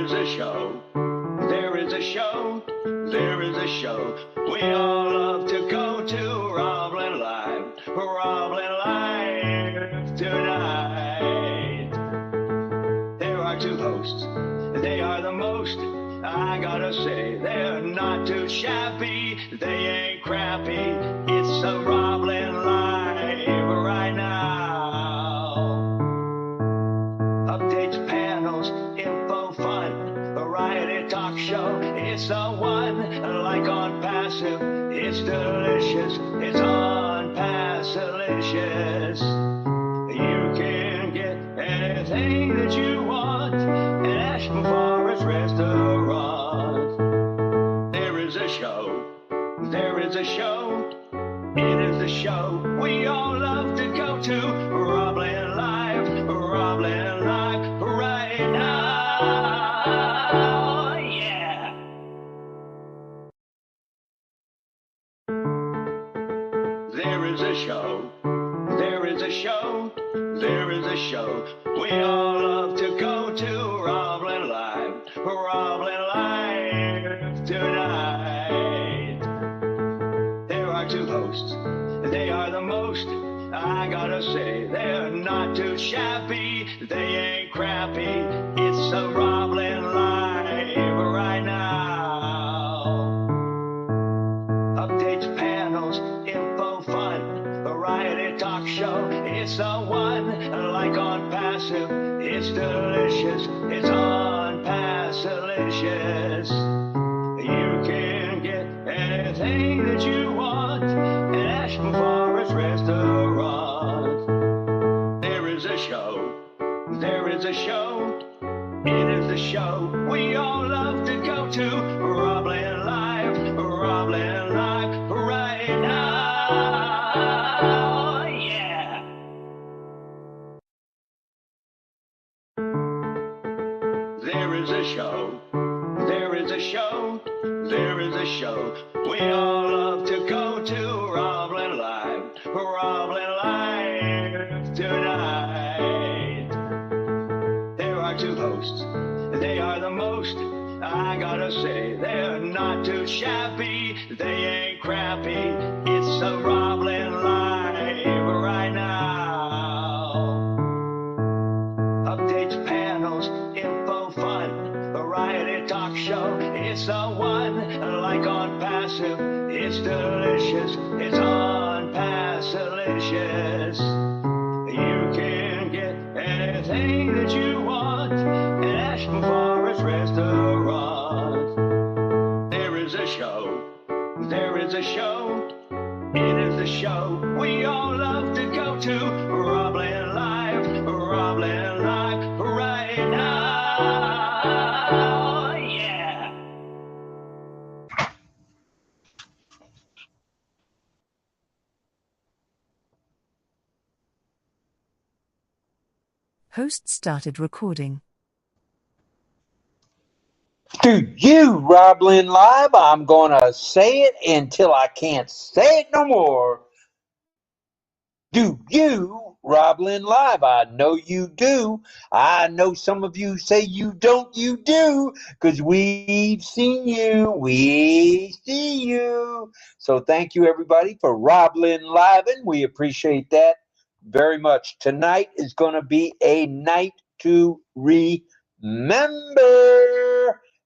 is a show. There is a show. There is a show. We all love to go to RobLynn Live. RobLynn Live tonight. There are two hosts. They are the most. I gotta say, they're not too shabby. They ain't crappy. It's a RobLynn Live right now. Updates, panels, info, fun, variety talk show. It's the one, like ONPASSIVE. It's delicious. It's ONPASSIVE-licious. You can get anything that you want at Ashmore's restaurant. There is a show. There is a show. It is the show we all love to go to. RobLynn Live. RobLynn Live right now. Yeah. There is a show. There is a show. There is a show. We all love to go to RobLynn Live. RobLynn Live tonight. There are two hosts. They are the most. I gotta say, they're not too shabby. They ain't crappy. It's a RobLynn Live right now. Updates, panels, info, fun, variety talk show. It's the one, like ONPASSIVE. It's delicious. It's ONPASSIVE-licious. You can get anything that you want at Ashmore's restaurant. There is a show. There is a show. It is the show we all love to go to. RobLynn Live. RobLynn Live right now. Yeah. There is a show. There is a show. There is a show. We all love to go to RobLynn Live. RobLynn Live tonight. There are two hosts. They are the most. I gotta say, they're not too shabby. They ain't crappy. It's a RobLynn Live right now. Updates, panels, info, fun, variety talk show. It's the one, like ONPASSIVE. It's delicious. It's ONPASSIVE-licious. You can get anything that you want at Ashmore's restaurant. There is a show. There is a show. It is the show we all love to go to. RobLynn Live. RobLynn Live right now. Yeah. Host started recording. To you, RobLynn Live, I'm going to say it until I can't say it no more. Do you, RobLynn Live? I know you do. I know some of you say you don't, you do, because we've seen you. We see you. So thank you, everybody, for RobLynn Live, and we appreciate that very much. Tonight is going to be a night to remember.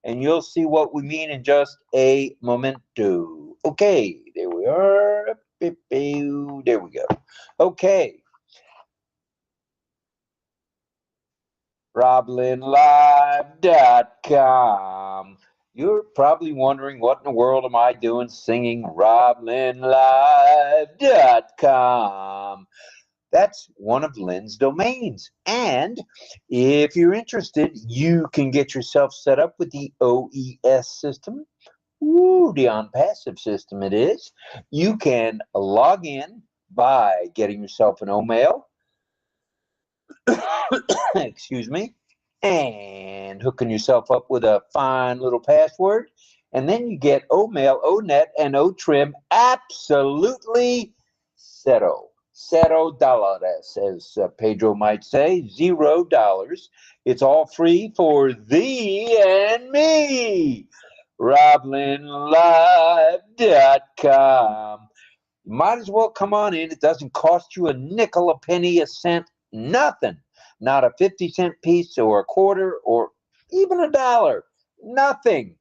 And you'll see what we mean in just a momento. Okay, there we are. There we go. Okay. RobLynnLive.com. You're probably wondering, what in the world am I doing singing RobLynnLive.com? That's one of Lynn's domains. And if you're interested, you can get yourself set up with the OES system. Ooh, the ONPASSIVE system it is. You can log in by getting yourself an O-mail. Excuse me. And hooking yourself up with a fine little password. And then you get O-mail, O-net, and O-trim absolutely settled. $0, as Pedro might say, $0. It's all free for thee and me. RobLynnLive.com. You might as well come on in. It doesn't cost you a nickel, a penny, a cent, nothing. Not a 50-cent piece or a quarter or even $1. Nothing.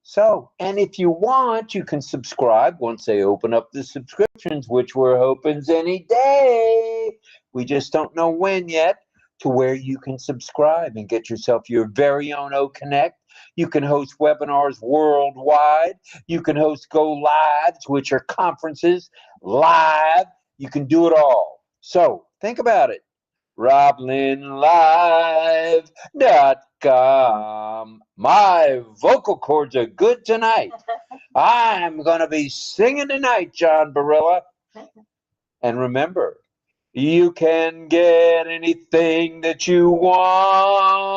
So, and if you want, you can subscribe once they open up the subscriptions, which we're hoping's any day. We just don't know when yet, to where you can subscribe and get yourself your very own OCONNECT. You can host webinars worldwide. You can host Go Lives, which are conferences live. You can do it all. So think about it. RobLynnLive.com. My vocal cords are good tonight. I'm going to be singing tonight, John Barilla. And remember, you can get anything that you want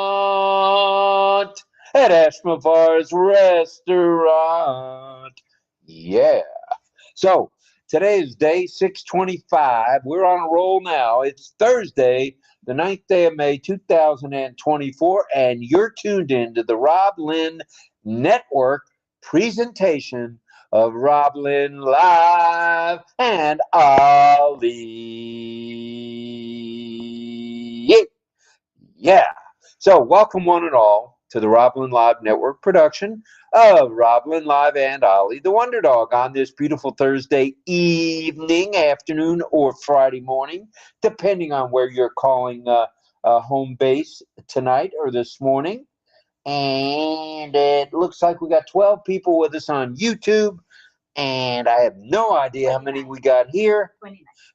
at Ashmafar's restaurant. Yeah. So today is day 625. We're on a roll now. It's Thursday, the 9th day of May, 2024, and you're tuned in to the Rob Lynn Network presentation of Rob Lynn Live and Ali. Yeah. So welcome one and all to the Rob Lynn Live Network production of Rob Lynn Live and Ali the Wonder Dog on this beautiful Thursday evening, afternoon, or Friday morning, depending on where you're calling home base tonight or this morning. And it looks like we got 12 people with us on YouTube, and I have no idea how many we got here.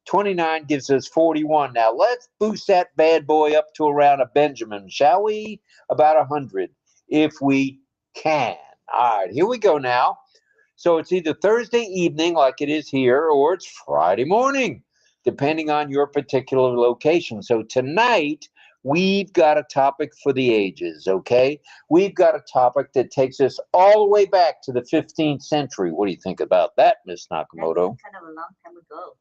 29 gives us 41. Now let's boost that bad boy up to around a Benjamin, shall we? About 100, if we can. All right, here we go now. So it's either Thursday evening, like it is here, or it's Friday morning, depending on your particular location. So tonight, we've got a topic for the ages, okay? We've got a topic that takes us all the way back to the 15th century. What do you think about that, Miss Nakamoto? That's kind of a long time ago.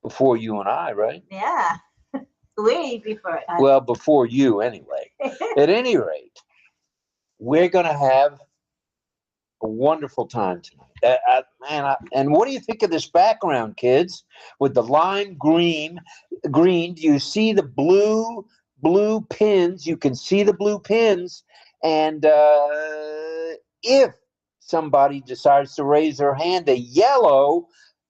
Before you and I, right? Yeah, way before us. Well, before you anyway. At any rate, we're going to have a wonderful time tonight. And what do you think of this background, kids? With the lime green, do you see the blue pins? You can see the blue pins. And if somebody decides to raise their hand, the yellow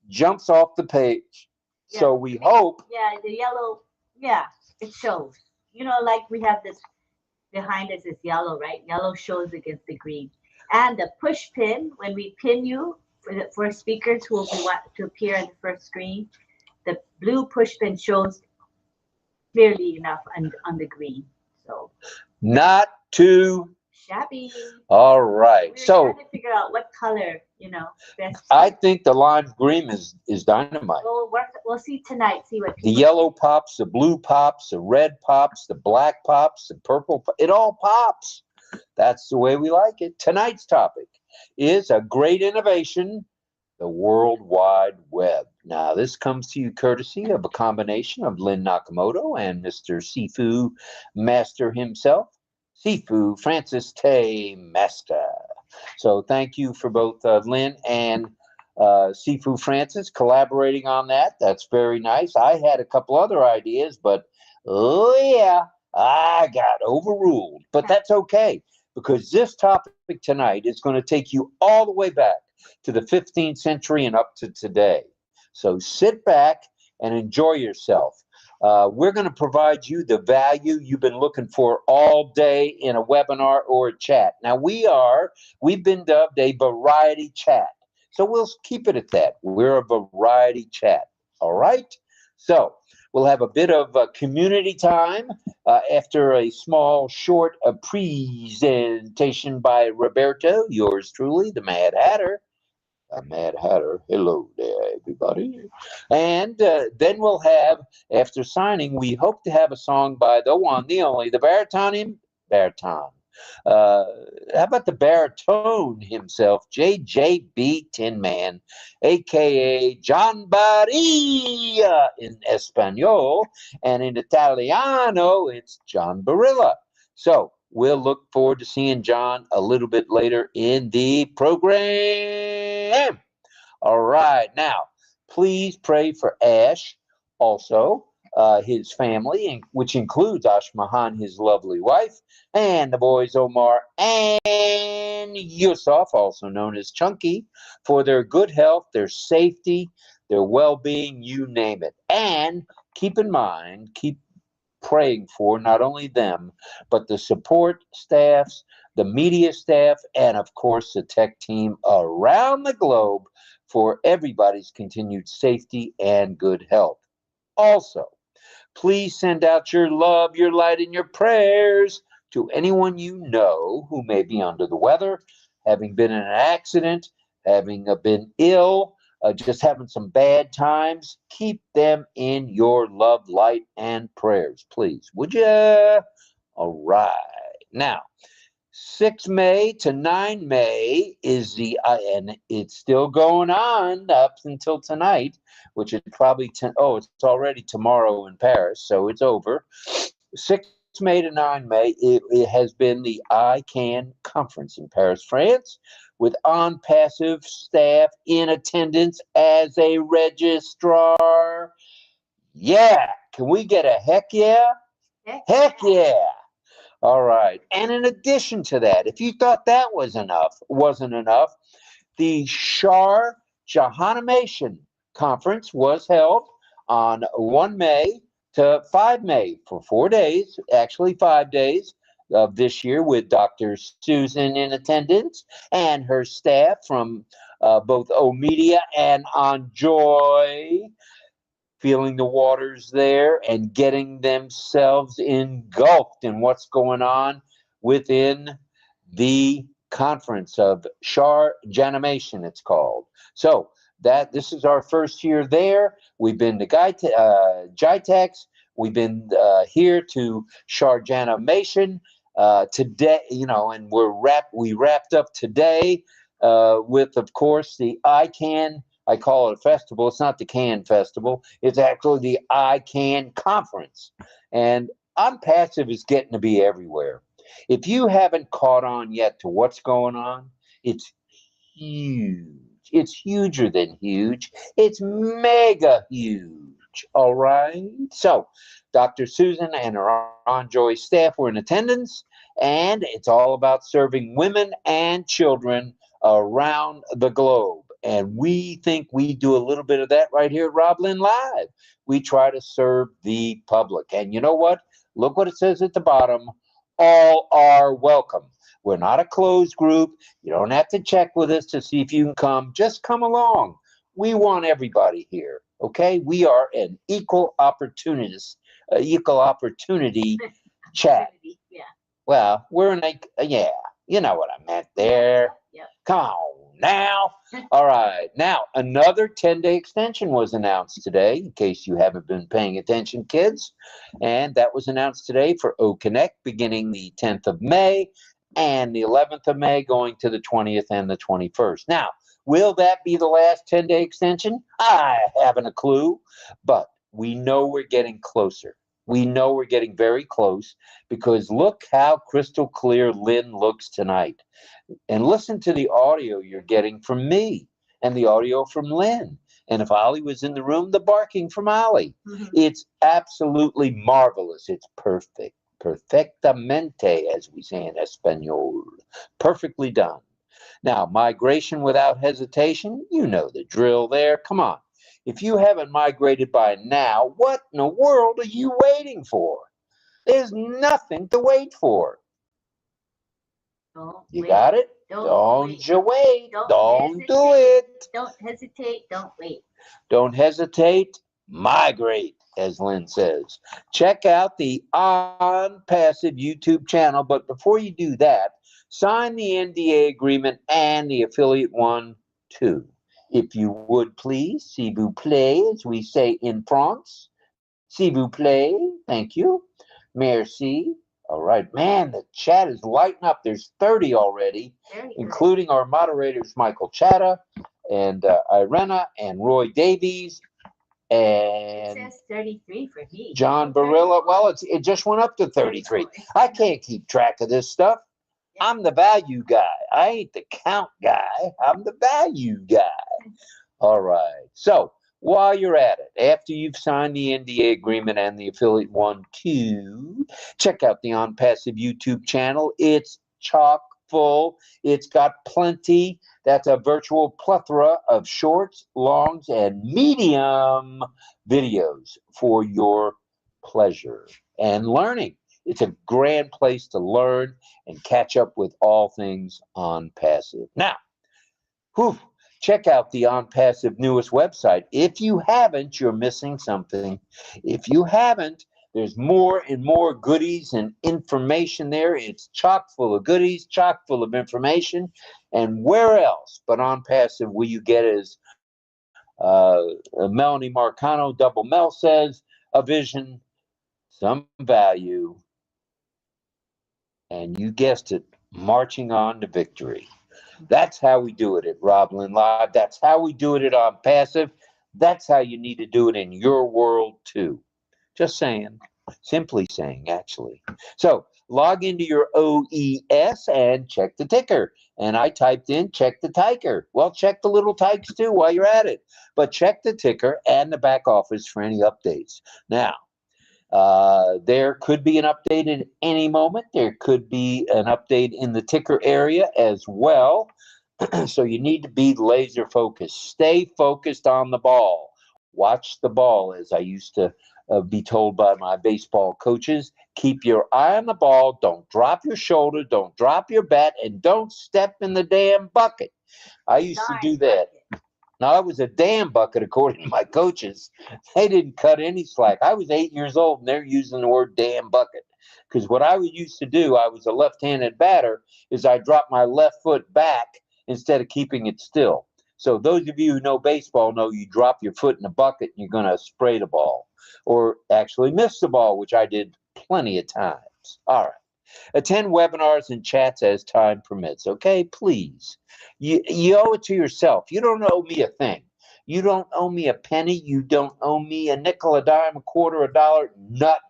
jumps off the page. Yeah. So we hope. Yeah, the yellow, yeah, it shows. You know, like we have this behind us is yellow, right? Yellow shows against the green. And the push pin, when we pin you for speakers who will be to appear on the first screen, the blue push pin shows clearly enough on the green. So not too shabby. All right. We're so trying to figure out what color, best. I think the lime green is dynamite. We'll see tonight. See what the yellow pops, the blue pops, the red pops, the black pops, the purple. It all pops. That's the way we like it. Tonight's topic is a great innovation, the World Wide Web. Now, this comes to you courtesy of a combination of Lynn Nakamoto and Mr. Sifu Master himself, Sifu Francis Tay Master. So thank you for both Lynn and Sifu Francis collaborating on that. That's very nice. I had a couple other ideas, but oh yeah, I got overruled. But that's okay, because this topic tonight is going to take you all the way back to the 15th century and up to today. So sit back and enjoy yourself. We're going to provide you the value you've been looking for all day in a webinar or a chat. Now, we've been dubbed a variety chat. So we'll keep it at that. We're a variety chat. All right? So we'll have a bit of community time after a small, short presentation by Roberto, yours truly, the Mad Hatter. Mad Hatter. Hello there, everybody. And then we'll have, after signing, we hope to have a song by the one, the only, the baritone, How about the baritone himself, JJB Tin Man, a.k.a. John Barilla in Espanol, and in Italiano, it's John Barilla. So we'll look forward to seeing John a little bit later in the program. All right, now, please pray for Ash, also his family, which includes Ashmahan, his lovely wife, and the boys Omar and Yusuf, also known as Chunky, for their good health, their safety, their well-being, you name it. And keep in mind, keep praying for not only them, but the support staffs, the media staff, and of course the tech team around the globe for everybody's continued safety and good health. Also, please send out your love, your light, and your prayers to anyone you know who may be under the weather, having been in an accident, having been ill, just having some bad times. Keep them in your love, light, and prayers, please. Would you? All right. Now, 6 May to 9 May is the, and it's still going on up until tonight, which is probably, it's already tomorrow in Paris, so it's over. 6 May to 9 May, it has been the ICANN conference in Paris, France, with ONPASSIVE staff in attendance as a registrar. Yeah, can we get a heck yeah? Heck yeah. All right. And in addition to that, if you thought that wasn't enough, the Shar Jahanimation Conference was held on 1 May to 5 May for 4 days, actually 5 days of this year, with Dr. Susan in attendance and her staff from both O-Media and Enjoy, feeling the waters there and getting themselves engulfed in what's going on within the conference of Shar Janimation, it's called. So this is our first year there. We've been to GITEX. We've been here to Shar Janimation today, and we wrapped up today with, of course, the ICANN. I call it a festival. It's not the Cannes Festival. It's actually the ICANN Conference. And ONPASSIVE is getting to be everywhere. If you haven't caught on yet to what's going on, it's huge. It's huger than huge. It's mega huge. All right? So, Dr. Susan and her Enjoy staff were in attendance, and it's all about serving women and children around the globe. And we think we do a little bit of that right here at RobLynn Live. We try to serve the public. And you know what? Look what it says at the bottom. All are welcome. We're not a closed group. You don't have to check with us to see if you can come. Just come along. We want everybody here. Okay? We are an equal opportunity chat. Yeah. Well, we're an, yeah, you know what I meant there. Yep. Come on now. All right. Now, another 10-day extension was announced today, in case you haven't been paying attention, kids. And that was announced today for OCONNECT, beginning the 10th of May and the 11th of May, going to the 20th and the 21st. Now, will that be the last 10-day extension? I haven't a clue, but we know we're getting closer. We know we're getting very close, because look how crystal clear Lynn looks tonight. And listen to the audio you're getting from me and the audio from Lynn. And if Ollie was in the room, the barking from Ollie. Mm-hmm. It's absolutely marvelous. It's perfect. Perfectamente, as we say in Espanol. Perfectly done. Now, migration without hesitation. You know the drill there. Come on. If you haven't migrated by now, what in the world are you waiting for? There's nothing to wait for. Don't You wait. got it? Don't you wait. Don't hesitate. do it. Don't hesitate. Don't wait. Don't hesitate. Migrate, as Lynn says. Check out the ONPASSIVE YouTube channel. But before you do that, sign the NDA agreement and the affiliate one too. If you would please, s'il vous plaît, as we say in France. S'il vous plaît. Thank you. Merci. All right, man, the chat is lighting up. There's 30 already, including our moderators, Michael Chatta and Irena and Roy Davies. And it says 33 for me. John Barilla. Well, it just went up to 33. I can't keep track of this stuff. I'm the value guy. I ain't the count guy. I'm the value guy. All right. So while you're at it, after you've signed the NDA agreement and the affiliate 1-2, check out the OnPassive YouTube channel. It's chock full. It's got plenty. That's a virtual plethora of shorts, longs, and medium videos for your pleasure and learning. It's a grand place to learn and catch up with all things OnPassive. Now, check out the OnPassive newest website. If you haven't, you're missing something. If you haven't, there's more and more goodies and information there. It's chock full of goodies, chock full of information. And where else but OnPassive will you get, as Melanie Marcano, Double Mel says, a vision, some value, and you guessed it, marching on to victory. That's how we do it at RobLynn Live. That's how we do it at OnPassive. That's how you need to do it in your world too. Just saying. Simply saying, actually. So log into your OES and check the ticker. And I typed in check the ticker. Well, check the little tykes too while you're at it. But check the ticker and the back office for any updates. Now, there could be an update at any moment. There could be an update in the ticker area as well. So you need to be laser focused. Stay focused on the ball. Watch the ball, as I used to be told by my baseball coaches. Keep your eye on the ball. Don't drop your shoulder. Don't drop your bat. And don't step in the damn bucket. I used to do that. Now, I was a damn bucket, according to my coaches. They didn't cut any slack. I was 8 years old, and they're using the word damn bucket. Because what I used to do, I was a left-handed batter, is I dropped my left foot back instead of keeping it still. So those of you who know baseball know you drop your foot in the bucket, and you're going to spray the ball. Or actually miss the ball, which I did plenty of times. All right. Attend webinars and chats as time permits, okay? Please. You owe it to yourself. You don't owe me a thing. You don't owe me a penny. You don't owe me a nickel, a dime, a quarter, a dollar, nothing.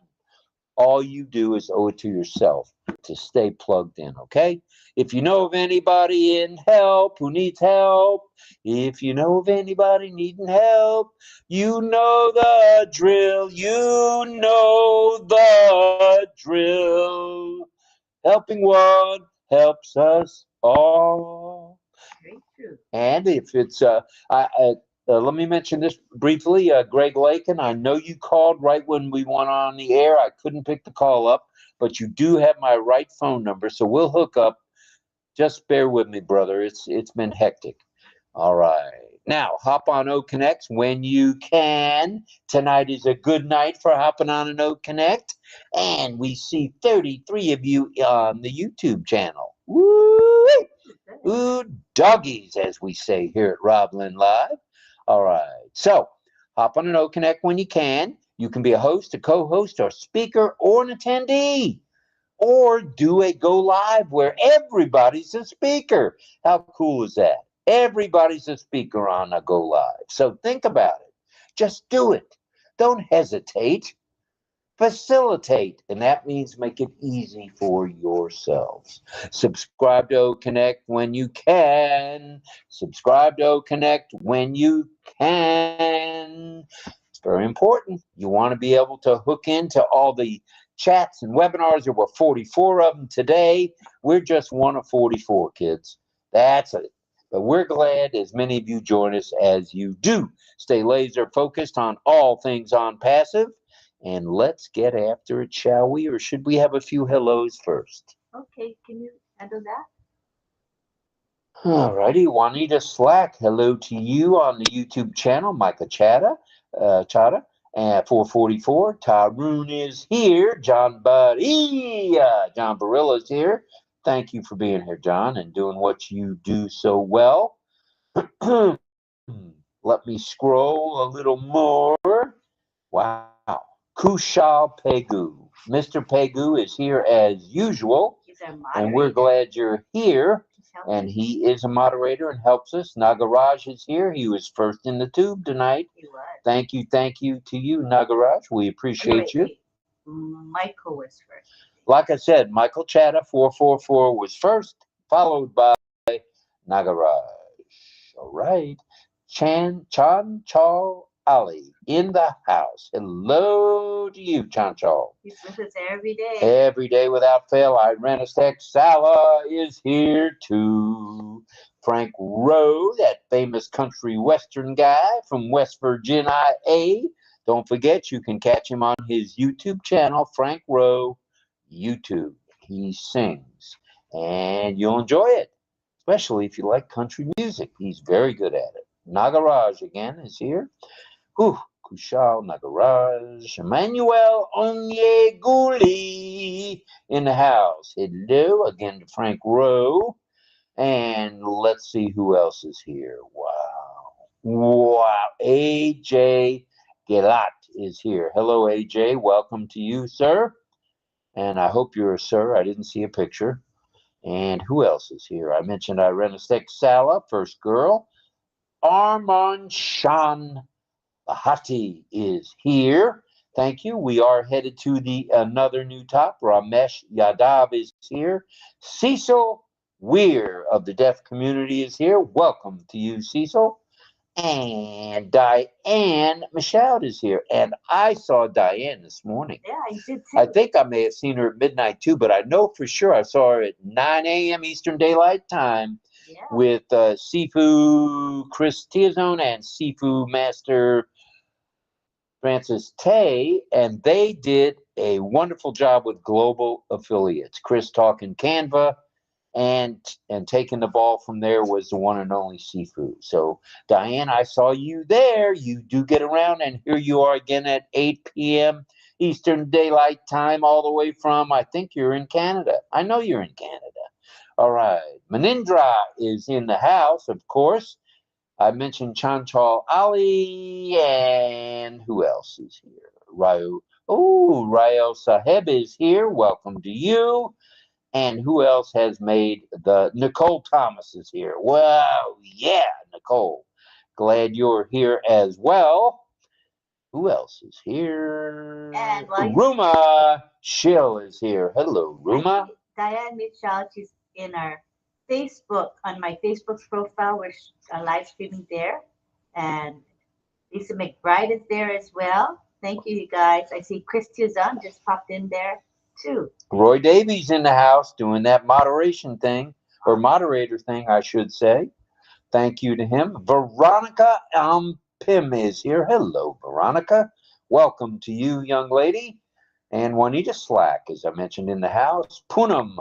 All you do is owe it to yourself to stay plugged in, okay? If you know of anybody in help who needs help, if you know of anybody needing help, you know the drill, you know the drill. Helping one helps us all. Very true. And if it's, let me mention this briefly. Greg Lakin, I know you called right when we went on the air. I couldn't pick the call up, but you do have my right phone number, so we'll hook up. Just bear with me, brother. It's been hectic. All right. Now, hop on OCONNECT when you can. Tonight is a good night for hopping on an OCONNECT. And we see 33 of you on the YouTube channel. Woo! Ooh, doggies, as we say here at RobLynn Live. All right. So, hop on an OCONNECT when you can. You can be a host, a co-host, or speaker, or an attendee. Or do a go live where everybody's a speaker. How cool is that? Everybody's a speaker on a go live. So think about it. Just do it. Don't hesitate. Facilitate. And that means make it easy for yourselves. Subscribe to OCONNECT when you can. Subscribe to OCONNECT when you can. It's very important. You want to be able to hook into all the chats and webinars. There were 44 of them today. We're just one of 44, kids. That's it. But we're glad as many of you join us as you do. Stay laser focused on all things OnPassive. And let's get after it, shall we? Or should we have a few hellos first? Okay, can you handle that? All righty. Juanita Slack, hello to you on the YouTube channel. Micah Chatta. And 444, Tyrone is here. John Buddy, John Barilla is here. Thank you for being here, John, and doing what you do so well. Let me scroll a little more. Wow. 𝗚𝗿𝗄. Mr. Pegu is here as usual, He's our and we're moderator. glad you're here. He's helping. And he is a moderator and helps us. Nagaraj is here. He was first in the tube tonight. He was. Thank you to you, Nagaraj. We appreciate you. Wait. Michael was first. Like I said, Michael Chatta 444 was first, followed by Nagaraj. All right. Chan Chal Ali in the house. Hello to you, Chan Chal. He's with us every day. Every day without fail. Irenistek Sala is here too. Frank Rowe, that famous country western guy from West Virginia. Don't forget, you can catch him on his YouTube channel, Frank Rowe YouTube. He sings, and you'll enjoy it, especially if you like country music. He's very good at it. Nagaraj again is here. Kushal Nagaraj. Emmanuel Onyeguli in the house. Hello again to Frank Rowe. And let's see who else is here. Wow. AJ Gelat is here. Hello, AJ. Welcome to you, sir. And I hope you're a sir. I didn't see a picture. And who else is here? I mentioned Irenistek Sala, first girl. Armand Shan Bahati is here. Thank you. We are headed to the another new top. Ramesh Yadav is here. Cecil Weir of the deaf community is here. Welcome to you, Cecil. And Diane Michaud is here. And I saw Diane this morning. Yeah, I did too. I think I may have seen her at midnight too, but I know for sure I saw her at 9 a.m. Eastern Daylight Time. Yeah. With Sifu Chris Tiazone and Sifu Master Francis Tay, and they did a wonderful job with global affiliates. Chris talking Canva, and taking the ball from there was the one and only Sifu. So, Diane, I saw you there. You do get around, and here you are again at 8 p.m. Eastern Daylight Time, all the way from, I think you're in Canada. I know you're in Canada. All right. Manindra is in the house, of course. I mentioned Chanchal Ali, and who else is here? Rayo Saheb is here. Welcome to you. And who else has made the Nicole Thomas is here. Well, yeah, Nicole. Glad you're here as well. Who else is here? And Ruma Shill is here. Hello, Ruma. Diane Mitchell, she's in our Facebook, on my Facebook profile. We're live streaming there. And Lisa McBride is there as well. Thank you, you guys. I see Chris Tuzon just popped in there too. Roy Davies in the house doing that moderation thing, or moderator thing, I should say. Thank you to him. Veronica Pim is here. Hello, Veronica. Welcome to you, young lady. And Juanita Slack, as I mentioned, in the house. Poonam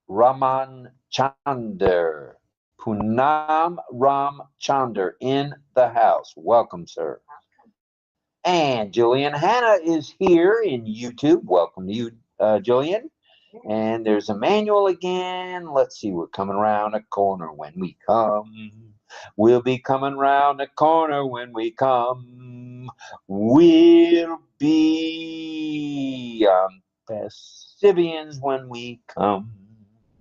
Raman Chander. Poonam Ram Chander in the house. Welcome, sir. And Jillian Hanna is here in YouTube. Welcome to you, Jillian. And there's Emmanuel again. Let's see, we're coming around a corner when we come. We'll be coming around the corner when we come. We'll be Pacifians when we come.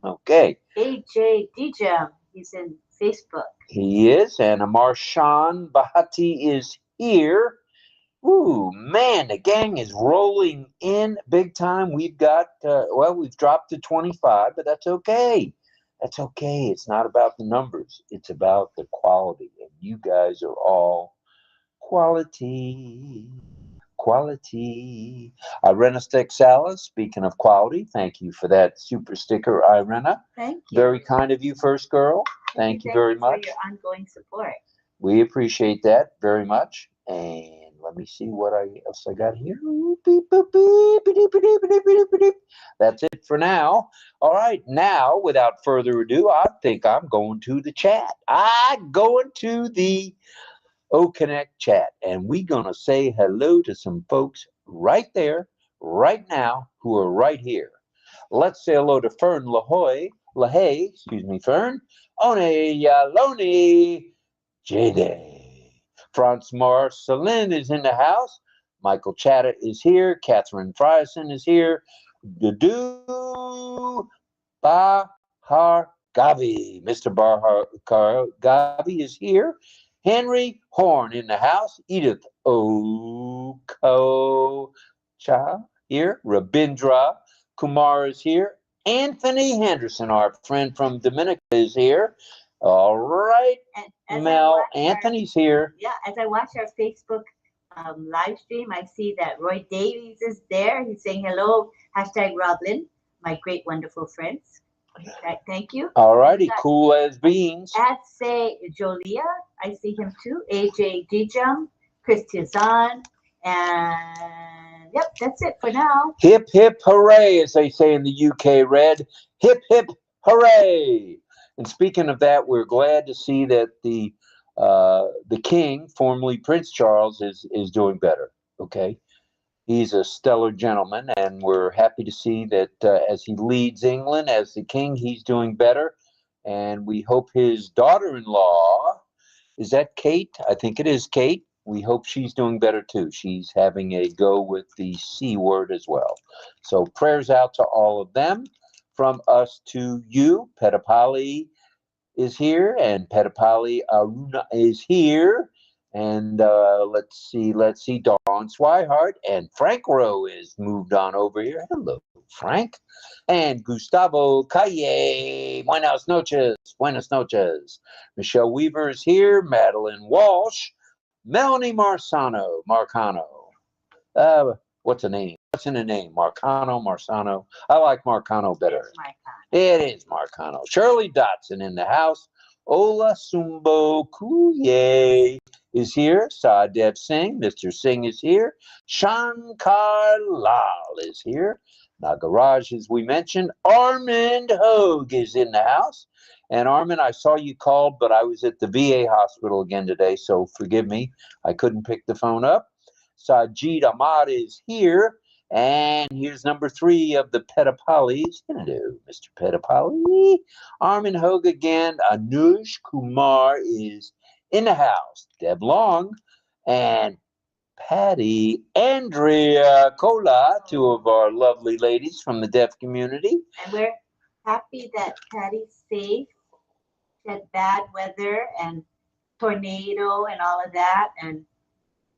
Okay. AJ DJ, he's in Facebook. He is, and Amarshan Bahati is here. Ooh, man, the gang is rolling in big time. We've got, we've dropped to 25, but that's okay. That's okay. It's not about the numbers. It's about the quality. And you guys are all quality. Quality. Irena Stick Salad, speaking of quality, thank you for that super sticker, Irena. Thank you. Very kind of you, first girl. Thank you very much. For your ongoing support. We appreciate that very much. And let me see what else I got here. That's it for now. All right, now, without further ado, I think I'm going to the chat. I'm going to the OCONNECT chat, and we're going to say hello to some folks right there, right now, who are right here. Let's say hello to Fern LaHaye, excuse me, Fern. One Yaloni Jade. France Marcelin is in the house. Michael Chatta is here. Catherine Frierson is here. 𝗚𝗿𝗲𝗁, Mr. 𝗏𝗏𝗁 is here. Henry Horn in the house. Edith 𝗚𝗏𝗁𝗁 here. Rabindra Kumar is here. Anthony Henderson, our friend from Dominica, is here. All right, Mel, Anthony's here. Yeah, as I watch our Facebook live stream, I see that Roy Davies is there. He's saying hello, #RobLynn, my great, wonderful friends. Thank you. All righty, cool as beans. At say Jolia, I see him too. AJ Dijam, Chris Tizan, and yep, that's it for now. Hip, hip, hooray, as they say in the UK, Red. Hip, hip, hooray. And speaking of that, we're glad to see that the king, formerly Prince Charles, is doing better. Okay, he's a stellar gentleman, and we're happy to see that as he leads England as the king, he's doing better. And we hope his daughter-in-law, is that Kate? I think it is Kate. We hope she's doing better too. She's having a go with the C word as well. So prayers out to all of them. From us to you, 𝗵𝗏𝗄𝗃 is here, and 𝗵𝗏𝗄𝗃 Aruna is here, and let's see, Dawn Swihart and Frank Rowe is moved on over here. Hello, Frank. And Gustavo Calle, buenas noches. Michelle Weaver is here, Madeline Walsh, Melanie Marcano. What's a name? What's in a name? Marcano. I like Marcano better. It is Marcano. Shirley Dotson in the house. Ola Sumbo Kuye is here. Sadev Singh. Mr. Singh is here. Shankar Lal is here. Nagaraj, as we mentioned. Armand Hogue is in the house. And Armand, I saw you called, but I was at the VA hospital again today, so forgive me. I couldn't pick the phone up. Sajid Ahmad is here. And here's number 3 of the 𝗵𝗏𝗁s. Hello, Mr. 𝗵𝗏𝗁. Armin Hogue again. Anush Kumar is in the house. Deb Long and Patty Andrea Cola, 2 of our lovely ladies from the deaf community. And we're happy that Patty's safe. She had bad weather and tornado and all of that, and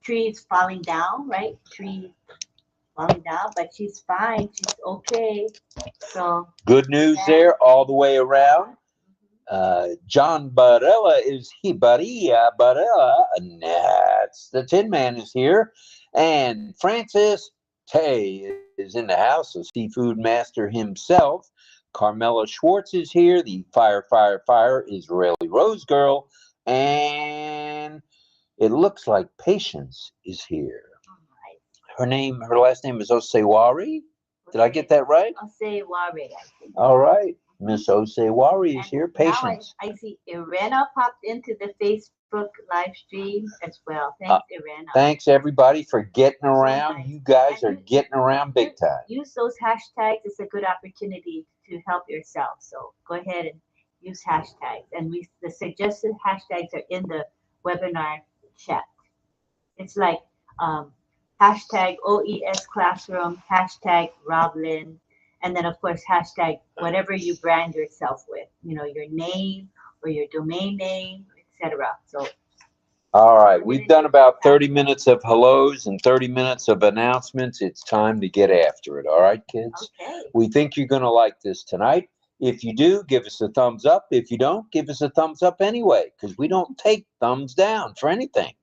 trees falling down, right? Trees falling down, but she's fine. She's okay. So good news there all the way around. John Barella is here. Barella, and that's the Tin Man is here. And Francis Tay is in the house, a seafood master himself. Carmela Schwartz is here. The Fire Israeli Rose Girl. And it looks like Patience is here. Her last name is 𝗚𝗍𝗁𝗁. Did I get that right? 𝗚𝗍𝗁𝗁, I think. All right. Miss 𝗚𝗍𝗁𝗁 is here. Patience. I see Irena popped into the Facebook live stream as well. Thanks, Irena. Thanks, everybody, for getting around. You guys are getting around big time. Use those hashtags. It's a good opportunity to help yourself. So go ahead and use hashtags. And the suggested hashtags are in the webinar chat. It's like hashtag OES Classroom, hashtag RobLynn, and then of course hashtag whatever you brand yourself with, your name or your domain name, etc. So all right, we've done about 30 minutes of hellos and 30 minutes of announcements. It's time to get after it. All right, kids? Okay. We think you're going to like this tonight. If you do, give us a thumbs up. If you don't, give us a thumbs up anyway, because we don't take thumbs down for anything.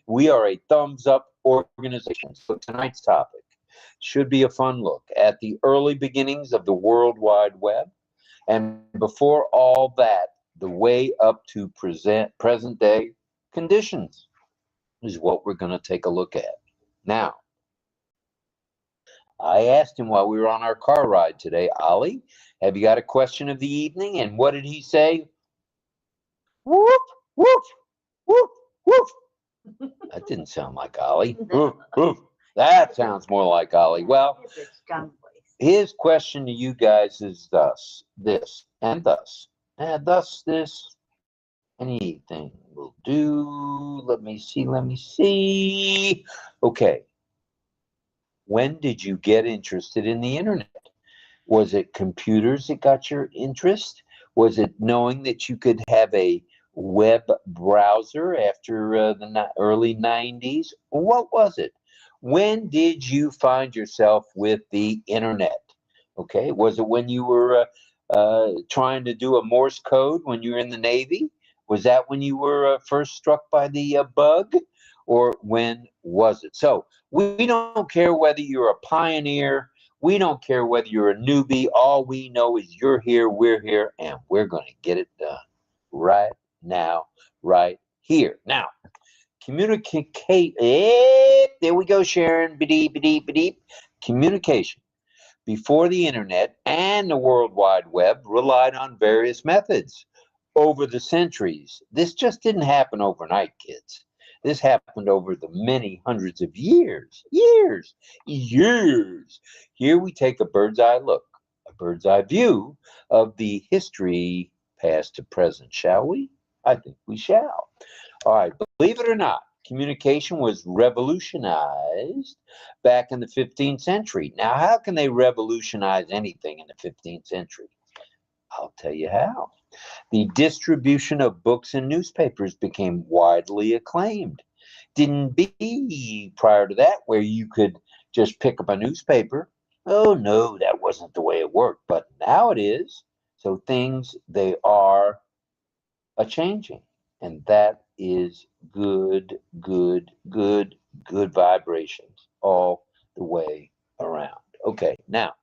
We are a thumbs up organization. So tonight's topic should be a fun look at the early beginnings of the World Wide Web. And before all that, the way up to present day conditions is what we're going to take a look at. Now, I asked him while we were on our car ride today, Ollie, have you got a question of the evening? And what did he say? Whoop, whoop, whoop, whoop. That didn't sound like Ollie. Woof, woof. That sounds more like Ollie. Well, his question to you guys is thus, this, and thus, and thus, this, anything will do. Let me see. Okay. When did you get interested in the internet? Was it computers that got your interest? Was it knowing that you could have a web browser after the early 90s? What was it? When did you find yourself with the internet? Okay, was it when you were trying to do a Morse code when you were in the Navy? Was that when you were first struck by the bug? Or when was it? So we don't care whether you're a pioneer. We don't care whether you're a newbie. All we know is you're here, we're here, and we're going to get it done right now, right here. Now, communicate. There we go, Sharon. Bedeep, bedeep, bedeep. Communication before the internet and the World Wide Web relied on various methods over the centuries. This just didn't happen overnight, kids. This happened over the many hundreds of years. Here we take a bird's eye look, a bird's eye view of the history past to present, shall we? I think we shall. All right, believe it or not, communication was revolutionized back in the 15th century. Now, how can they revolutionize anything in the 15th century? I'll tell you how. The distribution of books and newspapers became widely acclaimed. Didn't be prior to that where you could just pick up a newspaper. Oh no, that wasn't the way it worked, but now it is. So things, they are a-changing, and that is good vibrations all the way around. Okay, now,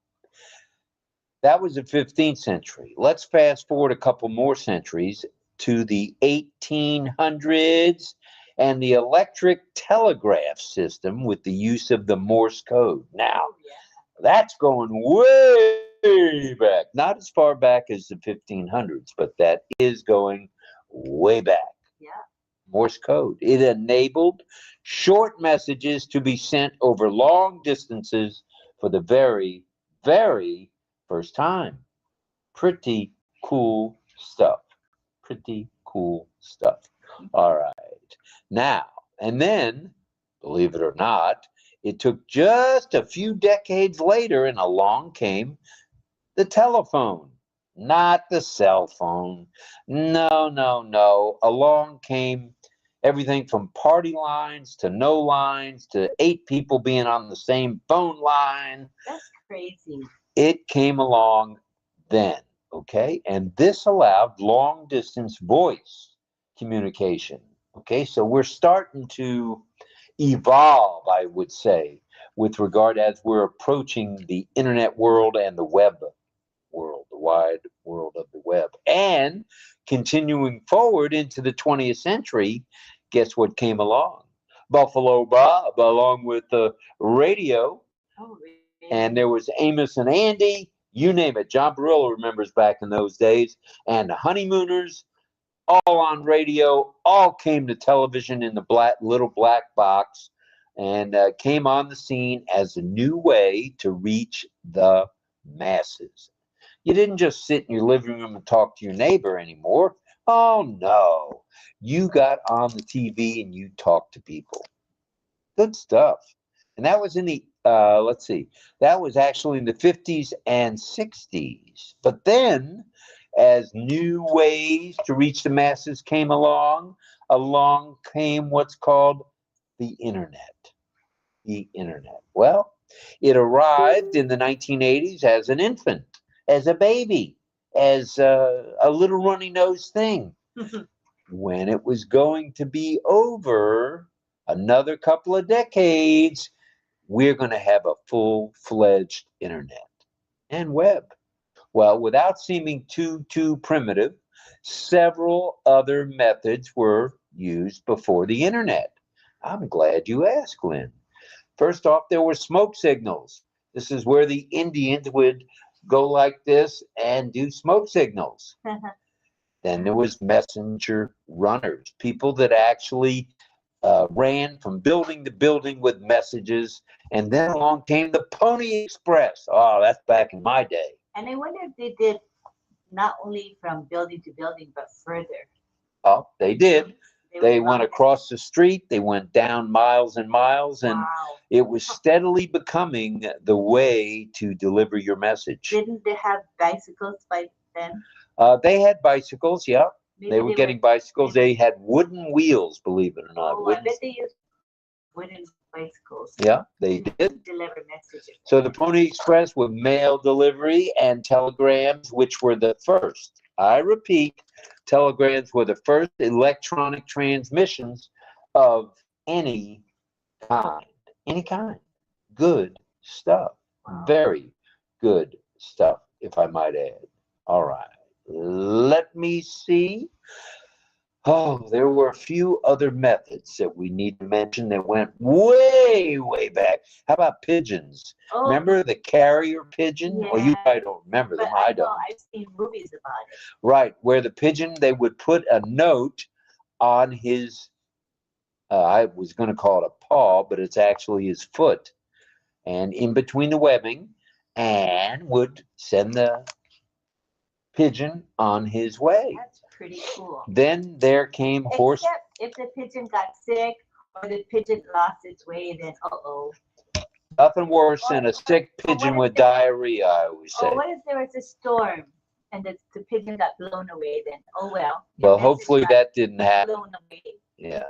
that was the 15th century. Let's fast forward a couple more centuries to the 1800s and the electric telegraph system with the use of the Morse code. Now, that's going way back. Not as far back as the 1500s, but that is going way back. Yeah. Morse code. It enabled short messages to be sent over long distances for the very, very first time. Pretty cool stuff. Pretty cool stuff. All right. Now, and then, believe it or not, it took just a few decades later and along came the telephone, not the cell phone. No. Along came everything from party lines to no lines to 8 people being on the same phone line. That's crazy. It came along then, okay? And this allowed long distance voice communication, okay? So we're starting to evolve, I would say, with regard as we're approaching the internet world and the web world, the wide world of the web. And continuing forward into the 20th century, guess what came along? Buffalo Bob, along with the radio. Oh, really? And there was Amos and Andy, you name it. John Barillo remembers back in those days. And the Honeymooners, all on radio, all came to television in the little black box and came on the scene as a new way to reach the masses. You didn't just sit in your living room and talk to your neighbor anymore. Oh, no. You got on the TV and you talked to people. Good stuff. And that was in the, let's see, that was actually in the 50s and 60s. But then, as new ways to reach the masses came along came what's called the internet. The internet. Well, it arrived in the 1980s as an infant, as a baby, as a little runny-nosed thing. When it was going to be over another couple of decades, we're going to have a full-fledged internet and web. Well, without seeming too primitive, several other methods were used before the internet. I'm glad you asked, Lynn. First off, there were smoke signals. This is where the Indians would go like this and do smoke signals. Then there was messenger runners, people that actually ran from building to building with messages. And then along came the Pony Express. Oh, that's back in my day. And I wonder if they did not only from building to building, but further. Oh, they did. They went across the street. They went down miles and miles, and Wow. it was steadily becoming the way to deliver your message. Didn't they have bicycles by then? They had bicycles, yeah. Maybe They were getting bicycles. They had wooden wheels, believe it or not. Oh, I bet they used wooden bicycles. Yeah, they to did. deliver messages. So the Pony Express with mail delivery and telegrams, which were the first. I repeat, telegrams were the first electronic transmissions of any kind. Any kind. Good stuff. Wow. Very good stuff, if I might add. All right. Let me see. Oh, there were a few other methods that we need to mention that went way, way back. How about pigeons? Oh, Remember the carrier pigeon? yeah. Well, you probably don't remember them. I don't. I've seen movies about it. Right, where the pigeon, they would put a note on his, I was going to call it a paw, but it's actually his foot, and in between the webbing, and would send the pigeon on his way. That's pretty cool. Then there came horse. Except if the pigeon got sick or the pigeon lost its way, then Nothing worse than a sick pigeon with diarrhea, I always say. Oh, what if there was a storm and the pigeon got blown away? Then well. Well, hopefully that didn't happen. Blown away. Yeah.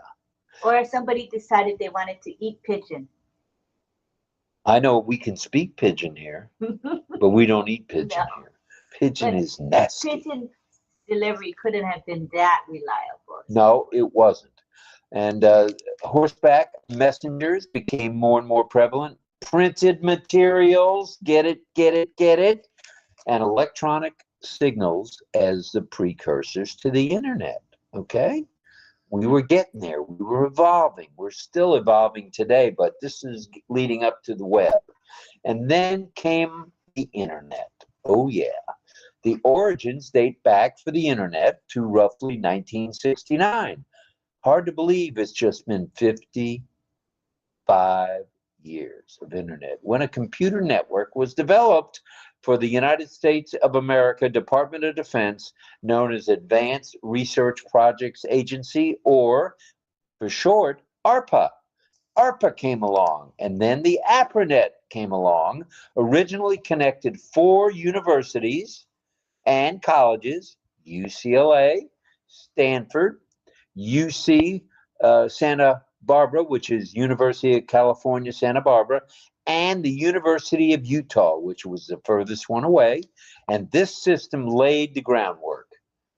Or if somebody decided they wanted to eat pigeon. I know we can speak pigeon here, but we don't eat pigeon here. Pigeon is nasty. Pigeon delivery couldn't have been that reliable. No, it wasn't. And horseback messengers became more and more prevalent. Printed materials, get it, and electronic signals as the precursors to the internet. Okay? We were getting there. We were evolving. We're still evolving today, but this is leading up to the web. And then came the internet. Oh, yeah. The origins date back for the internet to roughly 1969. Hard to believe it's just been 55 years of internet when a computer network was developed for the United States of America Department of Defense, known as Advanced Research Projects Agency, or for short, ARPA. ARPA came along, and then the APRANET came along, originally connected 4 universities and colleges: UCLA, Stanford, UC Santa Barbara, which is University of California, Santa Barbara, and the University of Utah, which was the furthest one away. And this system laid the groundwork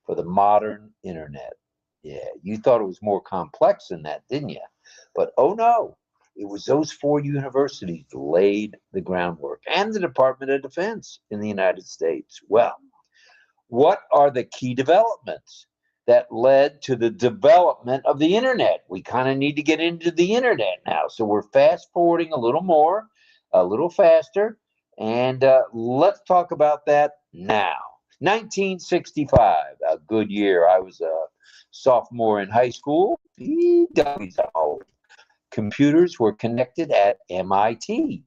for the modern internet. Yeah, you thought it was more complex than that, didn't you? But oh no, it was those 4 universities that laid the groundwork, and the Department of Defense in the United States. Well, what are the key developments that led to the development of the internet? We kind of need to get into the internet now. So we're fast forwarding a little more, a little faster, and let's talk about that now. 1965, a good year. I was a sophomore in high school. Computers were connected at MIT.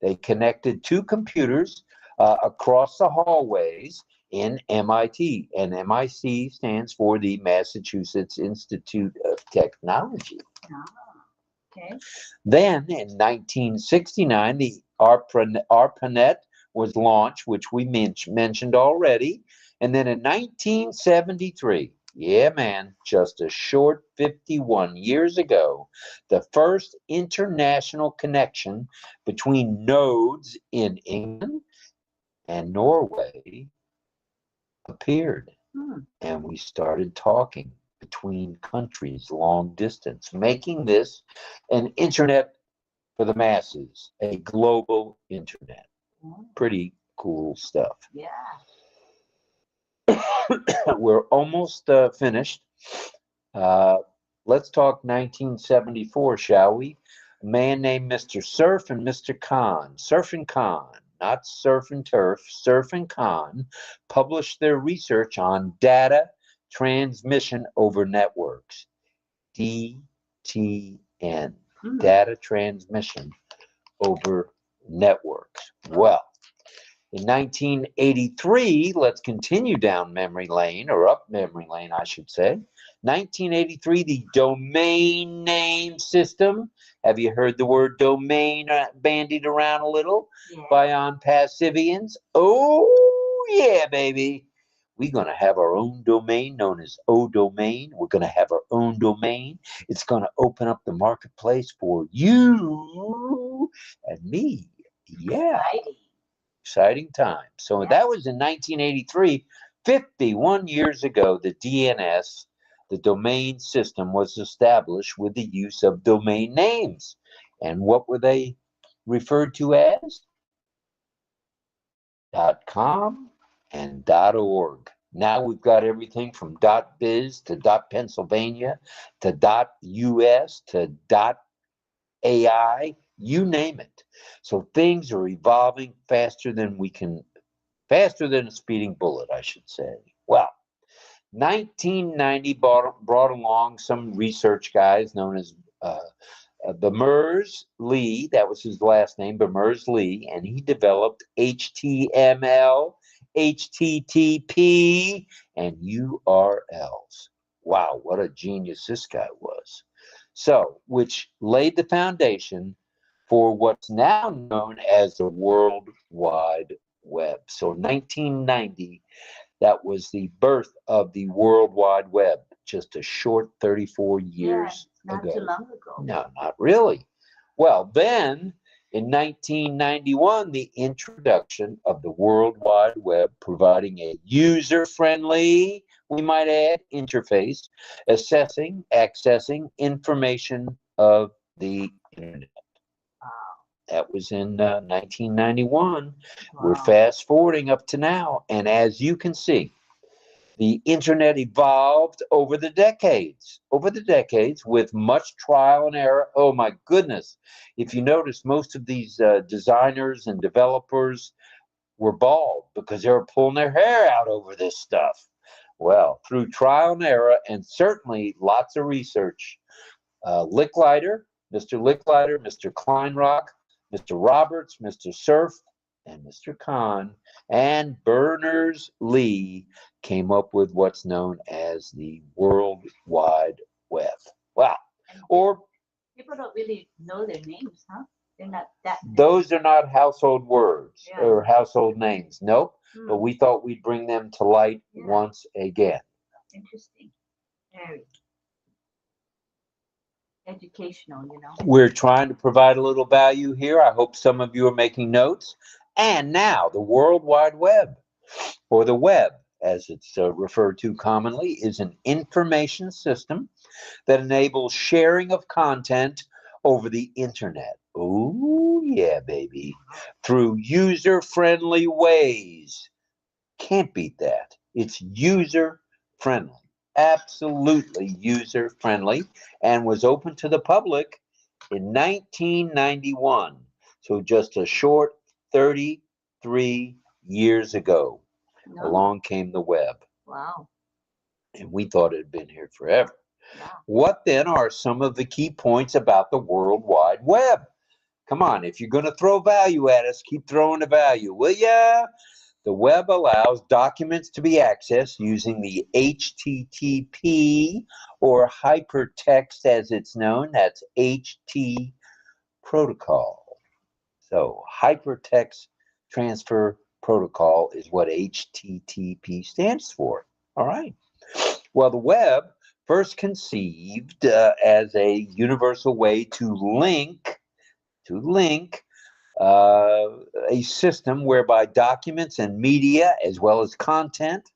They connected 2 computers across the hallways in MIT, and MIT stands for the Massachusetts Institute of Technology. Oh, okay. Then in 1969, the ARPANET was launched, which we mentioned already. And then in 1973, yeah, man, just a short 51 years ago, the first international connection between nodes in England and Norway appeared, and we started talking between countries long distance, making this an internet for the masses, a global internet. Pretty cool stuff. Yeah. We're almost finished. Let's talk 1974, shall we? A man named Mr. Cerf and Mr. Kahn, Cerf and Kahn, not surf and turf, Cerf and Kahn, published their research on data transmission over networks, DTN, data transmission over networks. Well, In 1983, let's continue down memory lane, or up memory lane, I should say. 1983, the domain name system. Have you heard the word domain bandied around a little? Yeah. By ONPASSIVians? Oh, yeah, baby. We're going to have our own domain known as ODomain. We're going to have our own domain. It's going to open up the marketplace for you and me. Yeah. Exciting time. So that was in 1983. 51 years ago, the DNS, the domain system, was established with the use of domain names. And what were they referred to as? .com and .org. Now we've got everything from .biz to .Pennsylvania to .us to .ai, you name it. So things are evolving faster than a speeding bullet, I should say. Well, 1990 brought along some research guys known as 𝗪𝗱𝗲𝗄, that was his last name, 𝗪𝗱𝗲𝗄, and he developed HTML, HTTP, and URLs. Wow, what a genius this guy was. So, which laid the foundation for what's now known as the World Wide Web. So 1990, that was the birth of the World Wide Web, just a short 34 years not ago. too long ago. No, not really. Well, then in 1991, the introduction of the World Wide Web, providing a user-friendly, we might add, interface, accessing information of the internet. That was in 1991. Wow. We're fast forwarding up to now. And as you can see, the internet evolved over the decades with much trial and error. Oh my goodness. If you notice, most of these designers and developers were bald because they were pulling their hair out over this stuff. Well, through trial and error and certainly lots of research, Mr. Licklider, Mr. Kleinrock, Mr. Roberts, Mr. Cerf, and Mr. Kahn, and Berners-Lee came up with what's known as the World Wide Web. Wow. Or people don't really know their names, huh? They're not that. Those are not household words or household names. Nope. But we thought we'd bring them to light once again. Interesting. Very educational, you know. We're trying to provide a little value here. I hope some of you are making notes. And now the World Wide Web, or the web, as it's referred to commonly, is an information system that enables sharing of content over the internet. Oh, yeah, baby. Through user-friendly ways. Can't beat that. It's user-friendly. Absolutely user-friendly, and was open to the public in 1991. So just a short 33 years ago, along came the web. Wow. And we thought it had been here forever. Wow. What then are some of the key points about the World Wide Web? Come on, if you're going to throw value at us, keep throwing the value, will ya? The web allows documents to be accessed using the HTTP, or hypertext as it's known. That's HT protocol. So hypertext transfer protocol is what HTTP stands for. All right. Well, the web first conceived as a universal way to link a system whereby documents and media, as well as content,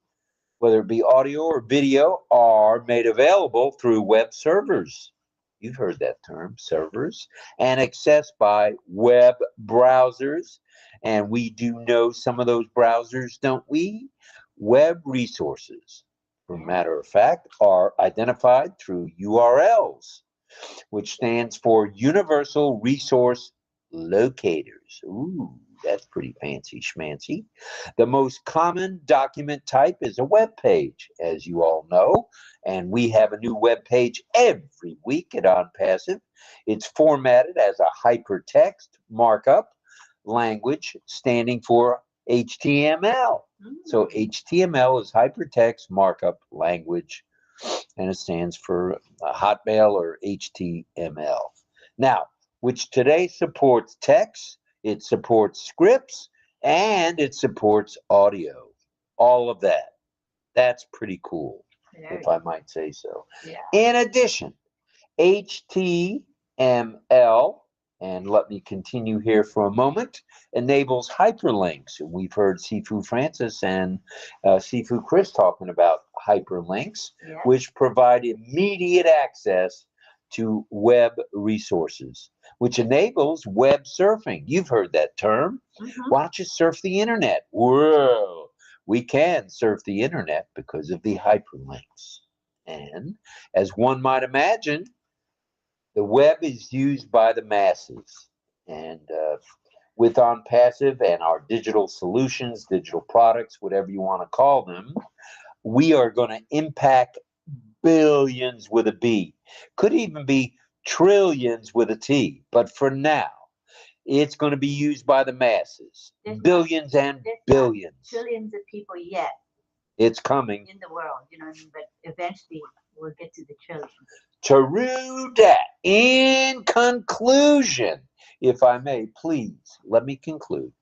whether it be audio or video, are made available through web servers. You've heard that term, servers, and accessed by web browsers. And we do know some of those browsers, don't we? Web resources, for matter of fact, are identified through URLs, which stands for Universal Resource Locators. Ooh, that's pretty fancy schmancy. The most common document type is a web page, as you all know, and we have a new web page every week at OnPassive. It's formatted as a hypertext markup language standing for HTML. So HTML is hypertext markup language, and it stands for Hotmail or HTML. Now, which today supports text, it supports scripts, and it supports audio. All of that. That's pretty cool, if I might say so. Yeah. In addition, HTML, and let me continue here for a moment, enables hyperlinks. And we've heard Sifu Francis and Sifu Chris talking about hyperlinks, which provide immediate access to web resources, which enables web surfing. You've heard that term. Why don't you surf the internet? Whoa, we can surf the internet because of the hyperlinks. And as one might imagine, the web is used by the masses. And with ONPASSIVE and our digital solutions, digital products, whatever you want to call them, we are going to impact billions with a B. Could even be trillions with a T. But for now, it's going to be used by the masses. Billions and billions. Trillions of people yet. It's coming. In the world, you know what I mean? But eventually we'll get to the trillions. True that. In conclusion, if I may, please, let me conclude.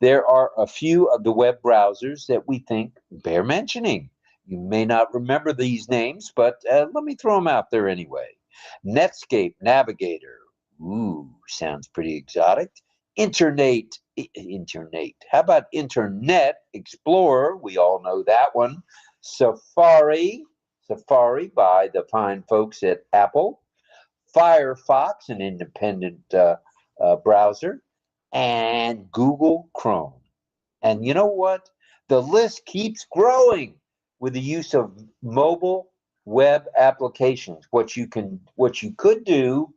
There are a few of the web browsers that we think bear mentioning. You may not remember these names, but let me throw them out there anyway. Netscape Navigator. Ooh, sounds pretty exotic. Internet. How about Internet Explorer? We all know that one. Safari by the fine folks at Apple. Firefox, an independent browser. And Google Chrome. And you know what? The list keeps growing with the use of mobile web applications. What you could do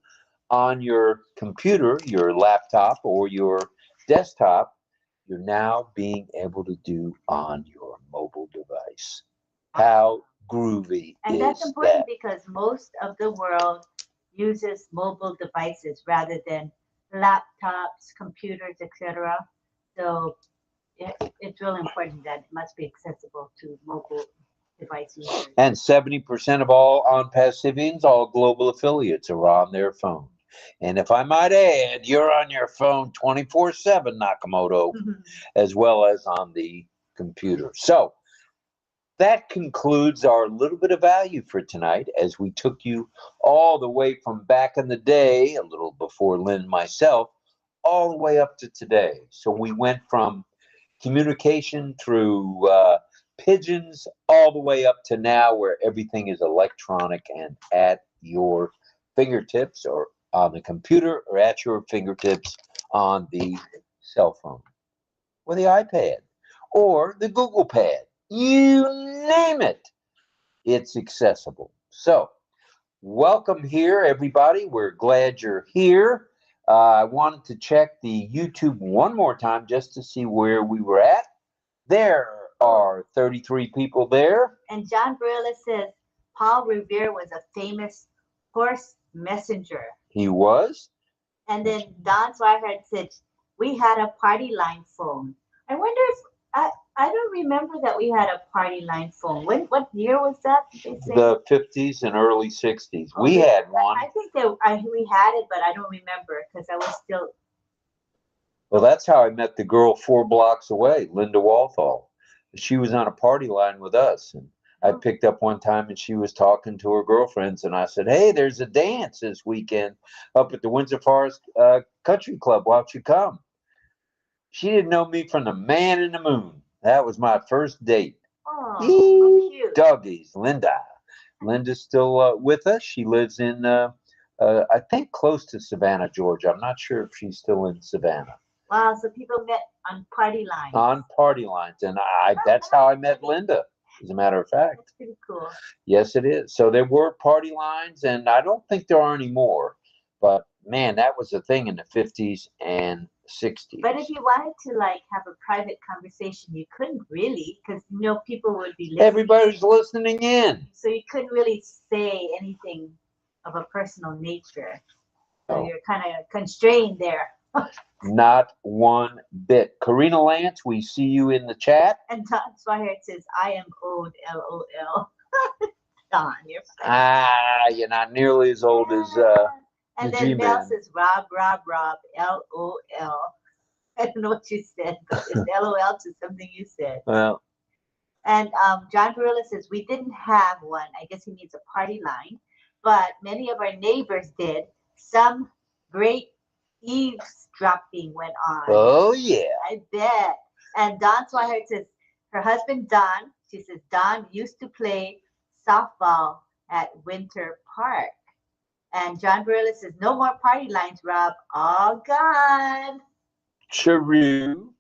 on your computer, your laptop, or your desktop, you're now being able to do on your mobile device. How groovy and is that's important that? because most of the world uses mobile devices rather than laptops, computers, etc. So it's really important that it must be accessible to mobile device users. And 70% of all ONPASSIVians, all global affiliates, are on their phone. And if I might add, you're on your phone 24/7, Nakamoto, as well as on the computer. So that concludes our little bit of value for tonight, as we took you all the way from back in the day, a little before Lynn and myself, all the way up to today. So we went from communication through pigeons all the way up to now, where everything is electronic and at your fingertips, or on the computer, or at your fingertips on the cell phone, or the iPad, or the Google Pad. You name it, it's accessible. So welcome here, everybody. We're glad you're here. I wanted to check the YouTube one more time just to see where we were at. There are 33 people there. And John Barilla says Paul Revere was a famous horse messenger. He was. And then Don Swihart said we had a party line phone. I wonder if I don't remember that we had a party line phone. What year was that? Did they say? The 50s and early 60s. We had one. I think that we had it, but I don't remember because I was still. Well, that's how I met the girl 4 blocks away, Linda Walthall. She was on a party line with us, and I picked up one time, and she was talking to her girlfriends, and I said, "Hey, there's a dance this weekend up at the Windsor Forest Country Club. Why don't you come?" She didn't know me from the man in the moon. That was my first date. Oh, cute. Doggies, Linda. Linda's still with us. She lives in, I think, close to Savannah, Georgia. I'm not sure if she's still in Savannah. Wow, so people met on party lines. On party lines, and that's how I met Linda, as a matter of fact. That's pretty cool. Yes, it is. So there were party lines, and I don't think there are anymore. But man, that was a thing in the 50s and 60s. But if you wanted to like have a private conversation, you couldn't really, because people would be listening. Everybody's listening in. So you couldn't really say anything of a personal nature. So you're kind of constrained there. Not one bit. Karina Lance, we see you in the chat. And that's why it says, I am old, LOL. Don, you're funny. Ah, you're not nearly as old as and the then Mel G-Man. says, Rob, LOL. I don't know what you said, but it's LOL to something you said. Well, and John Barilla says, we didn't have one. I guess he needs a party line, but many of our neighbors did. Some great eavesdropping went on. oh yeah. I bet. And Don Swihart says, her husband Don, she says, Don used to play softball at Winter Park. And John Barilla says, no more party lines, Rob. All gone. True.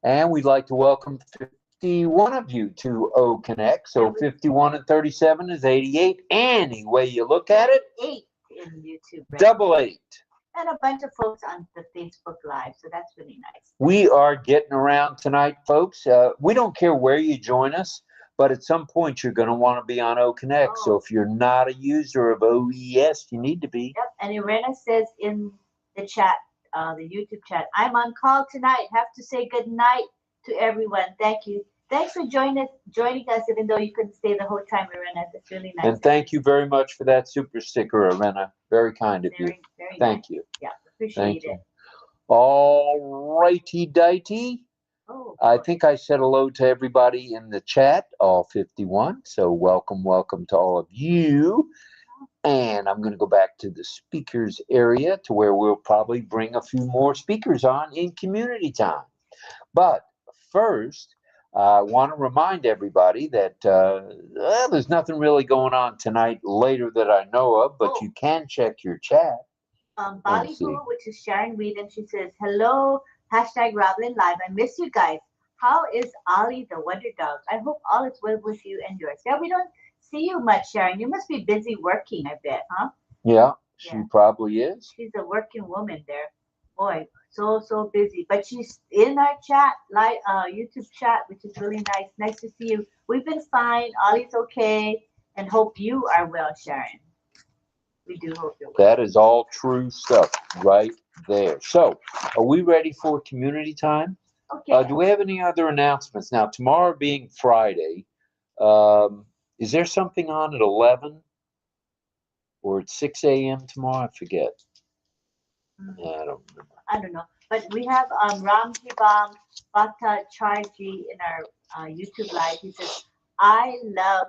And we'd like to welcome 51 of you to OCONNECT. So 51 and 37 is 88. Any way you look at it. 8 in YouTube. Right? Double 8. And a bunch of folks on the Facebook Live. So that's really nice. We are getting around tonight, folks. We don't care where you join us, but at some point you're going to want to be on OCONNECT. So if you're not a user of OES, you need to be. Yep. And Irena says in the chat, the YouTube chat, I'm on call tonight. Have to say good night to everyone. Thank you. Thanks for joining us, even though you couldn't stay the whole time, Irena. That's really nice. And thank you very much for that super sticker, Irena. Very kind of you. Very Thank nice. you. Yeah, appreciate it. All righty dighty. Oh, I think I said hello to everybody in the chat, all 51. So welcome to all of you. And I'm going to go back to the speakers area to where we'll probably bring a few more speakers on in community time. But first, I want to remind everybody that there's nothing really going on tonight later that I know of, but you can check your chat. Ballyhoo, which is Sharon Whedon, she says, hello, hashtag RobLynn Live. I miss you guys. How is Ollie the Wonder Dog? I hope all is well with you and yours. Yeah, we don't see you much, Sharon. You must be busy working, I bet, huh? Yeah, she probably is. She's a working woman there. Boy, so busy. But she's in our chat, like YouTube chat, which is really nice. Nice to see you. We've been fine. Ollie's okay. And hope you are well, Sharon. We do hope you're well. That is all true stuff right there. So, are we ready for community time? Okay. Do we have any other announcements? Now, tomorrow being Friday, is there something on at 11 or at 6 a.m. tomorrow? I forget. Yeah, I don't remember. I don't know. But we have 𝗪𝗶𝗱𝗲𝗁 in our YouTube Live. He says, I love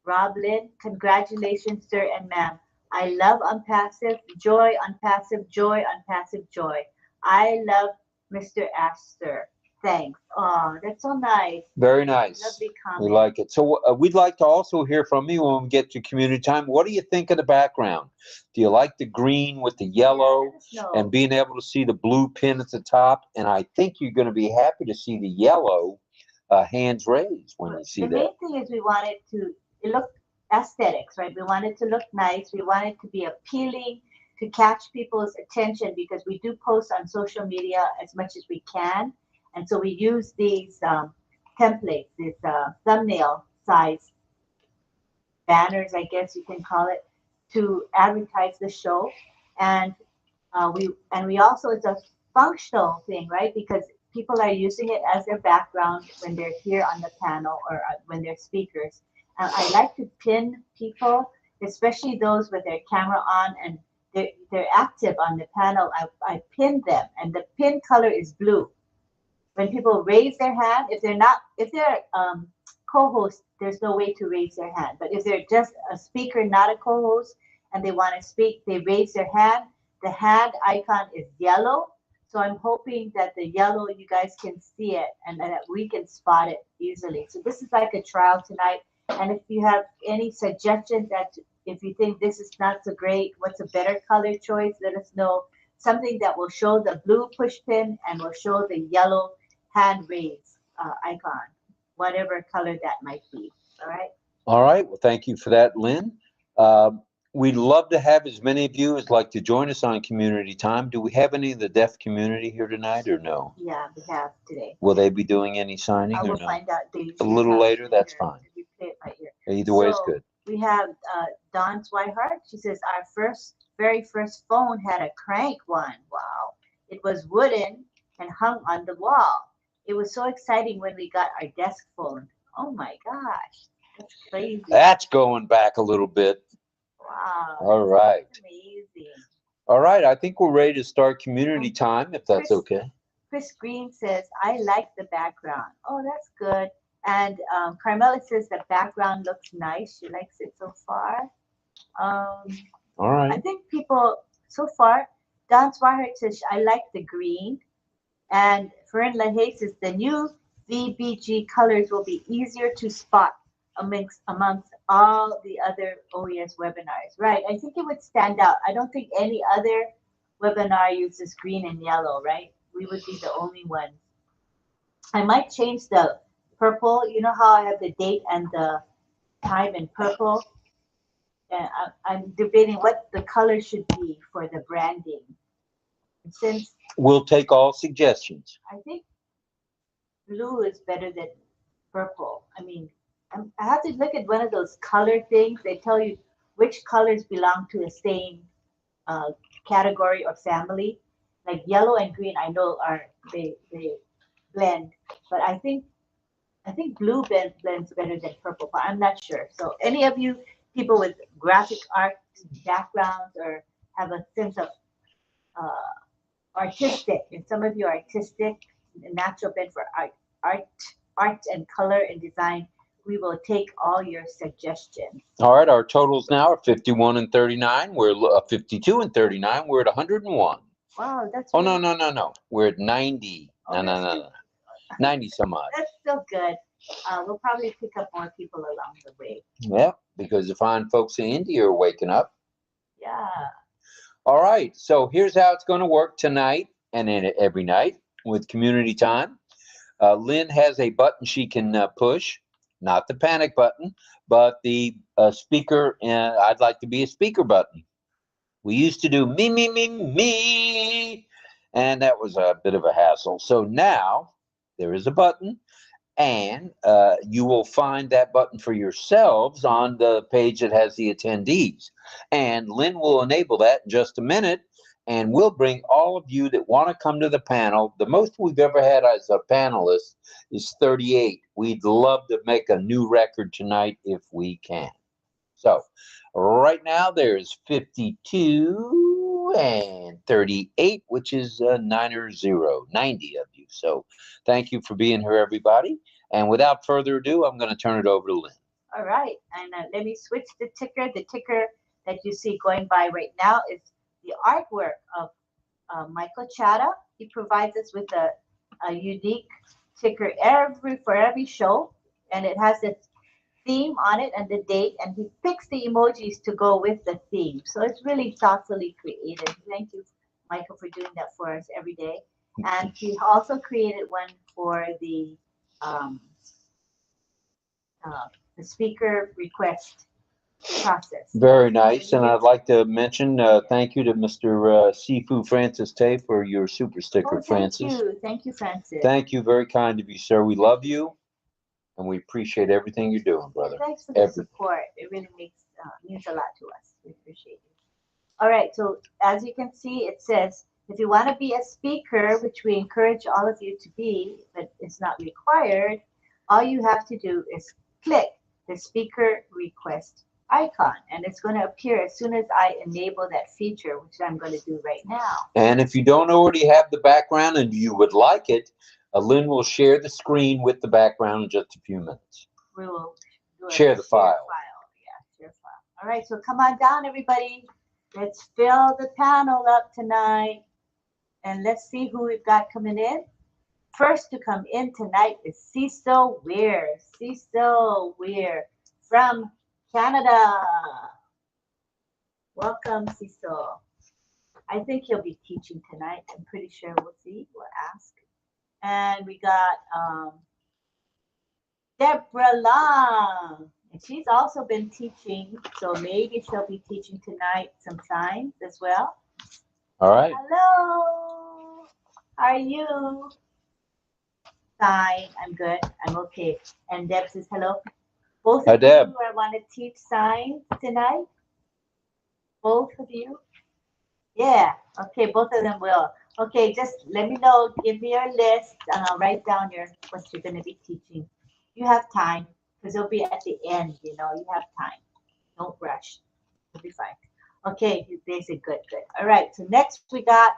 RobLynn. Congratulations, sir and ma'am. I love ONPASSIVE, joy, ONPASSIVE, joy, ONPASSIVE, joy. I love Mr. Astor. Thanks. Oh, that's so nice. Very nice. Lovely comment. We like it. So we'd like to also hear from you when we get to community time. What do you think of the background? Do you like the green with the yellow and being able to see the blue pin at the top? And I think you're going to be happy to see the yellow hands raised when you see that. The main thing is we wanted to look aesthetics, right? We want it to look nice. We want it to be appealing, to catch people's attention, because we do post on social media as much as we can. And so we use these templates, these thumbnail size banners, I guess you can call it, to advertise the show. And we also, it's a functional thing, right? Because people are using it as their background when they're here on the panel or when they're speakers. I like to pin people, especially those with their camera on and they're active on the panel. I pin them, and the pin color is blue. When people raise their hand, if they're co-host, there's no way to raise their hand. But if they're just a speaker, not a co-host, and they want to speak, they raise their hand. The hand icon is yellow. So I'm hoping that the yellow, you guys can see it and that we can spot it easily. So this is like a trial tonight. And if you have any suggestions that if you think this is not so great, what's a better color choice, let us know. Something that will show the blue push pin and will show the yellow hand raise icon, whatever color that might be. All right. All right. Well, thank you for that, Lynn. We'd love to have as many of you as like to join us on community time. Do we have any of the deaf community here tonight or no? Yeah, we have today. Will they be doing any signing or no? I will find out. A little later, that's fine. We play it by ear. Either way is good. We have Dawn Swihart. She says, our very first phone had a crank one. Wow. It was wooden and hung on the wall. It was so exciting when we got our desk phone. Oh my gosh. That's crazy. That's going back a little bit. Wow. All right. Amazing. All right. I think we're ready to start community time, if that's okay. Chris Green says, I like the background. Oh, that's good. And Carmela says the background looks nice. She likes it so far. All right. I think people, so far, Don Swihart says, I like the green. And Fern LaHaye says, the new VBG colors will be easier to spot amongst all the other OES webinars. Right. I think it would stand out. I don't think any other webinar uses green and yellow, right? We would be the only ones. I might change the purple. You know how I have the date and the time in purple? And I'm debating what the color should be for the branding. And since we'll take all suggestions. I think blue is better than purple. I mean, I have to look at one of those color things. They tell you which colors belong to the same category or family. Like yellow and green, I know they blend, but I think blue blends better than purple, but I'm not sure. So any of you people with graphic art backgrounds or have a sense of artistic, and some of you are artistic, a natural bent for art and color and design, we will take all your suggestions. All right, our totals now are 51 and 39. We're 52 and 39. We're at 101. Wow, that's. Oh, really... no. We're at 90. Oh, no. 90 some odd. That's still good. We'll probably pick up more people along the way. Yeah, because the fine folks in India are waking up. Yeah. All right, so here's how it's going to work tonight and then every night with community time. Lynn has a button she can push, not the panic button, but the speaker, I'd like to be a speaker button. We used to do me, and that was a bit of a hassle. So now there is a button, and you will find that button for yourselves on the page that has the attendees. And Lynn will enable that in just a minute, and we'll bring all of you that want to come to the panel. The most we've ever had as a panelist is 38. We'd love to make a new record tonight if we can. So right now there's 52 and 38, which is 90 of you. So thank you for being here, everybody. And without further ado, I'm going to turn it over to Lynn. All right. And let me switch the ticker. The ticker that you see going by right now is the artwork of 𝗪𝗶𝗱𝗲. He provides us with a unique ticker for every show. And it has the theme on it and the date. And he picks the emojis to go with the theme. So it's really thoughtfully created. Thank you, Michael, for doing that for us every day. And he also created one for the speaker request process. Very nice. And I'd like to mention thank you to Mr. Sifu Francis Tay for your super sticker, Francis. Thank you, Francis. Thank you. Very kind of you, sir. We love you, and we appreciate everything you're doing, brother. Thanks for the support. It really means a lot to us. We appreciate it. All right. So as you can see, it says, if you want to be a speaker, which we encourage all of you to be, but it's not required, all you have to do is click the speaker request icon, and it's going to appear as soon as I enable that feature, which I'm going to do right now. And if you don't already have the background and you would like it, Lynn will share the screen with the background in just a few minutes. We will share the file. Yeah, share file. All right, so come on down, everybody. Let's fill the panel up tonight. And let's see who we've got coming in. First to come in tonight is 𝗪𝗲𝗃 from Canada. Welcome, 𝗪𝗲. I think he'll be teaching tonight. I'm pretty sure. We'll see. We'll ask. And we got Deborah Long. And she's also been teaching, so maybe she'll be teaching tonight some signs as well. All right. Hello. How are you? Fine. I'm good. I'm okay. And Deb says hello. Both of you want to teach signs tonight? Both of you? Yeah. Okay, both of them will. Okay, just let me know. Give me your list, and I'll write down what you're going to be teaching. You have time because it'll be at the end. You know, you have time. Don't rush. It'll be fine. Okay, they say good, good. All right. So next we got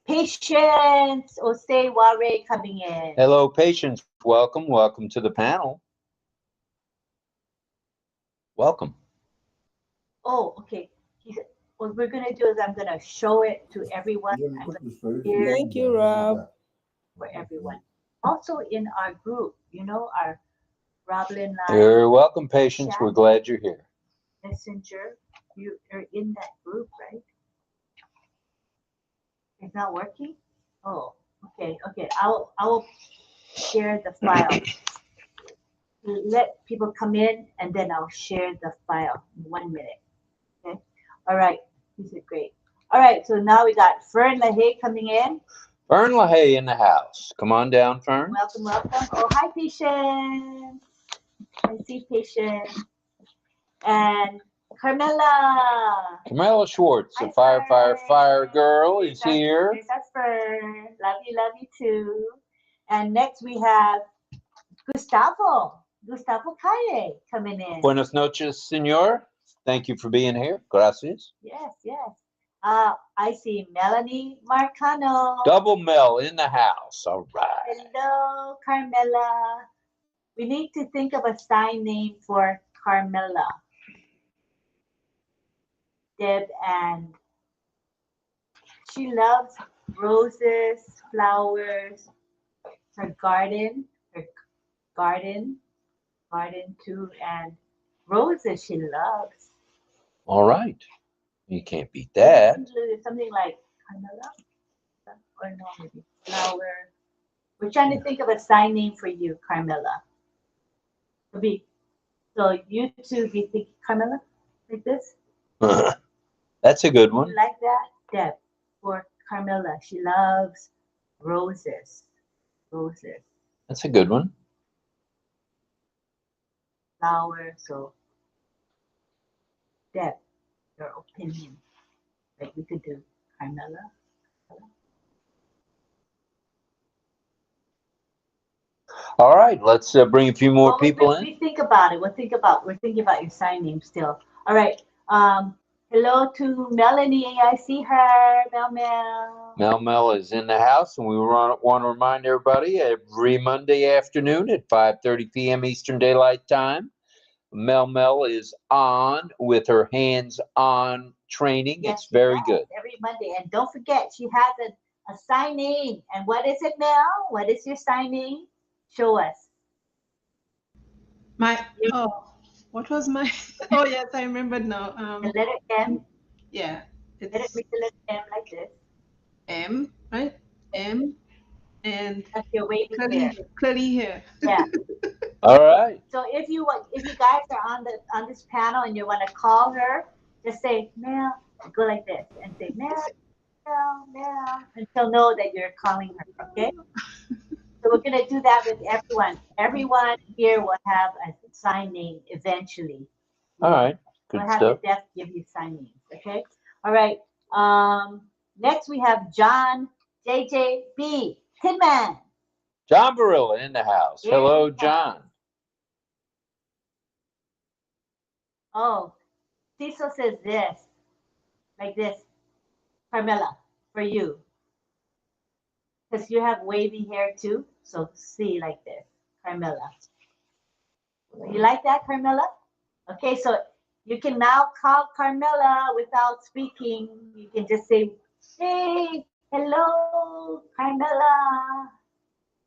Patience 𝗚𝗍𝗃𝗁 coming in. Hello, Patience. Welcome. Welcome to the panel. Welcome. Oh, okay. What we're going to do is I'm going to show it to everyone. Thank you, Rob. For everyone. Also in our group, you know, our RobLynn Live You're welcome, Patience. chat We're glad you're here. messenger. You are in that group, right? It's not working? Oh, okay, okay. I will share the file. Let people come in and then I'll share the file in 1 minute. Okay. All right. This is great. All right. So now we got 𝗪𝗲𝗃𝗁 coming in. 𝗪𝗲𝗃𝗁 in the house. Come on down, Fern. Welcome, welcome. Oh, hi, Patience. I see Patience. And Carmela Schwartz, the Hi, fire girl, is That's- here. That's Fern. Love you too. And next we have Gustavo Calle coming in. Buenas noches, senor. Thank you for being here. Gracias. Yes, yes. I see Melanie Marcano. Double Mel in the house. All right. Hello, Carmela. We need to think of a sign name for Carmela. Deb, and she loves roses, flowers, her garden too, and roses she loves. All right. You can't beat that. Something like Carmela, or no, maybe flower. We're trying to think of a sign name for you, Carmela. So you two be thinking Carmela like this. That's a good one. You like that, Deb? For Carmela, she loves roses. Roses. That's a good one. Flowers. So, Deb, your opinion. Like we could do Carmela. All right, let's bring a few more people in. We think about it. We're thinking about your sign name still. All right. Hello to Melanie. I see her. Mel is in the house, and we want to remind everybody every Monday afternoon at 5:30 p.m. Eastern Daylight Time. Mel is on with her hands-on training. Yes, it's very good. Every Monday. And don't forget, she has a sign name. And what is it, Mel? What is your sign name? Show us. What was my? Oh yes, I remembered now. The letter M. Yeah, Make the letter M like this. M, right? M, and that's your wavy hair. Curly hair. Yeah. All right. So if you guys are on this panel and you want to call her, just say Mel. Go like this and say Mel, and she'll know that you're calling her. Okay. So we're gonna do that with everyone. Everyone here will have a sign name eventually. All right. Good we'll have stuff. the deaf give you sign names. Okay. All right. Next we have John JJB Tinman. John Barilla in the house. Yeah. Hello, John. Oh, Cecil says this, like this, Carmela, for you. Because you have wavy hair too, so see like this, Carmela. You like that, Carmela? Okay, so you can now call Carmela without speaking. You can just say, hey, hello, Carmela.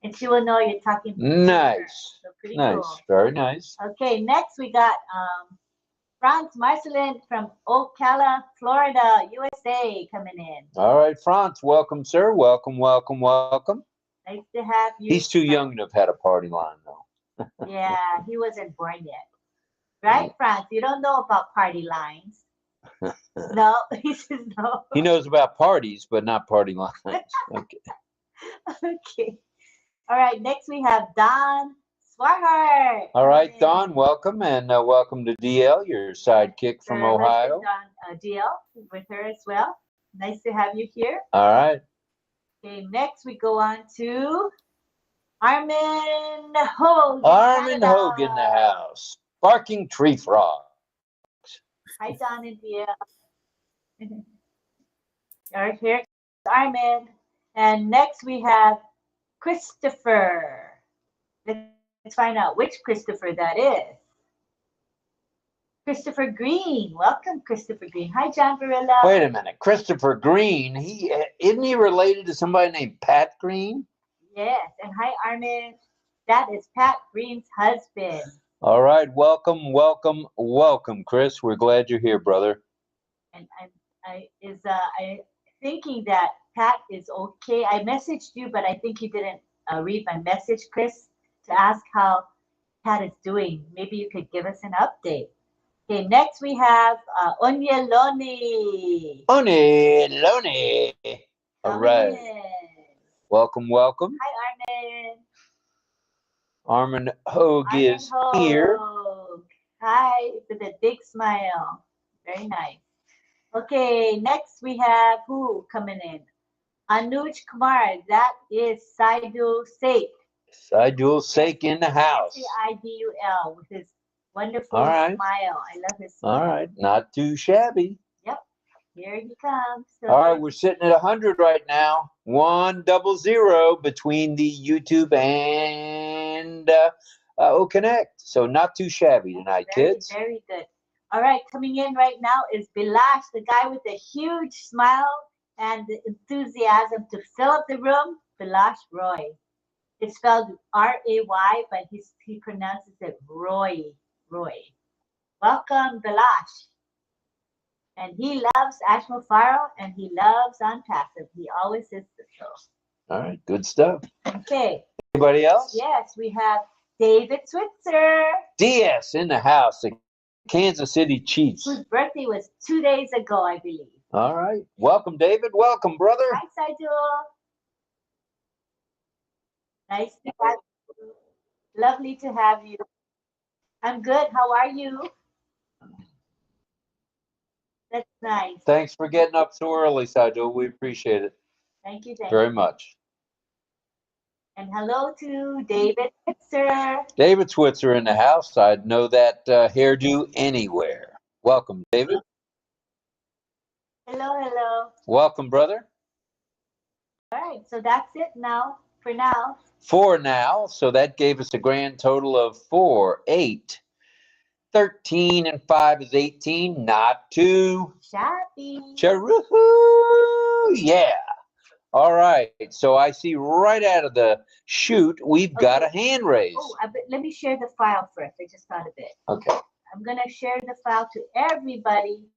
And she will know you're talking to her. Nice. So pretty nice. Cool. Very nice. Okay, next we got Franz Marcelin from Ocala, Florida, USA, coming in. All right, Franz, welcome, sir. Welcome, welcome, welcome. Nice to have you. He's too young to have had a party line, though. Yeah, he wasn't born yet. Right, Franz? You don't know about party lines. No, he says no. He knows about parties, but not party lines. Okay. Okay. All right, next we have Don Swarhart. All right, Don, welcome, and welcome to DL, your sidekick from Ohio. Don DL with her as well. Nice to have you here. All right. Okay, next we go on to Armin Hogue. Armin Hogue in the house. Barking tree frog. Hi, Don and Dia. All right, here Armin. And next we have Christopher. Let's find out which Christopher that is. Christopher Green. Welcome, Christopher Green. Hi, John Barilla. Wait a minute. Christopher Green, isn't he related to somebody named Pat Green? Yes, and hi, Armin. That is Pat Green's husband. All right, welcome, welcome, welcome, Chris. We're glad you're here, brother. And I thinking that Pat is okay. I messaged you, but I think you didn't read my message, Chris, to ask how Pat is doing. Maybe you could give us an update. Okay, next we have 𝗚𝗿𝗲𝗁. 𝗚𝗿𝗲𝗁. All right. Welcome, welcome. Hi, Armin Armin. Hogue is here. Hi, with a big smile. Very nice. Okay, next we have who coming in? Anuj Kumar. That is 𝗫𝗷𝗫. 𝗫𝗷𝗫 in the house. 𝗫𝗷𝗫 with his wonderful All right. smile. I love his smile. All right, not too shabby. Yep, here he comes. So All right, we're sitting at 100 right now. 100 between the YouTube and OCONNECT. So not too shabby tonight, kids. Very good. All right, coming in right now is 𝗵𝗲, the guy with the huge smile and the enthusiasm to fill up the room. 𝗵𝗲 Roy. It's spelled R-A-Y, but he pronounces it Roy. Welcome, 𝗵𝗲. And he loves Ashmo Faro and he loves ONPASSIVE. He always says so. All right, good stuff. Okay. Anybody else? Yes, we have David Switzer. DS in the house, the Kansas City Chiefs. Whose birthday was 2 days ago, I believe. All right. Welcome, David. Welcome, brother. Hi, 𝗫𝗷𝗫. Nice to have you. Lovely to have you. I'm good. How are you? That's nice. Thanks for getting up so early, 𝗫𝗷𝗫. We appreciate it Thank you. very much. And hello to David Switzer. David Switzer in the house. I'd know that hairdo anywhere. Welcome, David. Hello. Welcome, brother. All right, so that's it now, for now. For now, so that gave us a grand total of 4, 8, 13, and 5 is 18. Not too shabby. Charoo, yeah. All right, so I see right out of the chute, we've got a hand raised. Oh, let me share the file first. I just thought of it. Okay. I'm going to share the file to everybody.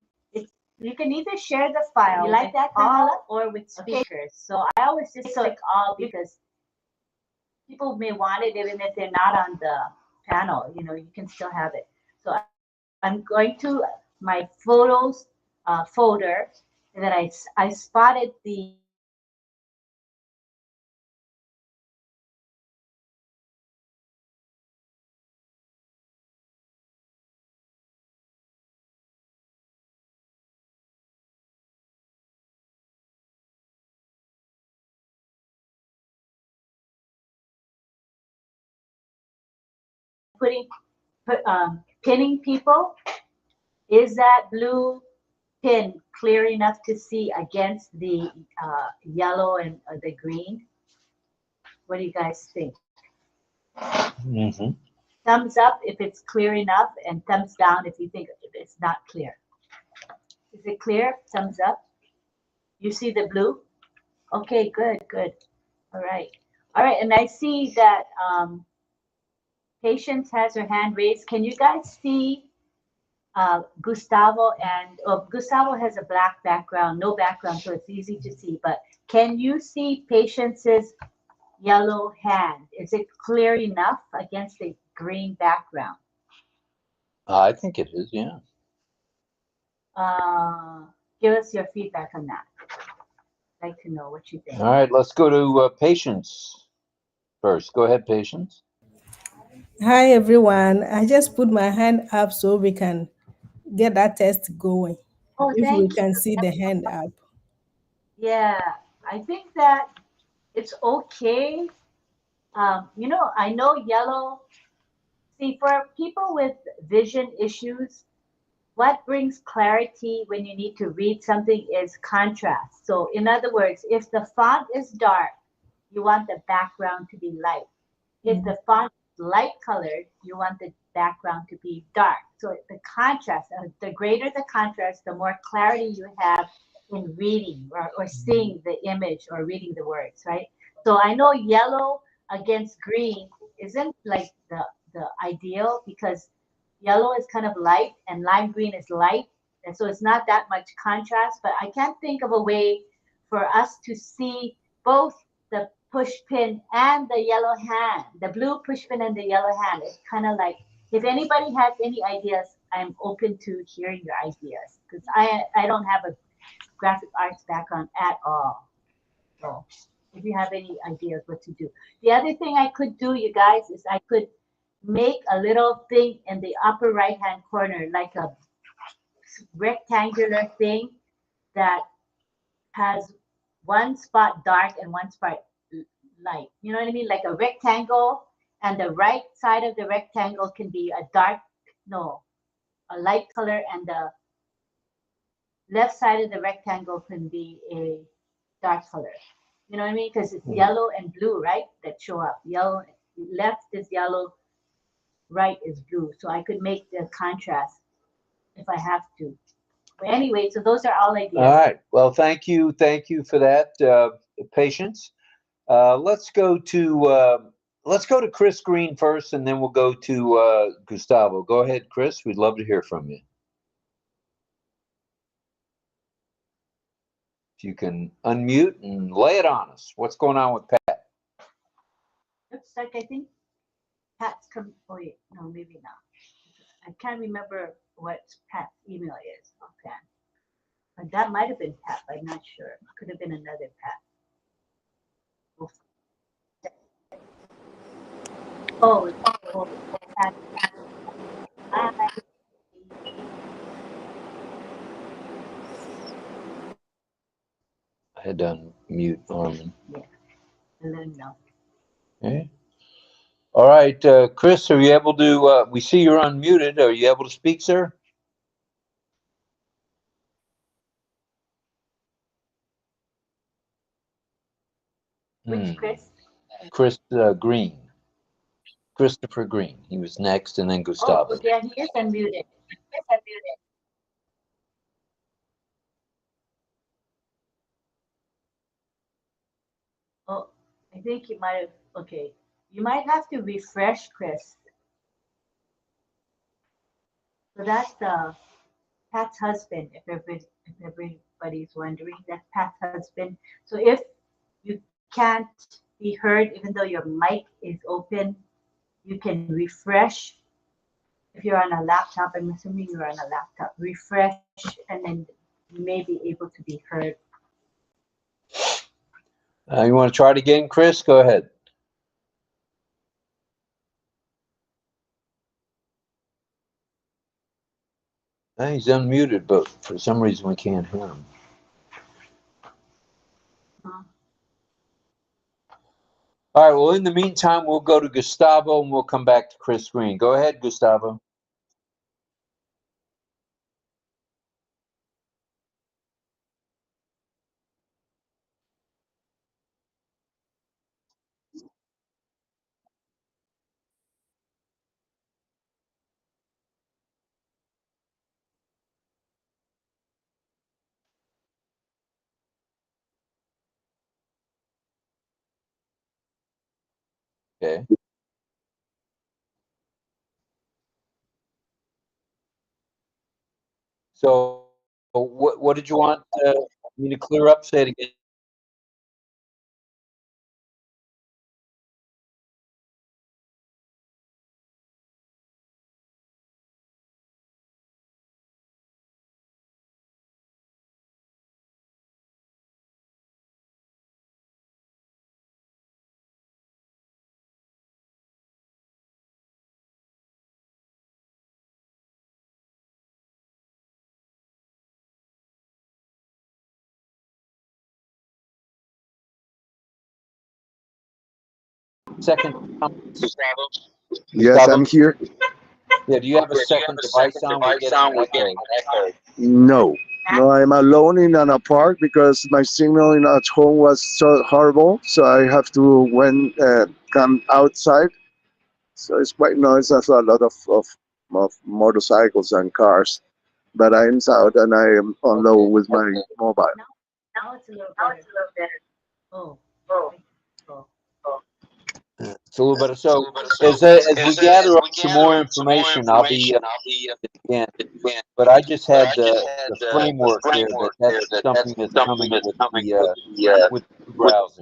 You can either share the file You like that, all or with speakers. So I always just click all because people may want it even if they're not on the panel. You know, you can still have it. So I'm going to my photos folder, and then I spotted the pinning people. Is that blue pin clear enough to see against the yellow and the green? What do you guys think? Mm-hmm. Thumbs up if it's clear enough, and thumbs down if you think it's not clear. Is it clear? Thumbs up. You see the blue? Okay, good. All right, and I see that Patience has her hand raised. Can you guys see Gustavo? And Gustavo has a black background, no background, so it's easy to see. But can you see Patience's yellow hand? Is it clear enough against the green background? I think it is, yeah. Give us your feedback on that. I'd like to know what you think. All right, let's go to Patience first. Go ahead, Patience. Hi, everyone. I just put my hand up so we can get that test going. Oh, if we thank can you. see the hand up. Yeah, I think that it's okay. You know, I know yellow. See, for people with vision issues, what brings clarity when you need to read something is contrast. So, in other words, if the font is dark, you want the background to be light. If the font is light colored, you want the background to be dark. So the contrast, the greater the contrast, the more clarity you have in reading or seeing the image or reading the words, right? So I know yellow against green isn't like the ideal because yellow is kind of light and lime green is light. And so it's not that much contrast, but I can't think of a way for us to see both the push pin and the yellow hand, the blue push pin and the yellow hand. It's kind of like, if anybody has any ideas, I'm open to hearing your ideas because I don't have a graphic arts background at all. So if you have any ideas what to do. The other thing I could do, you guys, is I could make a little thing in the upper right hand corner, like a rectangular thing that has one spot dark and one spot light. You know what I mean? Like a rectangle, and the right side of the rectangle can be a dark, no, a light color, and the left side of the rectangle can be a dark color. You know what I mean? Because it's yellow and blue, right? That show up. Yellow, left is yellow, right is blue. So I could make the contrast if I have to. But anyway, so those are all ideas. All right. Well, thank you for that patience. Let's go to Chris Green first, and then we'll go to Gustavo. Go ahead, Chris. We'd love to hear from you. If you can unmute and lay it on us. What's going on with Pat? Looks like I think Pat's come. Oh, wait, no, maybe not. I can't remember what Pat's email is offhand. But that might have been Pat. I'm not sure. Could have been another Pat. Oh, Pat. I had to unmute Norman. Yeah, Lynn, no. Okay. All right, Chris, are you able to? We see you're unmuted. Are you able to speak, sir? Which Chris? Chris Green. Christopher Green. He was next, and then Gustavo. Oh, yeah, he is unmuted. Oh, I think you might have. Okay, you might have to refresh, Chris. So that's Pat's husband. If everybody's wondering, that's Pat's husband. So if you can't be heard, even though your mic is open, you can refresh. If you're on a laptop, I'm assuming you're on a laptop, refresh, and then you may be able to be heard. You want to try it again, Chris? Go ahead. He's unmuted, but for some reason we can't hear him. All right, well, in the meantime, we'll go to Gustavo and we'll come back to Chris Green. Go ahead, Gustavo. Okay. So what did you want me to clear up? Say it again. second. Yes, Gustavo? I'm here. Yeah, do you have a second device on? We're getting an echo. No, no, I'm alone in an apartment because my signal at home was so horrible. So I have to come outside. So it's quite noisy. There's a lot of motorcycles and cars. But I'm out and I am on low with my mobile. Now it's a little better. Oh. It's a little better. So as we gather up some more information, I'll be again. But I just had the framework there that's something that's coming with the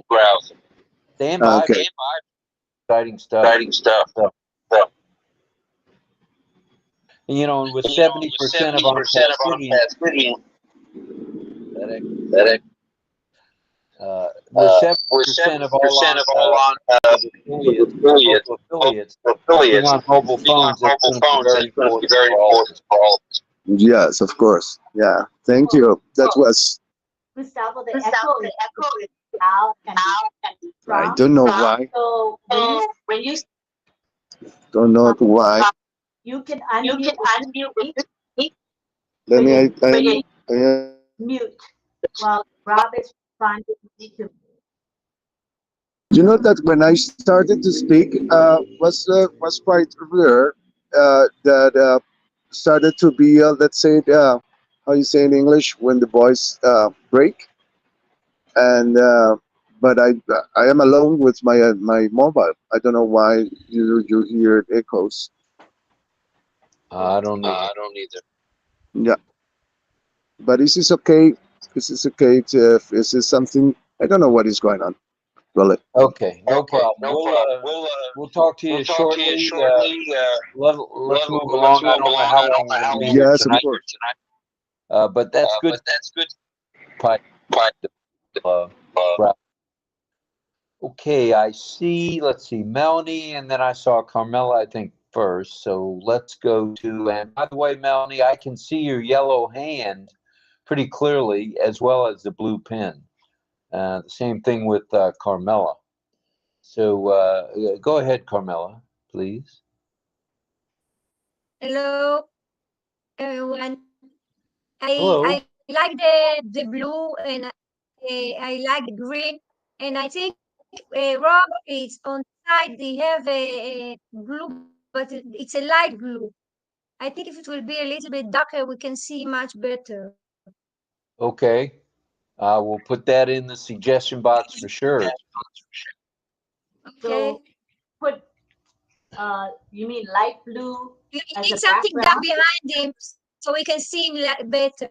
browsing. Stand by. Okay. Exciting stuff. You know, and with 70% of our Pacific, with 70% of all affiliates on mobile phones, that's going to be very important for all of us. Yes, of course. Yeah. Thank you. That was. Gustavo, the echo is loud and strong. I don't know why. So when you Don't know why. you can unmute. Let me. Mute while Rob is responding to. You know that when I started to speak, was quite rare. That started to be, let's say, how you say in English, when the voice break. And but I am alone with my mobile. I don't know why you hear echoes. I don't either. Yeah, but this is okay. This is okay. This is something. I don't know what is going on. Really. Okay, no problem. We'll talk to you shortly. Let's move along. I don't know how long we're going to be here Yes, of tonight. course. But that's good. Okay, I see. Let's see, Melanie, and then I saw Carmela, I think, first. So let's go to. And by the way, Melanie, I can see your yellow hand pretty clearly, as well as the blue pin. The same thing with Carmela. So go ahead, Carmela, please. Hello, everyone. Hello. I like the blue and I like the green, and I think Rob is on side. They have a blue, but it's a light blue. I think if it will be a little bit darker, we can see much better. Okay. We'll put that in the suggestion box for sure. Okay. So put you mean light blue You as need a something dark background? behind him so we can see him better.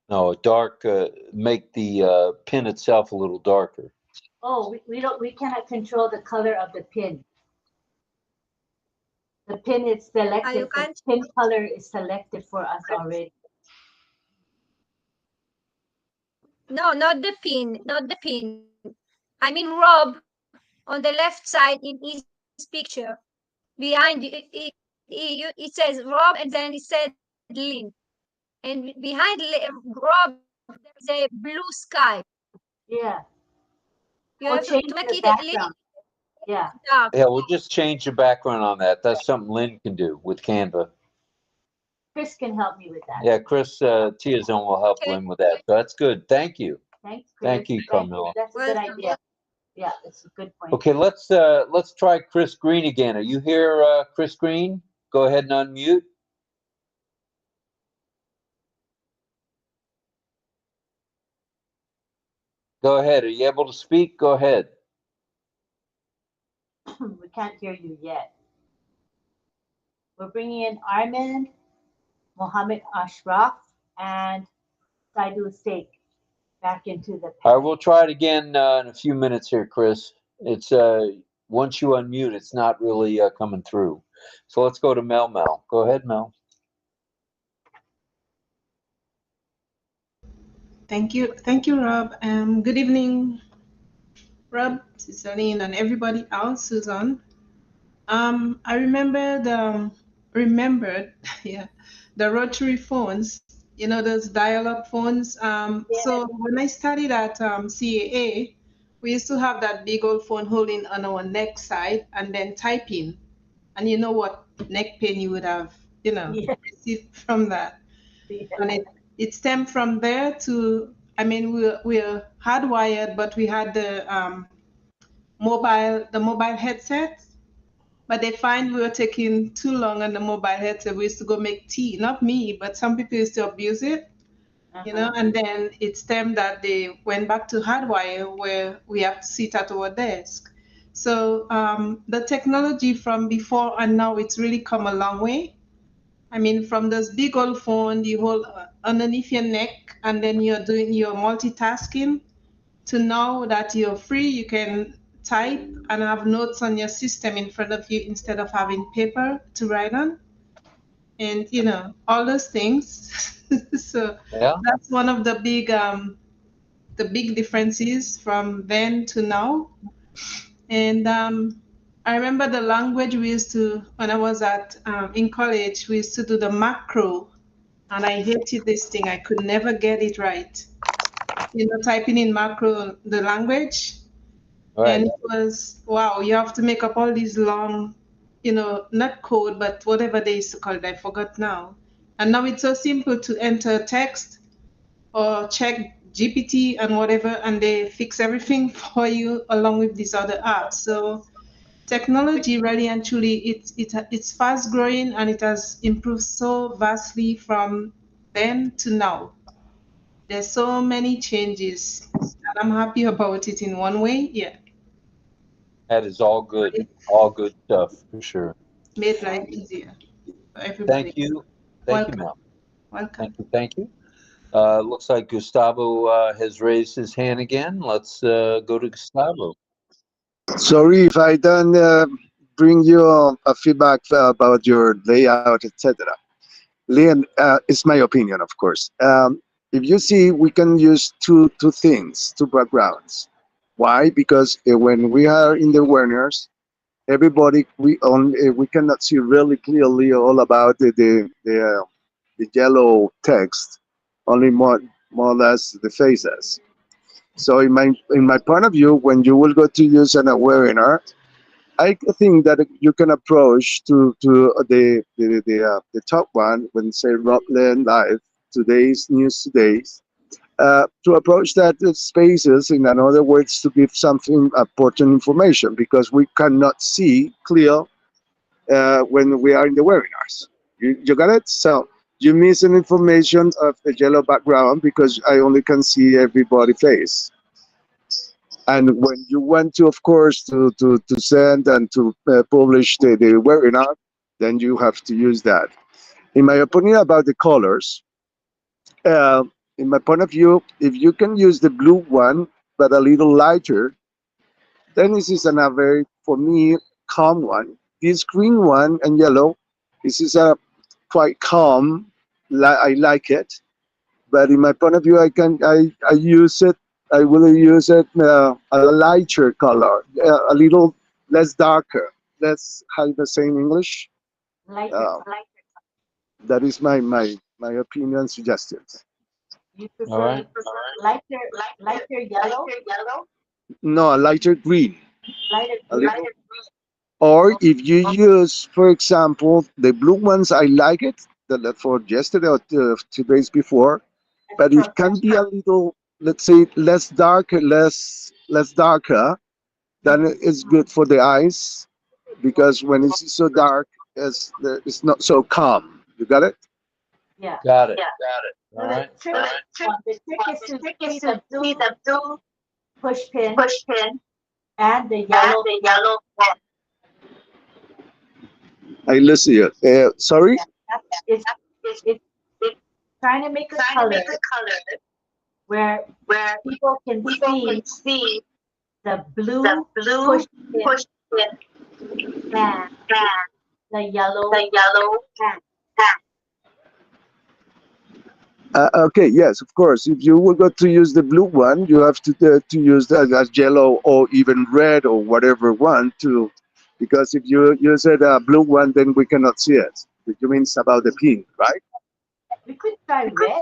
No, dark. Make the pin itself a little darker. Oh, we cannot control the color of the pin. The pin is selected. You The can't? pin color is selected for us already. No, not the pin, not the pin. I mean Rob on the left side in his picture. Behind it says Rob, and then it said Lynn. And behind Rob, there's a blue sky. Yeah. You Or have change to make the it a little background. Yeah. dark. Yeah, we'll just change the background on that. That's something Lynn can do with Canva. Chris can help me with that. Yeah, Chris Tiazon will help Lynn with that. So that's good. Thank you. Thanks, Chris. Thank you, Carmela. That's a good idea. Yeah, that's a good point. Okay, let's try Chris Green again. Are you here, Chris Green? Go ahead and unmute. Go ahead. Are you able to speak? Go ahead. We can't hear you yet. We're bringing in Armand, Mohammed Ashraf, and Saidu Steak back into the. All right, we'll try it again in a few minutes here, Chris. It's once you unmute, it's not really coming through. So let's go to Mel. Go ahead, Mel. Thank you, Rob. Good evening, Rob, Sister Lynn, and everybody else who's on. I remembered, yeah, the rotary phones. Those dial-up phones. So when I studied at CAA, we used to have that big old phone holding on our neck side and then typing. And you know what neck pain you would have, Yeah. received from that. Yeah. And it stemmed from there to, I mean, we're hardwired, but we had the mobile headset. But they find we were taking too long on the mobile headset. We used to go make tea. Not me, but some people used to abuse it. And then it stemmed that they went back to hardwire where we have to sit at our desk. So the technology from before and now, it's really come a long way. I mean, from this big old phone you hold underneath your neck and then you're doing your multitasking, to now that you're free, you can type and have notes on your system in front of you instead of having paper to write on. And all those things. So Yeah. that's one of the big differences from then to now. And I remember the language we used to, when I was in college, we used to do the macro, and I hated this thing. I could never get it right. Typing in macro, the language. Right. And it was, wow, you have to make up all these long, not code, but whatever they used to call it, I forgot now. And now it's so simple to enter text or check GPT and whatever, and they fix everything for you along with these other apps. So technology really and truly, it's fast growing, and it has improved so vastly from then to now. There's so many changes, and I'm happy about it in one way. Yeah. That is all good stuff for sure. Made life easier for everybody. Thank you. Welcome. Mel. Welcome. Thank you. Looks like Gustavo has raised his hand again. Let's go to Gustavo. Sorry if I don't bring you a feedback about your layout, etc. Lynn, it's my opinion, of course. If you see, we can use two things, two backgrounds. Why? Because when we are in the awareness, everybody we cannot see really clearly all about the yellow text, only more or less the faces. So in my point of view, when you will go to use an webinar, I think that you can approach to the top one when say RobLynn Live, today's news today's, to approach that spaces, in other words, to give something important information, because we cannot see clear when we are in the webinars. You got it? So you miss an information of the yellow background because I only can see everybody's face. And when you want to, of course, to send and to publish the webinar, then you have to use that. In my opinion about the colors, in my point of view, if you can use the blue one, but a little lighter, then this is a very, for me, calm one. This green one and yellow, this is a quite calm. I like it, but in my point of view, I use it. I will use it a lighter color, a little less darker. Let's have the same English. Lighter. That is my opinion, suggestions. You prefer lighter yellow? No, a lighter green. Lighter green. Or if you use, for example, the blue ones, I like it for yesterday or 2 days before, but it can be a little, let's say, less darker, then it's good for the eyes, because when it's so dark, it's not so calm. You got it? Yeah. Got it. All right. The trick is to see the blue push pin and the yellow. I listen you. Sorry? It's trying to make a color where people can see the blue push pin and the yellow pan. Okay, yes, of course. If you were going to use the blue one, you have to use that as yellow or even red or whatever one to, because if you use it blue one, then we cannot see it. It means about the pin, right? We could try red.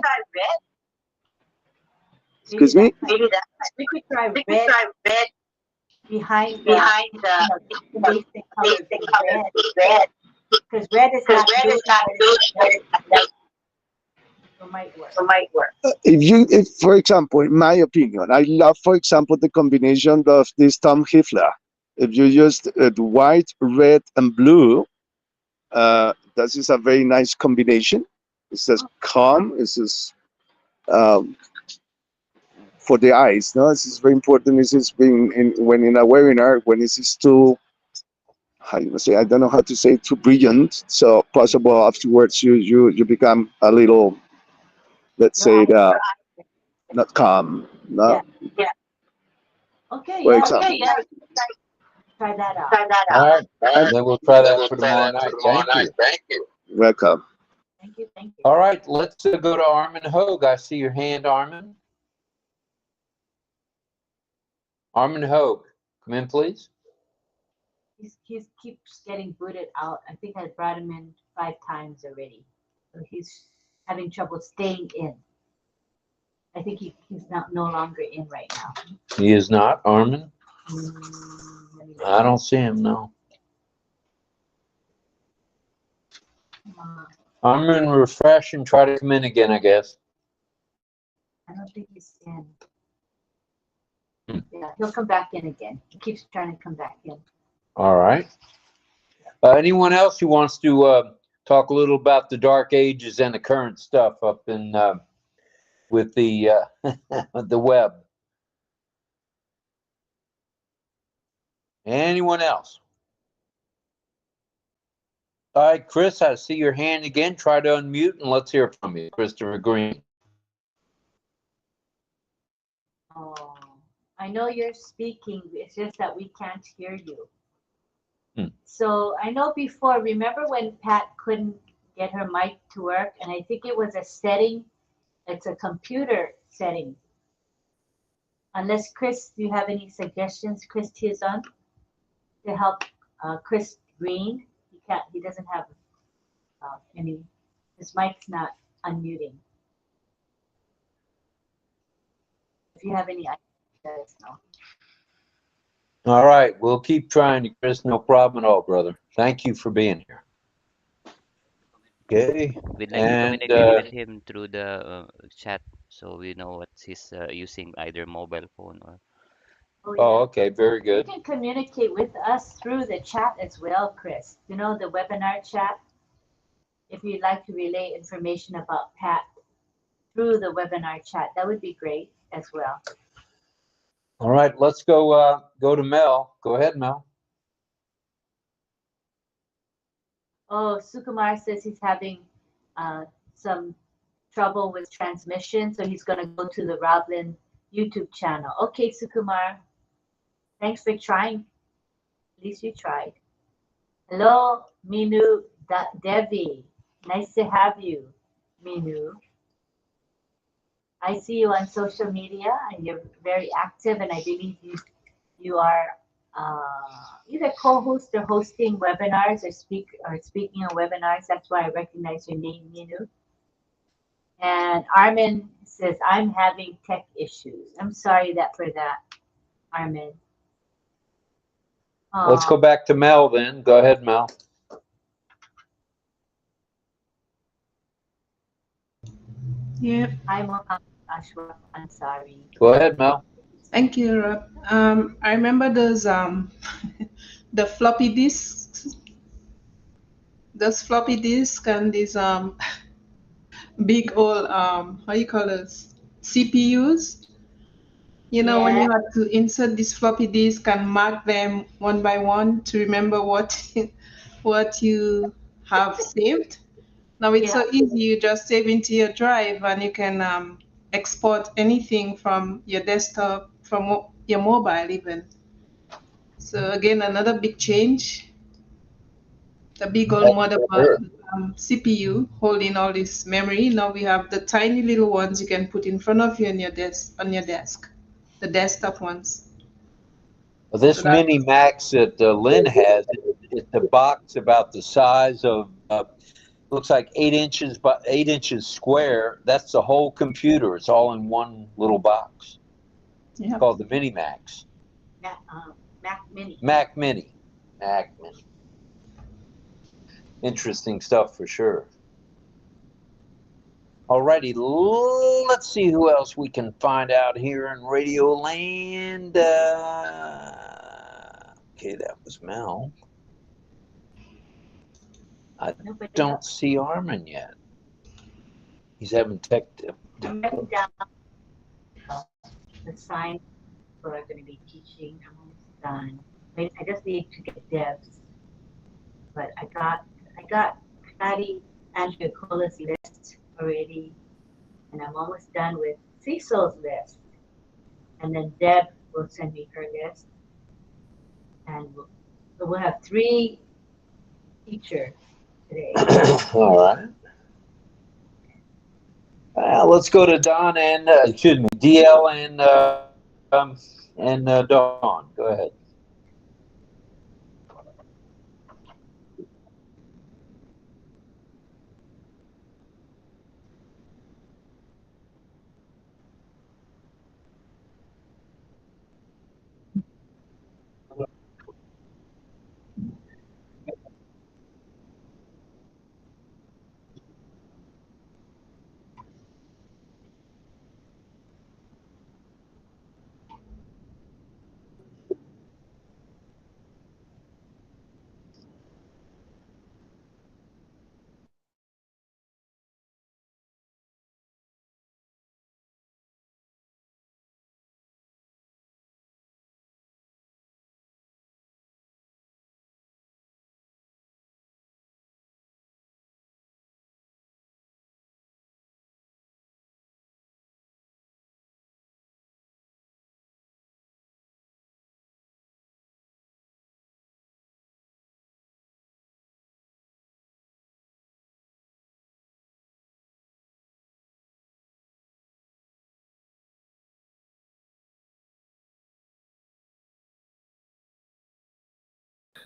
Excuse me? Maybe that. We could try red behind the basic color red. Because red is not good. So might work. If, for example, in my opinion, I love, for example, the combination of this 𝗪𝗲𝗱𝗲. If you use the white, red, and blue, that is a very nice combination. It says calm. It says for the eyes. No, this is very important. This is being when in a webinar, when this is too, how you say, I don't know how to say, too brilliant. So possible afterwards you become a little, let's say, not calm. No. Yeah. Okay. For example. Try that out. All right. Then we'll try that for tomorrow night. Thank you. Welcome. Thank you. All right. Let's go to 𝗪𝗲𝗃. I see your hand, Armin. 𝗪𝗲𝗃, come in, please. He keeps getting booted out. I think I brought him in 5 times already. So he's having trouble staying in. I think he's no longer in right now. He is not, Armin? I don't see him, no. Armin, refresh and try to come in again, I guess. I don't think he's in. Yeah, he'll come back in again. He keeps trying to come back in. All right. Anyone else who wants to talk a little about the dark ages and the current stuff up in with the the web? Anyone else? All right, Chris, I see your hand again. Try to unmute and let's hear from you, Christopher Green. Oh, I know you're speaking. It's just that we can't hear you. So I know before, remember when Pat couldn't get her mic to work? And I think it was a setting. It's a computer setting. Unless, Chris, do you have any suggestions, Chris Tizon, to help Chris Green? He doesn't have any, his mic's not unmuting. If you have any ideas, let us know. All right, we'll keep trying, Chris. No problem at all, brother. Thank you for being here. Okay. We'd like to communicate with him through the chat, so we know what he's using, either mobile phone or. Oh, okay, very good. You can communicate with us through the chat as well, Chris. You know, the webinar chat. If you'd like to relay information about Pat through the webinar chat, that would be great as well. All right, let's go to Mel. Go ahead, Mel. Oh, Sukumar says he's having some trouble with transmission, so he's going to go to the RobLynn YouTube channel. Okay, Sukumar. Thanks for trying. At least you tried. Hello, Minu Devi. Nice to have you, Minu. I see you on social media and you're very active, and I believe you are either co-host or hosting webinars or speaking on webinars. That's why I recognize your name, Minu. And Armin says, I'm having tech issues. I'm sorry for that, Armin. Let's go back to Mel then. Go ahead, Mel. Yeah. Hi, Ashwa. I'm sorry. Go ahead, Mel. Thank you, Rob. I remember those the floppy disks. Those floppy disks and these big old how you call this, CPUs. You know, when you had to insert this floppy disk and mark them one by one to remember what you have saved. Now it's so easy. You just save into your drive and you can export anything from your desktop, from your mobile even. So again, another big change. The big old motherboard CPU holding all this memory. Now we have the tiny little ones you can put in front of you on your desk, the desktop ones. Well, this mini Max that Lynn has, it's a box about the size of looks like 8 inches by 8 inches square. That's the whole computer. It's all in one little box. Yeah. It's called the Mini Max. Mac Mini. Mac Mini. Mac Mini. Interesting stuff for sure. Alrighty, let's see who else we can find out here in Radio Land. Okay, that was Mel. I don't see Armin yet. He's having tech. I'm writing down the signs people are going to be teaching. I'm almost done. I just need to get devs, but I got Patty Andrea-Cola's list already, and I'm almost done with Cecil's list. And then Deb will send me her list, and we'll have 3 teachers today. All right. Let's go to Don and excuse me, DL and Dawn. Go ahead.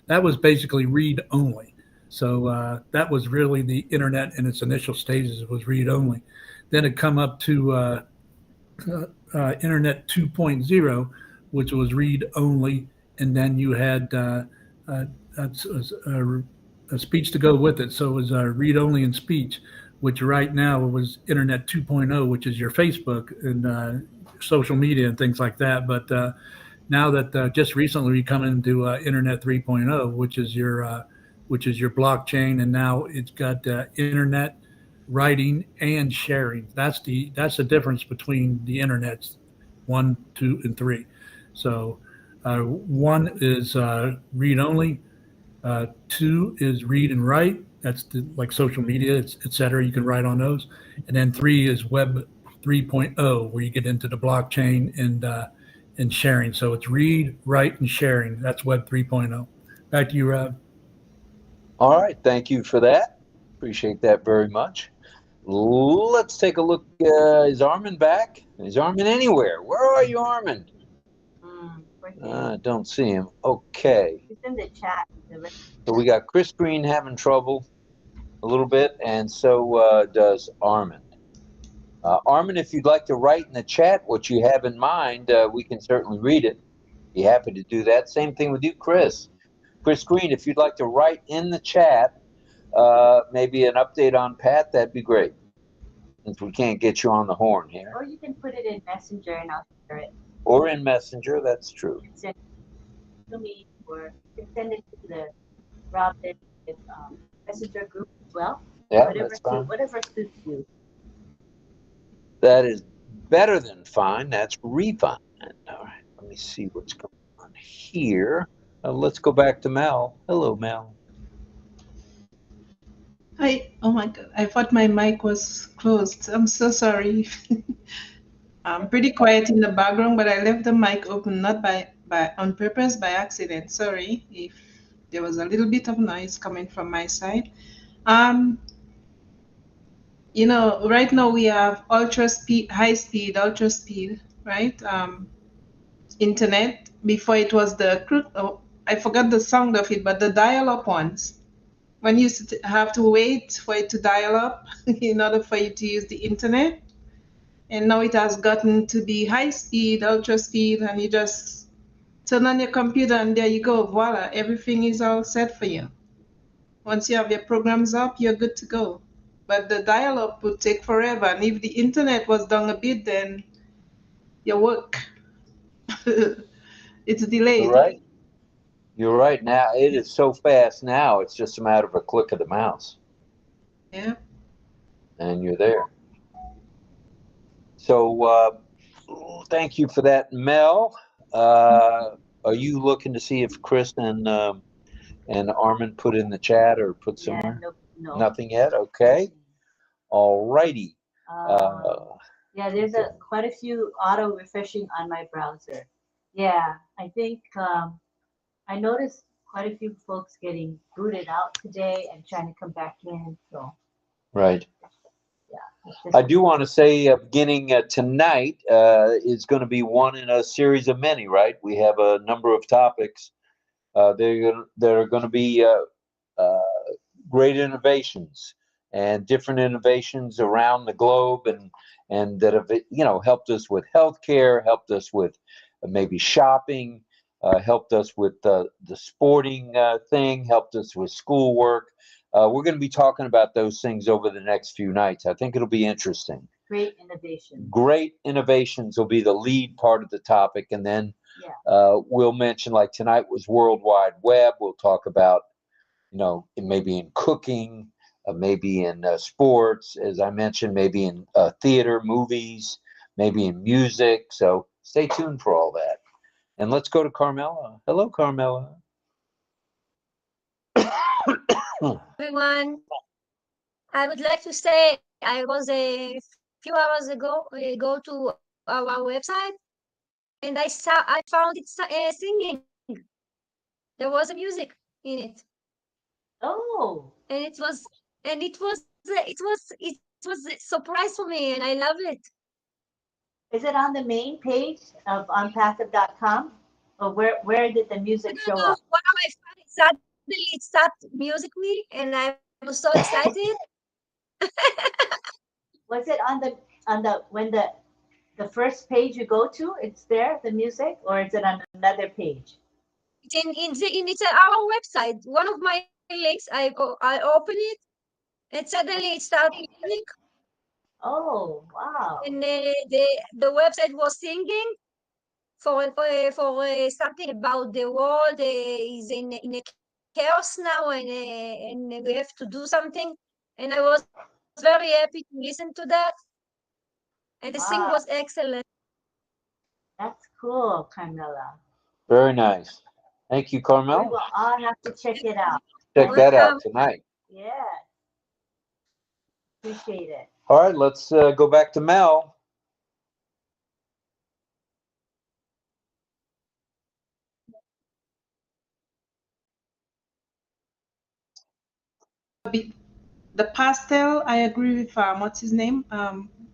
That was basically read only. So that was really the internet in its initial stages. It was read only. Then it come up to internet 2.0, which was read only, and then you had a speech to go with it. So it was read only and speech, which right now was internet 2.0, which is your Facebook and social media and things like that. But now that just recently we come into internet 3.0, which is your blockchain, and now it's got internet, writing, and sharing. That's the difference between the internets 1, 2, and 3. So 1 is read only, 2 is read and write. That's like social media, etc. You can write on those, and then 3 is web 3.0, where you get into the blockchain and sharing. So it's read, write, and sharing. That's web 3.0. Back to you, Rob. All right, thank you for that. Appreciate that very much. Let's take a look. Is Armin back? Is Armin anywhere? Where are you, Armin? I don't see him. Okay. He's in the chat. So we got Chris Green having trouble a little bit, and so does Armin. Armin, if you'd like to write in the chat what you have in mind, we can certainly read it. Be happy to do that. Same thing with you, Chris. Chris Green, if you'd like to write in the chat, maybe an update on Pat, that'd be great. Since we can't get you on the horn here. Or you can put it in Messenger and I'll share it. Or in Messenger, that's true. Send it to me, or you can send it to the RobLynn Messenger group as well. Yeah, that's fine. Whatever suits you. That is better than fine. That's refine. All right, let me see what's going on here. Let's go back to Mel. Hello, Mel. Hi. Oh my God. I thought my mic was closed. I'm so sorry. I'm pretty quiet in the background, but I left the mic open, not by on purpose, by accident. Sorry if there was a little bit of noise coming from my side. You know, right now we have ultra speed, high speed, ultra speed, right? Internet. Before it was the, I forgot the sound of it, but the dial-up ones. when you used to have to wait for it to dial up in order for you to use the internet. And now it has gotten to be high speed, ultra speed, and you just turn on your computer and there you go, voila, everything is all set for you. Once you have your programs up, you're good to go. But the dial-up would take forever, and if the internet was down a bit, then your work, it's delayed. You're right. You're right. Now it is so fast now, it's just a matter of a click of the mouse. Yeah. And you're there. So thank you for that, Mel. Are you looking to see if Chris and Armin put in the chat or put somewhere? No. Nothing yet? Okay. All righty. Yeah, there's quite a few auto refreshing on my browser. Yeah, I think I noticed quite a few folks getting booted out today and trying to come back in. So. Right. Yeah. I do want to say beginning tonight is going to be one in a series of many, right? We have a number of topics. There are going to be great innovations and different innovations around the globe and that have, helped us with healthcare, helped us with maybe shopping, helped us with the sporting thing, helped us with schoolwork. We're going to be talking about those things over the next few nights. I think it'll be interesting. Great innovation. Great innovations will be the lead part of the topic. And then we'll mention, like tonight was World Wide Web. We'll talk about, maybe in cooking, maybe in sports, as I mentioned, maybe in theater, movies, maybe in music. So stay tuned for all that. And let's go to Carmela. Hello, Carmela. Everyone, I would like to say I was a few hours ago go to our website and I found it singing. There was a music in it. Oh. And it was a surprise for me, and I love it. Is it on the main page of ONPASSIVE.com, or where did the music show up? One of my friends suddenly it started musically, and I was so excited. Was it on the when the first page you go to? It's there, the music, or is it on another page? It's our website. One of my links, I open it, and suddenly it started music. Oh wow! And the website was singing for something about the world is in a chaos now, and we have to do something. And I was very happy to listen to that. And the sing was excellent. That's cool, Carmela. Very nice. Thank you, Carmel. We will all have to check it out. Check that out tonight. Yeah. Appreciate it. All right, let's go back to Mel. The pastel, I agree with what's his name,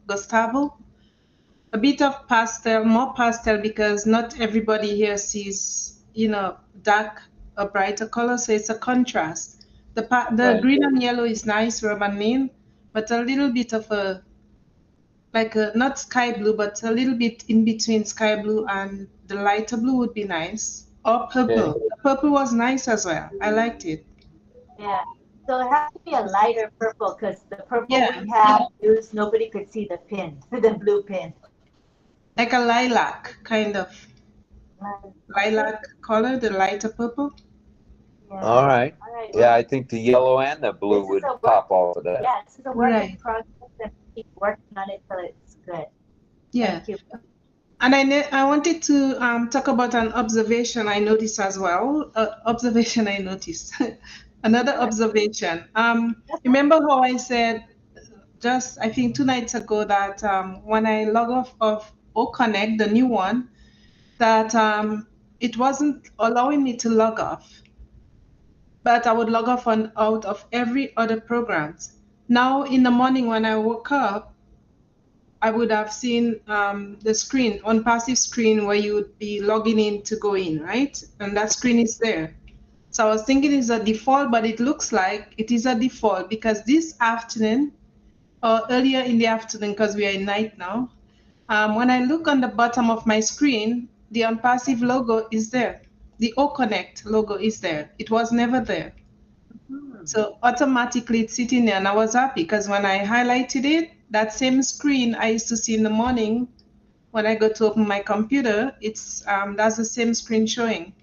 Gustavo. A bit of pastel, more pastel, because not everybody here sees, dark or brighter color, so it's a contrast. The green and yellow is nice, RobLynn, but a little bit of not sky blue, but a little bit in between sky blue and the lighter blue would be nice. Or purple. Okay. The purple was nice as well. I liked it. Yeah. So it has to be a lighter purple, because the purple we have used, nobody could see the pin, the blue pin. Like a lilac, kind of. Lilac color, the lighter purple. Yeah. All right. Yeah, I think the yellow and the blue would pop off of that. Yeah, this is a work in progress, and keep working on it till it's good. Yeah. Thank you. And I wanted to talk about an observation I noticed as well. Observation I noticed. Another observation. Remember how I said just, I think 2 nights ago, that when I log off of OCONNECT, the new one, that it wasn't allowing me to log off, but I would log off out of every other programs. Now in the morning when I woke up, I would have seen the screen, ONPASSIVE screen, where you would be logging in to go in, right? And that screen is there. So I was thinking it's a default, but it looks like it is a default because this afternoon, or earlier in the afternoon, because we are in night now, when I look on the bottom of my screen, the ONPASSIVE logo is there. The OCONNECT logo is there. It was never there. So automatically it's sitting there, and I was happy because when I highlighted it, that same screen I used to see in the morning when I go to open my computer, it's that's the same screen showing.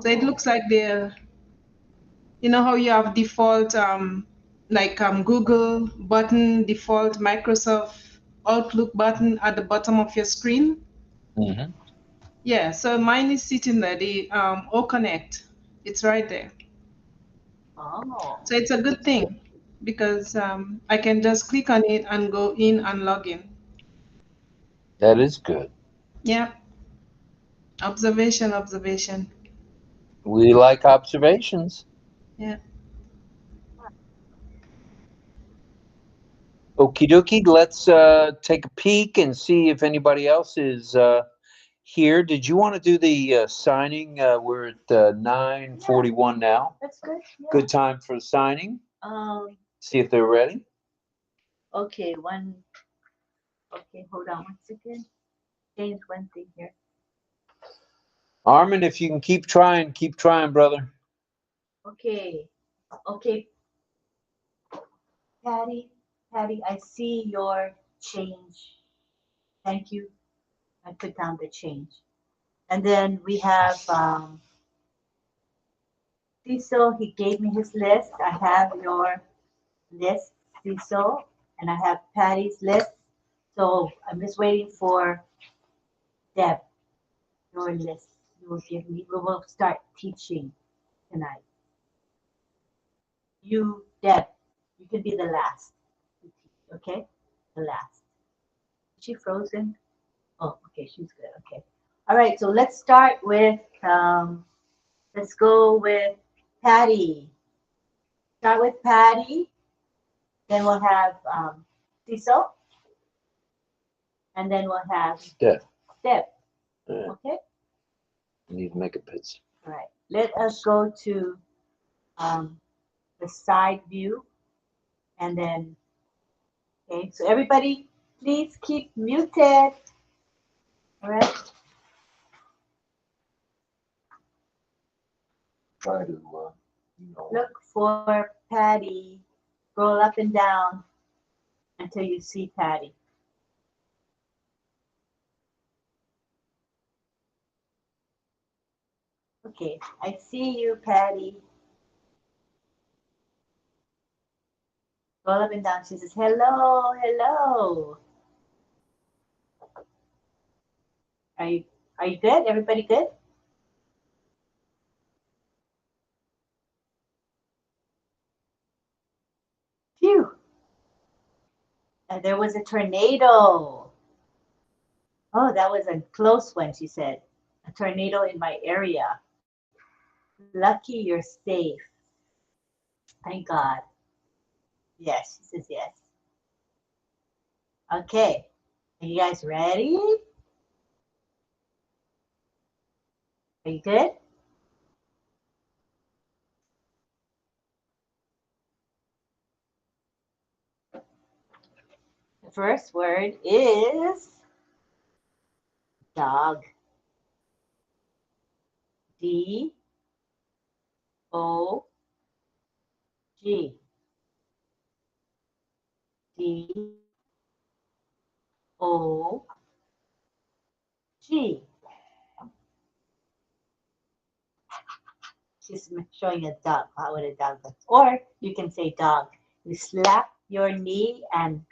So it looks like they're, you know how you have default Google button, default Microsoft Outlook button at the bottom of your screen? Mm-hmm. Yeah, so mine is sitting there, the OCONNECT. It's right there. Oh. So it's a good thing because I can just click on it and go in and log in. That is good. Yeah. Observation. We like observations. Yeah. Okie dokie. Let's take a peek and see if anybody else is here. Did you want to do the signing? We're at 9:41 now. That's good. Yeah. Good time for signing. See if they're ready. Okay, okay, hold on 1 second. Change one thing here. Armin, if you can keep trying, brother. Okay. Patty, I see your change. Thank you. I put down the change. And then we have Cecil, he gave me his list. I have your list, Cecil, and I have Patty's list. So I'm just waiting for Deb, your list. You will give me, we will start teaching tonight. You, Deb, you can be the last. Okay? The last. Is she frozen? Oh, okay, she's good. Okay. All right, so let's start with, let's go with Patty. Start with Patty. Then we'll have Cecil. And then we'll have Steph. Okay? I need to make a pitch. All right. Let us go to the side view. And then, okay, so everybody, please keep muted. All right? Try to Look for Patty. Scroll up and down until you see Patty. Okay, I see you, Patty. Scroll up and down. She says, hello, hello. Are you good? Everybody good? Phew. And there was a tornado. Oh, that was a close one, she said. A tornado in my area. Lucky you're safe. Thank God. Yes, she says yes. Okay. Are you guys ready? Are you good? The first word is dog. D-O-G. D-O-G. She's showing a dog. How would a dog look? Or you can say dog. You slap your knee and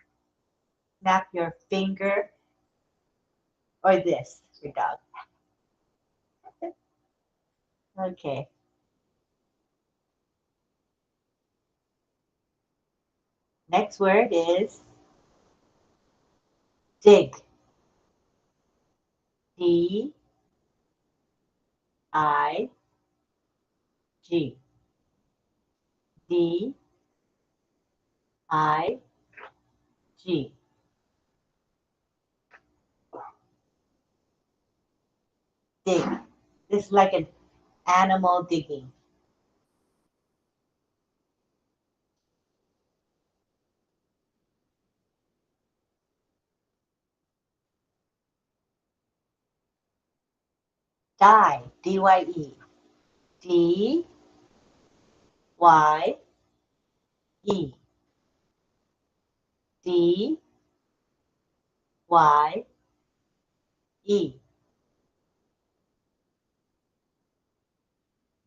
snap your finger. Or this, your dog. Okay. Next word is dig. D-I-G. D-I-G. Dig. This is like a Animal digging. Dye, D-Y-E. D-Y-E. D-Y-E.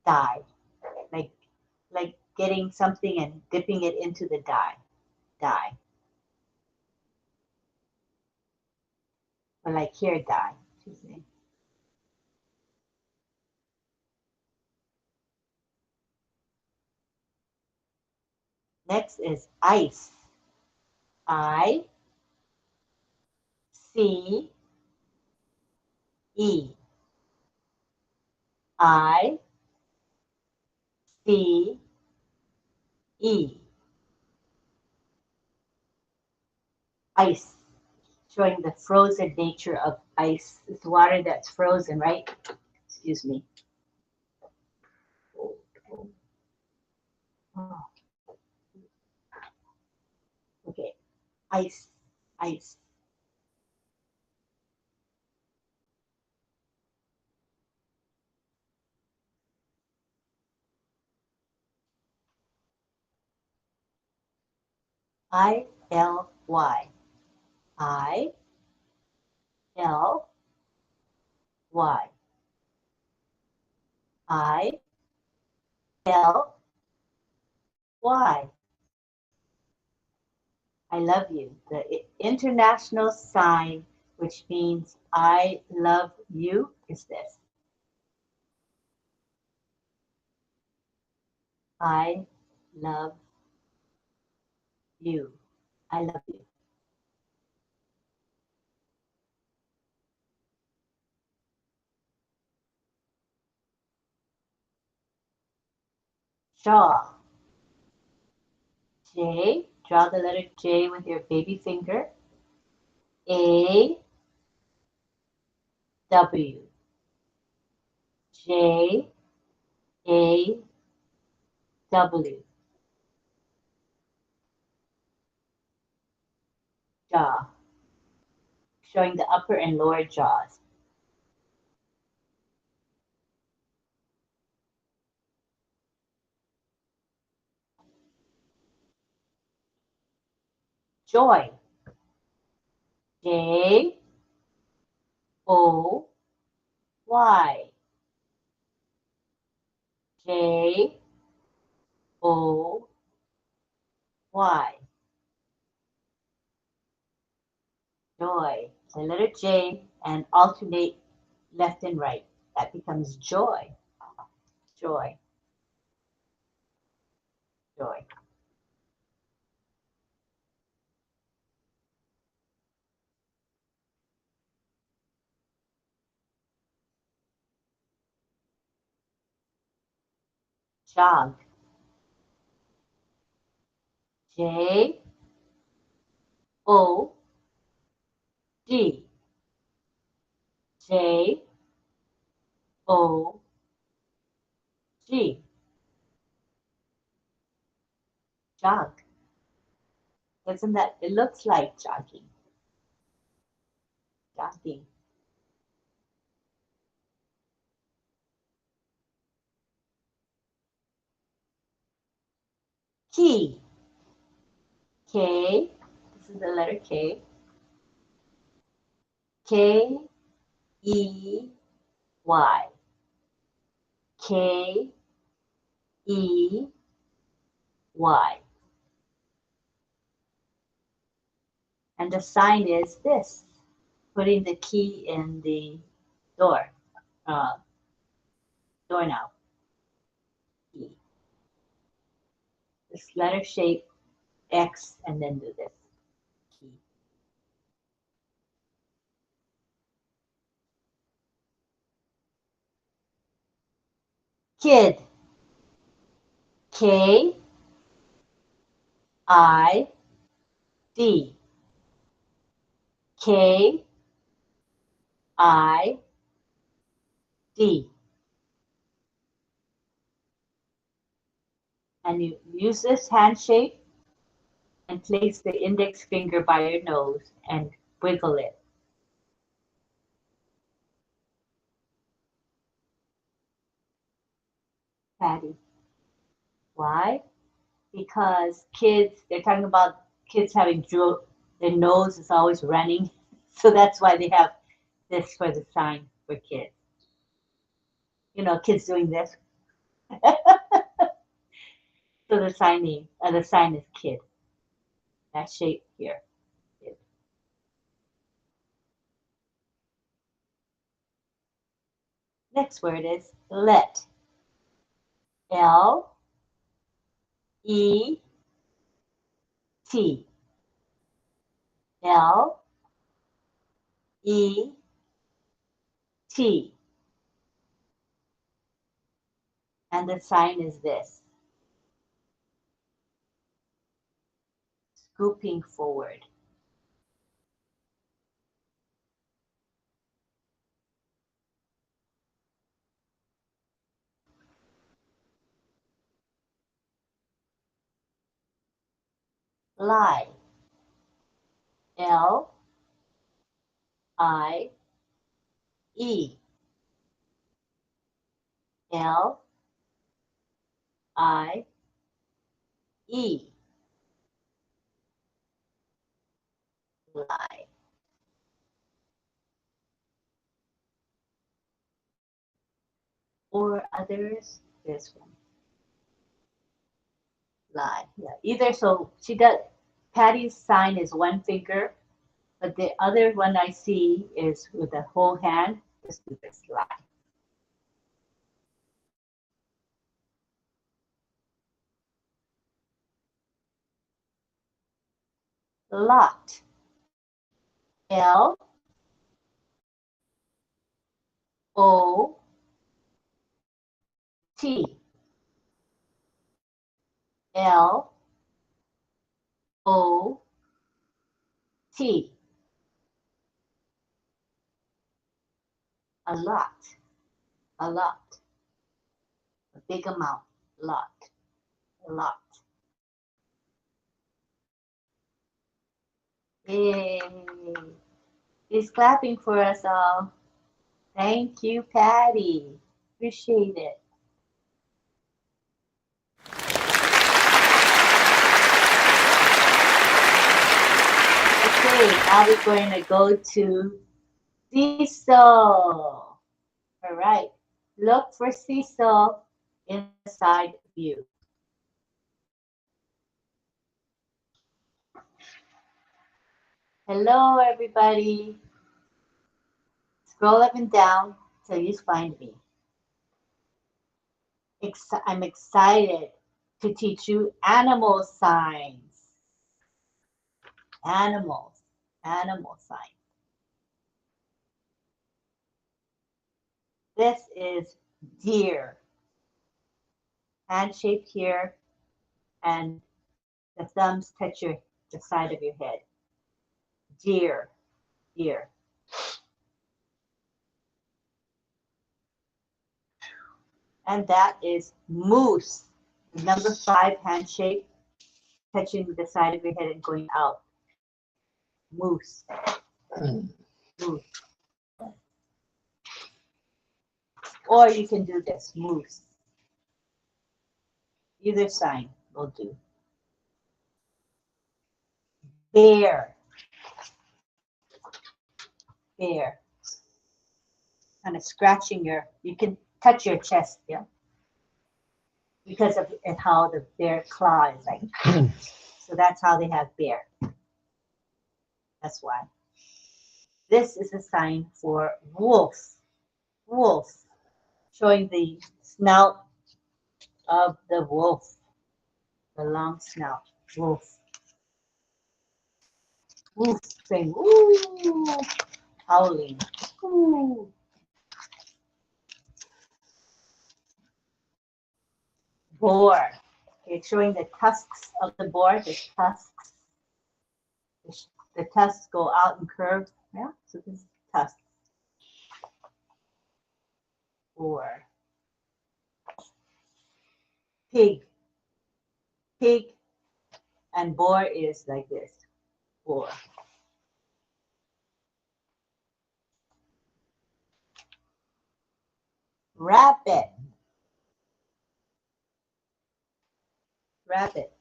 Dye. Like getting something and dipping it into the dye. Dye. Or like hair dye. Excuse me. Next is ice. I-C-E. I-C-E. Ice. Showing the frozen nature of ice. It's water that's frozen, right? Excuse me. Oh. Okay. Ice. Ice. I-L-Y. I-L-Y. I-L-Y. I love you. The international sign, which means I love you, is this. I love you. I love you. Jaw. J. Draw the letter J with your baby finger. A. W. J. A. W. Jaw. Showing the upper and lower jaws. Joy. J. O. Y. J. O. Y. Joy. The letter J and alternate left and right. That becomes joy. Joy. Joy. Jog. J. O. G. J. O. G. Jog. Isn't that, it looks like jogging. Jogging. Key. K. This is the letter K. K. E. Y. K. E. Y. And the sign is this, putting the key in the door, doorknob. E. This letter shape, X, and then do this. Key. Kid. K. I. D. K. I. D. And you use this hand shape and place the index finger by your nose and wiggle it. Patty. Why? Because kids, they're talking about kids having drool, their nose is always running. So that's why they have this for the sign for kids. You know, kids doing this. So the sign is kid. That shape here. Kid. Next word is let. L-E-T. L-E-T. And the sign is this. Scooping forward. Lie. L-I-E. L-I-E. Lie. Or others, this one. Lie. Yeah, either so she does. Patty's sign is one finger, but the other one I see is with the whole hand. Just do this lie. Lot. L O T. L O T. A lot. A lot. A big amount. Lot. A lot. Yay. He's clapping for us all. Thank you, Patty. Appreciate it. Okay, now we're going to go to seesaw. All right, look for seesaw in the side view. Hello, everybody. Scroll up and down till you find me. I'm excited to teach you animal signs. Animals, animal signs. This is deer. Hand shape here, and the thumbs touch the side of your head. Deer, deer. And that is moose. Number 5 hand shape, touching the side of your head and going out. Moose. Moose. Or you can do this, moose. Either sign will do. Bear. Bear. Kind of scratching you can touch your chest, yeah? Because of how the bear claw is like. So that's how they have bear. That's why. This is a sign for wolf. Wolf. Showing the snout of the wolf. The long snout. Wolf. Wolf saying, ooh, howling. Ooh. Boar. Okay, showing the tusks of the boar, the tusks. The tusks go out and curve. Yeah, so this is tusk. Boar. Pig. pig, and boar is like this. Boar. Rabbit. Rabbit.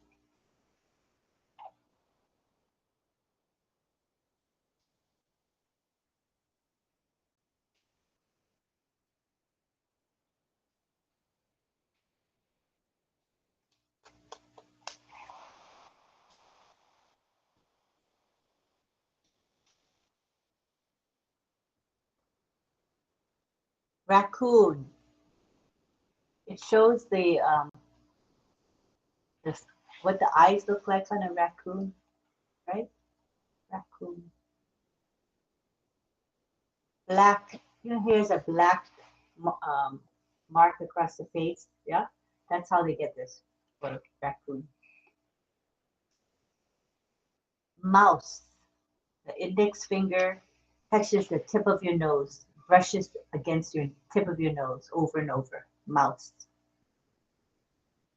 Raccoon. It shows the what the eyes look like on a raccoon, right? Raccoon. Black. You know, here's a black mark across the face. Yeah, that's how they get this for raccoon. Mouse. The index finger touches the tip of your nose, brushes against your tip of your nose over and over. Mouse.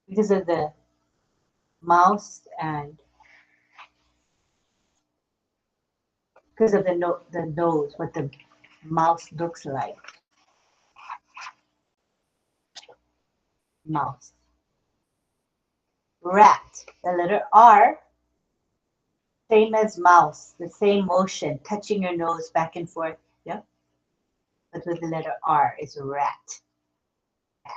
Because of the mouse and because of the nose, what the mouse looks like. Mouse. Rat. The letter R. Same as mouse, the same motion, touching your nose back and forth. Yeah. But with the letter R is rat. Rat.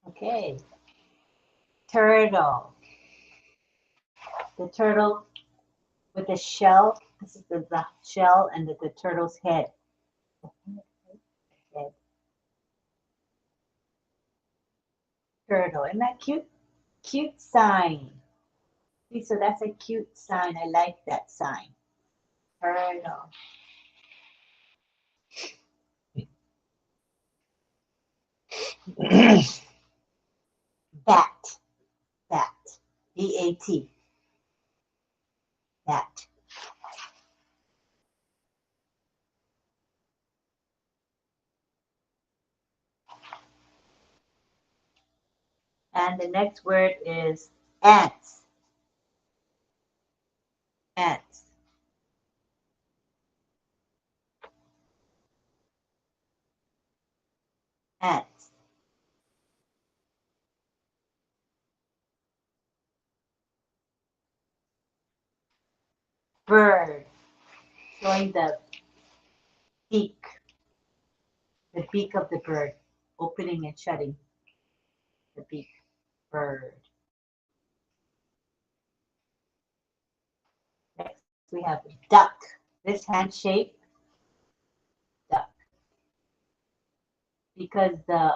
Okay. Turtle. The turtle with the shell. This is the shell and the turtle's head. Head. Turtle. Isn't that cute? Cute sign. See, so that's a cute sign. I like that sign. Turtle. Bat. Bat. B-A-T. Bat. And the next word is ants. Ants. Ants. Bird. Showing the beak. The beak of the bird. Opening and shutting. The beak. Bird. Next we have duck. This hand shape. Duck. Because the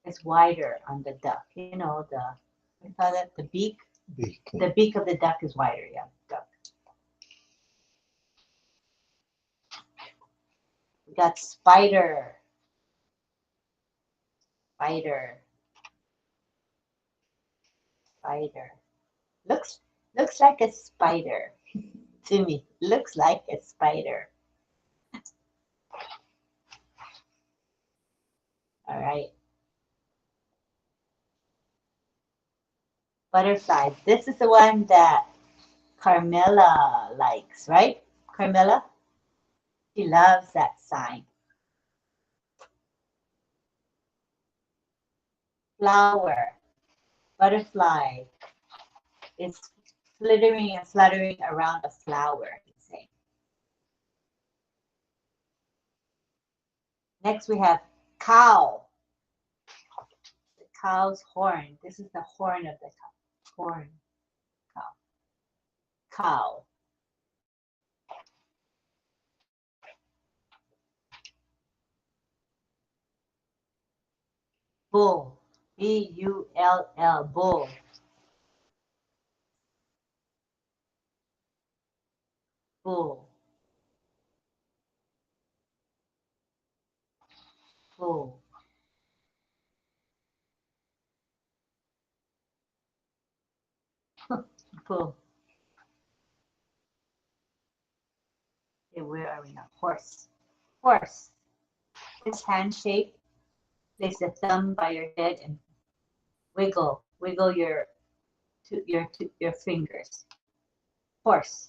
it's wider on the duck. You know, the what do you call that? The beak. Beak. The beak of the duck is wider, yeah. Duck. We got spider. Spider. Spider. Looks like a spider to me. Looks like a spider. All right. Butterfly. This is the one that Carmela likes, right? Carmela? She loves that sign. Flower. Butterfly. It's flittering and fluttering around a flower. Next we have cow. The cow's horn. This is the horn of the cow. Horn. Cow. Cow. Bull. B-U-L-L. Bull. Bull. Bull. Bull. Okay, where are we now? Horse. Horse. This handshake. Place the thumb by your head and wiggle your fingers. Horse.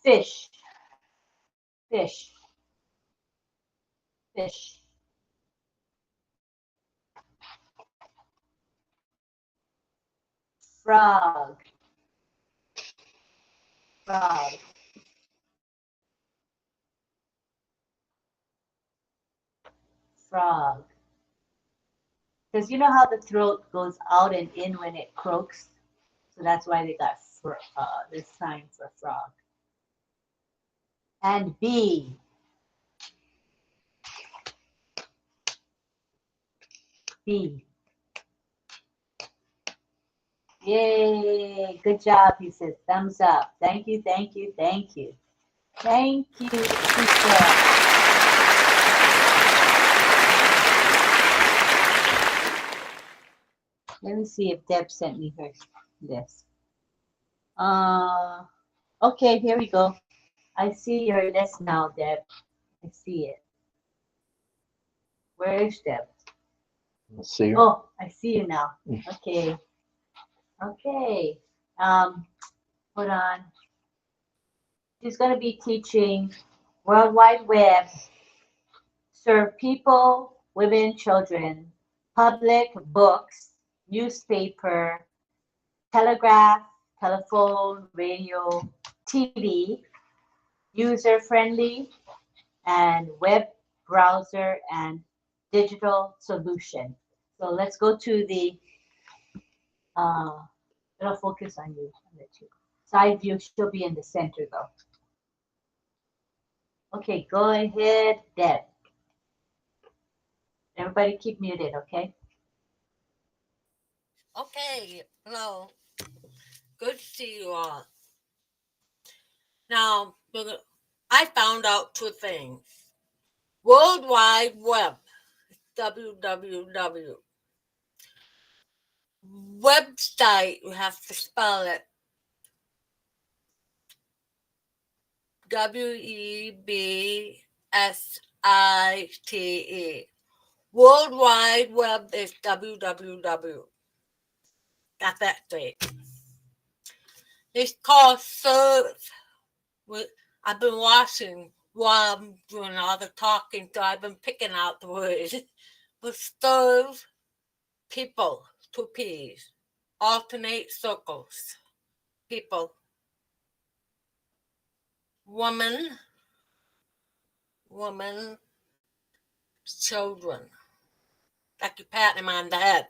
Fish. Fish. Fish. Frog. Frog. Frog. Because you know how the throat goes out and in when it croaks? So that's why they got this sign for frog. And bee. Bee. Yay, good job, he says. Thumbs up. Thank you, thank you, thank you. Thank you, teacher. Let me see if Deb sent me this. Okay, here we go. I see your list now, Deb. I see it. Where is Deb? Let's see her. Oh, I see you now. Okay. Okay. Hold on. She's going to be teaching World Wide Web, serve people, women, children, public, books, newspaper, telegraph, telephone, radio, TV, user-friendly, and web browser and digital solution. So let's go to the, it'll focus on you. I'll let you. Side view, she'll be in the center though. Okay, go ahead, Deb. Everybody keep muted, okay? Okay, hello. Good to see you all. Now, I found out two things. World Wide Web, www. Website, you have to spell it. WEBSITE. World Wide Web is www. Got that straight. It's called serve. I've been watching while I'm doing all the talking, so I've been picking out the words. But serve people, two P's. Alternate circles. People. Woman. Children. Like you pat them on the head.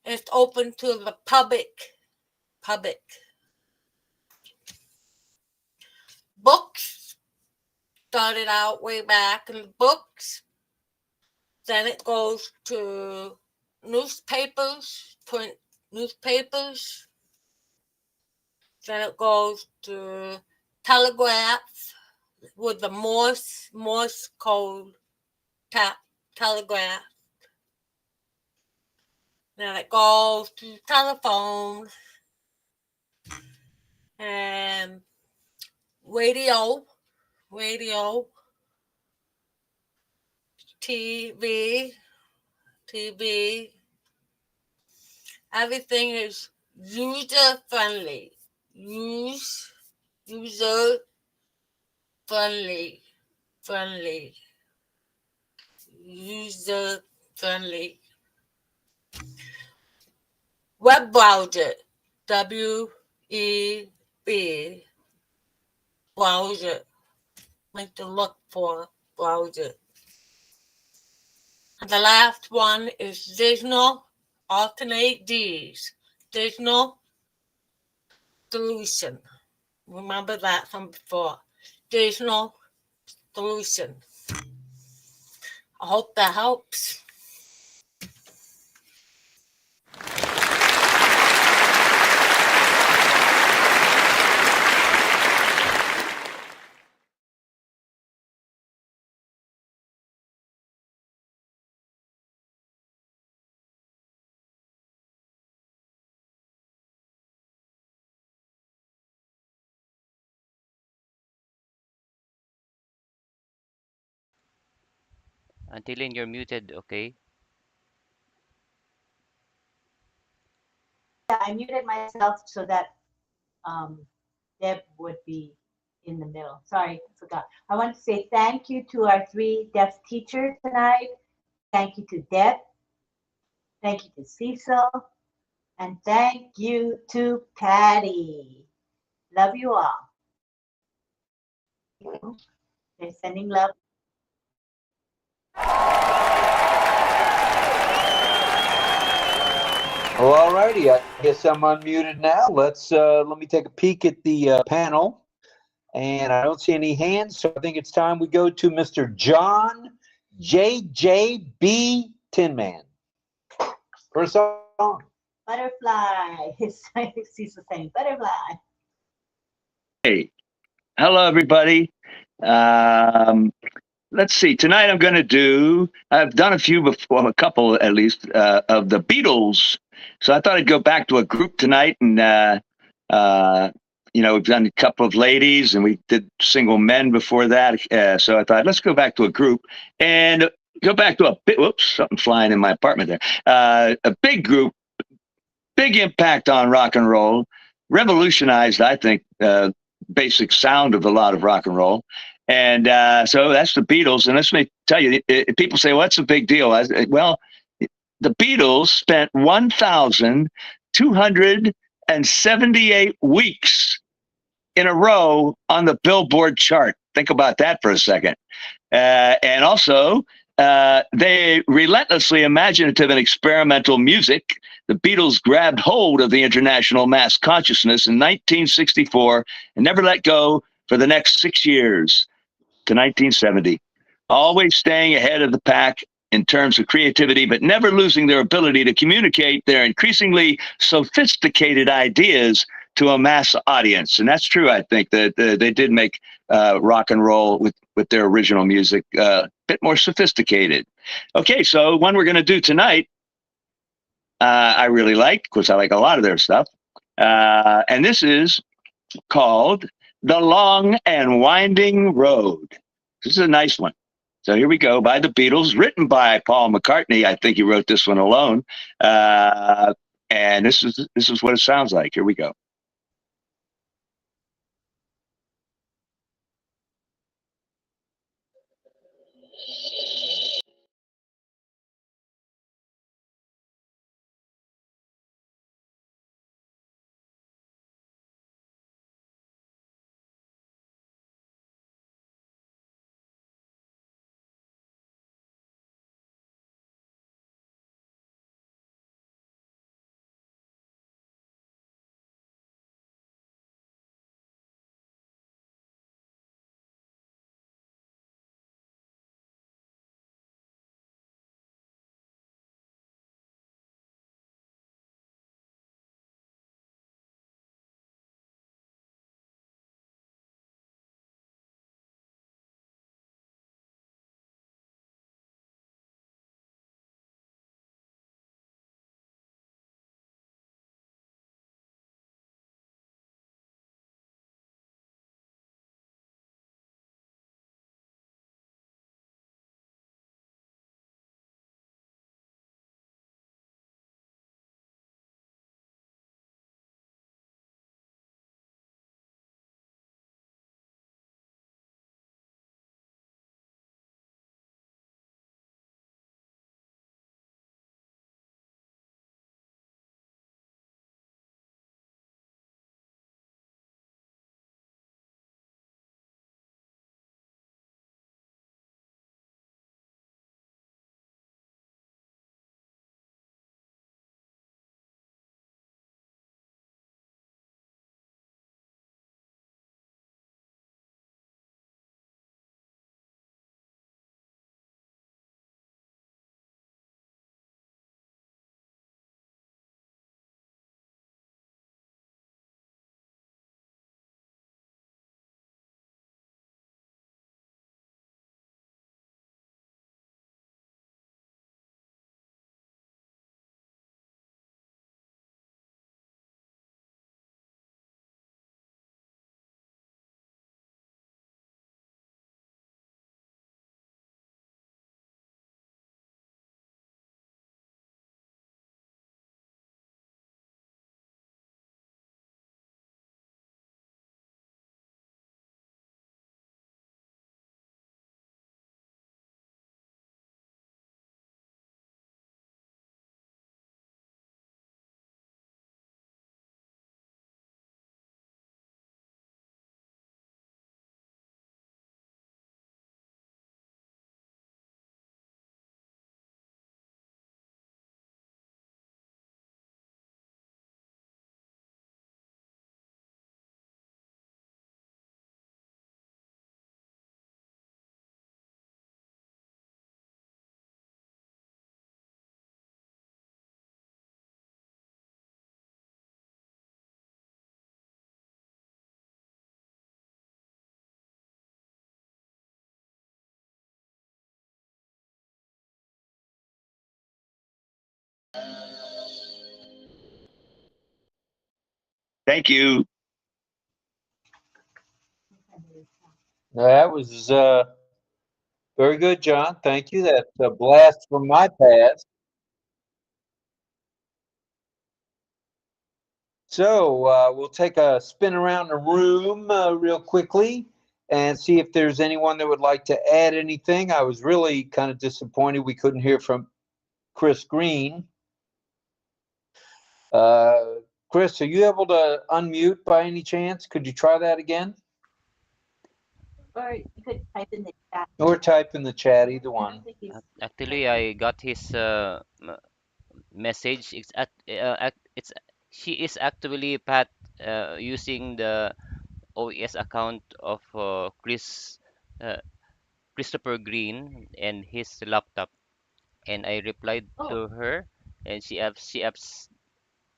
It's open to the public. Books started out way back in the books. Then it goes to newspapers, print newspapers. Then it goes to telegraphs with the Morse code telegraph. Then it goes to telephone and radio, TV. Everything is user friendly. User friendly. User friendly. Web browser. WEB. Browser. Make to look for browser. And the last one is digital. Alternate D's. Digital solution. Remember that from before. Digital solution. I hope that helps. Auntie Lynn, you're muted, okay? Yeah, I muted myself so that Deb would be in the middle. Sorry, I forgot. I want to say thank you to our 3 deaf teachers tonight. Thank you to Deb. Thank you to Cecil. And thank you to Patty. Love you all. They're sending love. Well, all righty. I guess I'm unmuted now. Let me take a peek at the panel. And I don't see any hands, so I think it's time we go to Mr. John JJB Tinman. First song. Butterfly. Cecil saying butterfly. Hey, hello everybody. Let's see. Tonight I've done a few before, a couple at least, of the Beatles. So I thought I'd go back to a group tonight, and we've done a couple of ladies, and we did single men before that. So I thought, let's go back to a group and go back to a bit. Whoops, something flying in my apartment there. A big group, big impact on rock and roll, revolutionized, I think, basic sound of a lot of rock and roll. And so that's the Beatles. And let me tell you, people say, what's the big deal? Well, the Beatles spent 1,278 weeks in a row on the Billboard chart. Think about that for a second. And also, they relentlessly imaginative and experimental music. The Beatles grabbed hold of the international mass consciousness in 1964 and never let go for the next 6 years to 1970, always staying ahead of the pack in terms of creativity, but never losing their ability to communicate their increasingly sophisticated ideas to a mass audience. And that's true, I think, that they did make rock and roll with their original music a bit more sophisticated. Okay, so one we're going to do tonight, I really like, because I like a lot of their stuff. And this is called The Long and Winding Road. This is a nice one. So here we go, by the Beatles, written by Paul McCartney. I think he wrote this one alone. And this is what it sounds like. Here we go. Thank you. That was very good, John. Thank you. That's a blast from my past. So we'll take a spin around the room real quickly and see if there's anyone that would like to add anything. I was really kind of disappointed we couldn't hear from Chris Green. Chris, are you able to unmute by any chance? Could you try that again? Or you could type in the chat. Or type in the chat, either one. Actually, I got his message. She is actually Pat using the OES account of Christopher Green and his laptop, and I replied to her, and she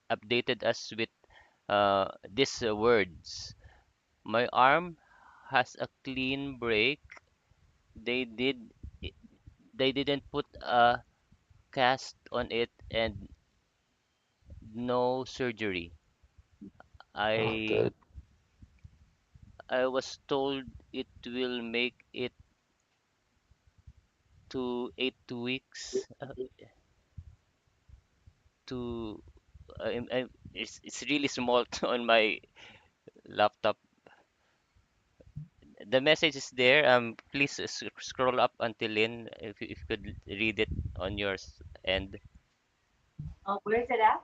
updated us with these words. My arm has a clean break. They didn't put a cast on it and no surgery. I Good. I was told it will make it to 8 weeks to it's really small on my laptop. The message is there. Please scroll up until Lynn, if you could read it on yours end. Oh, where is it at?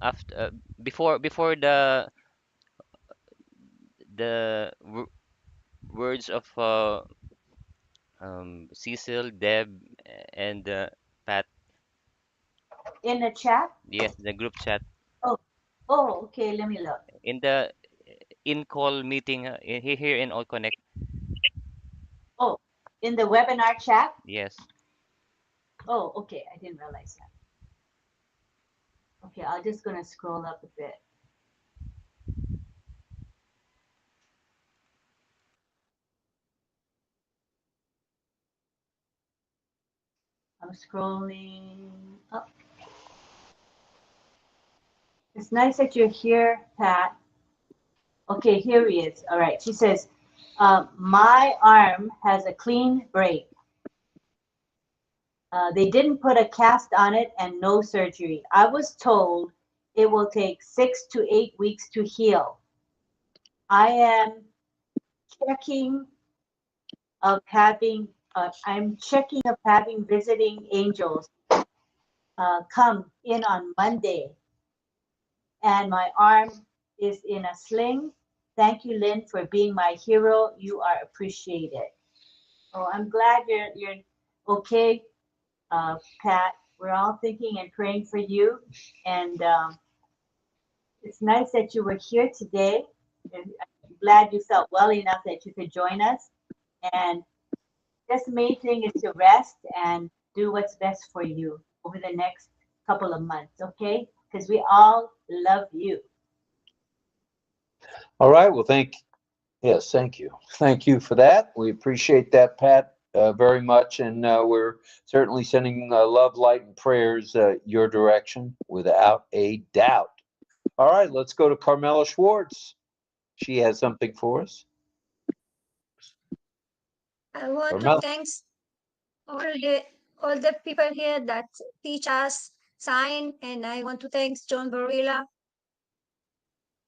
After before the words of Cecil, Deb, and Pat. In the chat? Yes, the group chat. Oh, okay. Let me look. In the in-call meeting here in OCONNECT. Oh, in the webinar chat? Yes. Oh, okay. I didn't realize that. Okay, I'm just gonna scroll up a bit. I'm scrolling up. It's nice that you're here, Pat. Okay, here he is. All right. She says, my arm has a clean break. They didn't put a cast on it and no surgery. I was told it will take 6 to 8 weeks to heal. I am checking I'm checking of having visiting angels come in on Monday. And my arm is in a sling. Thank you, Lynn, for being my hero. You are appreciated. Oh, I'm glad you're okay, Pat. We're all thinking and praying for you. And it's nice that you were here today. And I'm glad you felt well enough that you could join us. And just the main thing is to rest and do what's best for you over the next couple of months, okay? Because we all love you. All right. Well, thank you. Thank you for that. We appreciate that, Pat, very much. And we're certainly sending love, light, and prayers your direction without a doubt. All right. Let's go to Carmela Schwartz. She has something for us. I want Carmela. to thank all the people here that teach us sign, and I want to thank John 𝗵𝗲𝗯.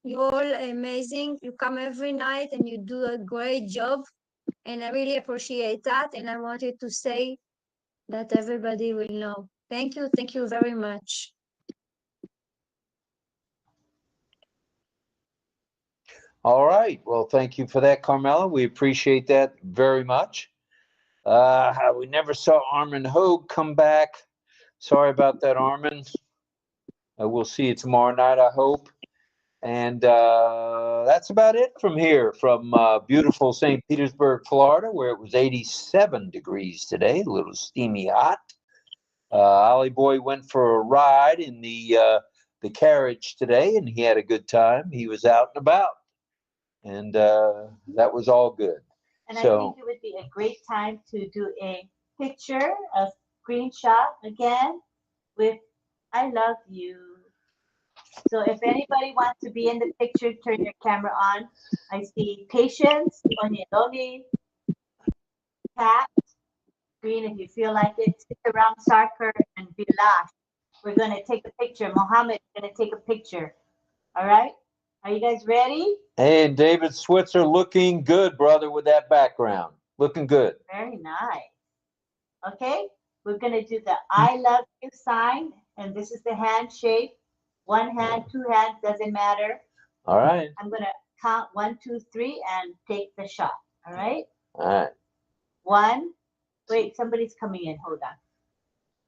You're all amazing. You come every night and you do a great job, and I really appreciate that. And I wanted to say that everybody will know. Thank you very much. All right. Well, thank you for that, Carmela. We appreciate that very much. We never saw Armin Hogue come back. Sorry about that, Armin. We'll see you tomorrow night, I hope. And that's about it from here, from beautiful St. Petersburg, Florida, where it was 87 degrees today, a little steamy hot. Ollie Boy went for a ride in the carriage today, and he had a good time. He was out and about, and that was all good. And so, I think it would be a great time to do a picture, a screenshot again, with I love you. So if anybody wants to be in the picture, turn your camera on. I see Patience, Onyeloli, Pat, Green if you feel like it, stick around Sarkar and Bilash. We're gonna take a picture. Mohammed is gonna take a picture. All right? Are you guys ready? And David Switzer looking good, brother, with that background. Looking good. Very nice. Okay, we're gonna do the I love you sign, and this is the handshake. One hand, two hands, doesn't matter. All right. I'm gonna count 1, 2, 3, and take the shot. All right. All right. 1. Wait, somebody's coming in. Hold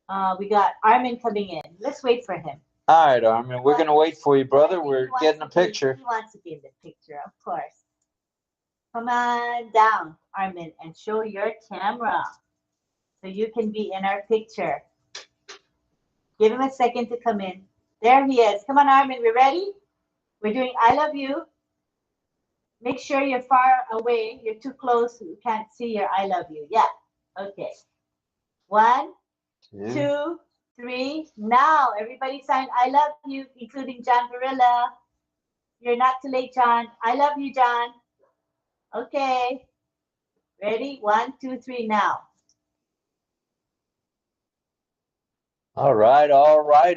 on. We got Armin coming in. Let's wait for him. All right, Armin. We're going to wait for you, brother. We're getting a picture. He wants to be in the picture, of course. Come on down, Armin, and show your camera so you can be in our picture. Give him a second to come in. There he is. Come on, Armin. We ready? We're doing I love you. Make sure you're far away. You're too close. You can't see your I love you. Yeah. Okay. 1, 2, 3. Now, everybody sign I love you, including John Barilla. You're not too late, John. I love you, John. Okay. Ready? 1, 2, 3, now. All right, righty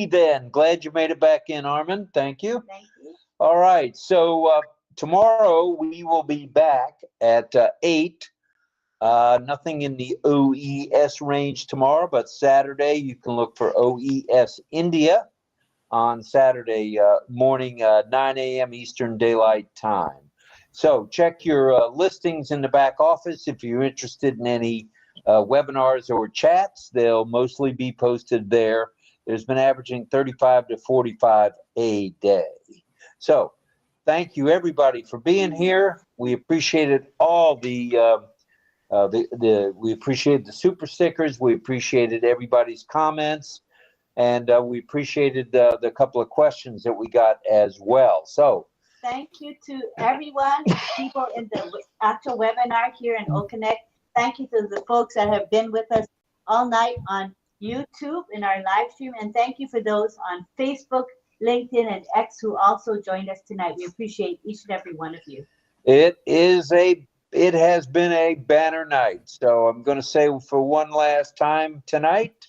then. Glad you made it back in, Armin. Thank you. Thank you. All right, so tomorrow we will be back at 8. Nothing in the OES range tomorrow, but Saturday you can look for OES India on Saturday morning, 9 a.m. Eastern Daylight Time. So check your listings in the back office if you're interested in any webinars or chats. They'll mostly be posted there. There's been averaging 35 to 45 a day. So thank you everybody for being here. We appreciated all we appreciated the super stickers. We appreciated everybody's comments, and we appreciated the couple of questions that we got as well. So thank you to everyone, people in the actual webinar here in OCONNECT. Thank you to the folks that have been with us all night on YouTube in our live stream, and thank you for those on Facebook, LinkedIn, and X who also joined us tonight. We appreciate each and every one of you. It has been a banner night. So I'm going to say for one last time tonight,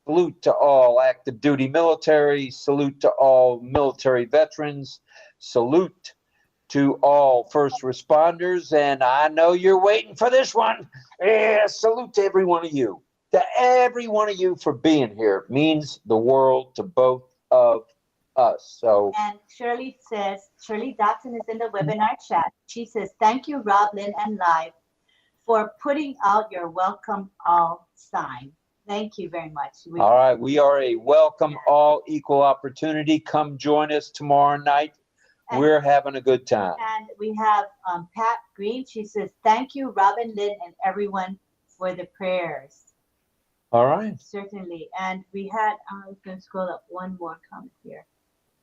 salute to all active duty military, salute to all military veterans, salute to all first responders, and I know you're waiting for this one. Yeah, salute to every one of you. To every one of you for being here. It means the world to both of us. So, and Shirley Dotson is in the webinar chat. She says, thank you, RobLynn and Live, for putting out your welcome all sign. Thank you very much. All right, we are a welcome all equal opportunity. Come join us tomorrow night. We're having a good time. And we have Pat Green. She says, thank you, Robin, Lynn, and everyone for the prayers. All right. Certainly. And we had, I'm going to scroll up one more comment here.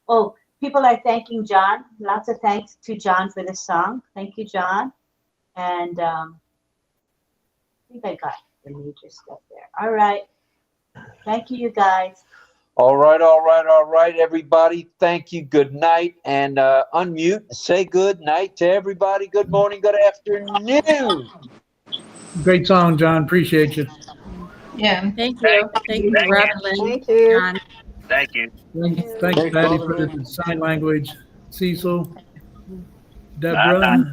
Oh, people are thanking John. Lots of thanks to John for the song. Thank you, John. And I think I got the major stuff there. All right. Thank you, you guys. All right, everybody. Thank you. Good night. And unmute. Say good night to everybody. Good morning, good afternoon. Great song, John. Appreciate you. Yeah. Thank you. Thank you, RobLynn. Thank you. John. Thank you. Thanks, Patty, for the sign language. Cecil, Deborah. Bye.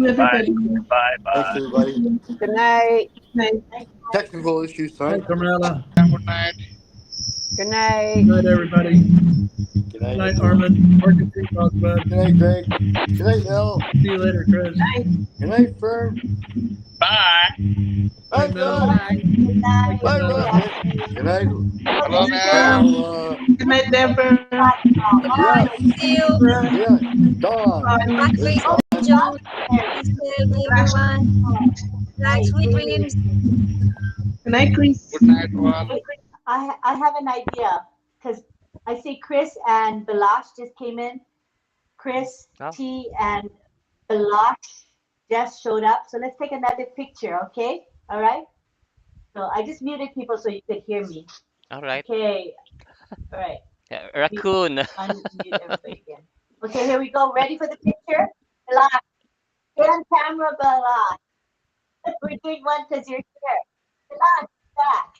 Everybody. Bye. Thanks, everybody. Good night. Technical issues, sorry. Hey, Carmela. Good night. Good night, everybody. Good night. Good night, Armin. Working through talk about. Good night, Greg. Good night, Mel. See you later, Chris. Good night, Fern. Bye. Bye, Mel. Mel. Good night. Bye, Rob. Good night. Hello, Mel. Good night, Deborah. Yeah. See you. Yeah. Dawn. John. Everyone. Like sweet dreams. Good night, Chris. Good night, all. I have an idea because I see Chris and Bilash just came in. Chris, T, and Bilash just showed up. So let's take another picture, okay? All right? So I just muted people so you could hear me. All right. Okay. All right. Raccoon. Unmute everybody again. Okay, here we go. Ready for the picture? Relax. Get on camera, Bella. We're doing one because you're here. Relax, back.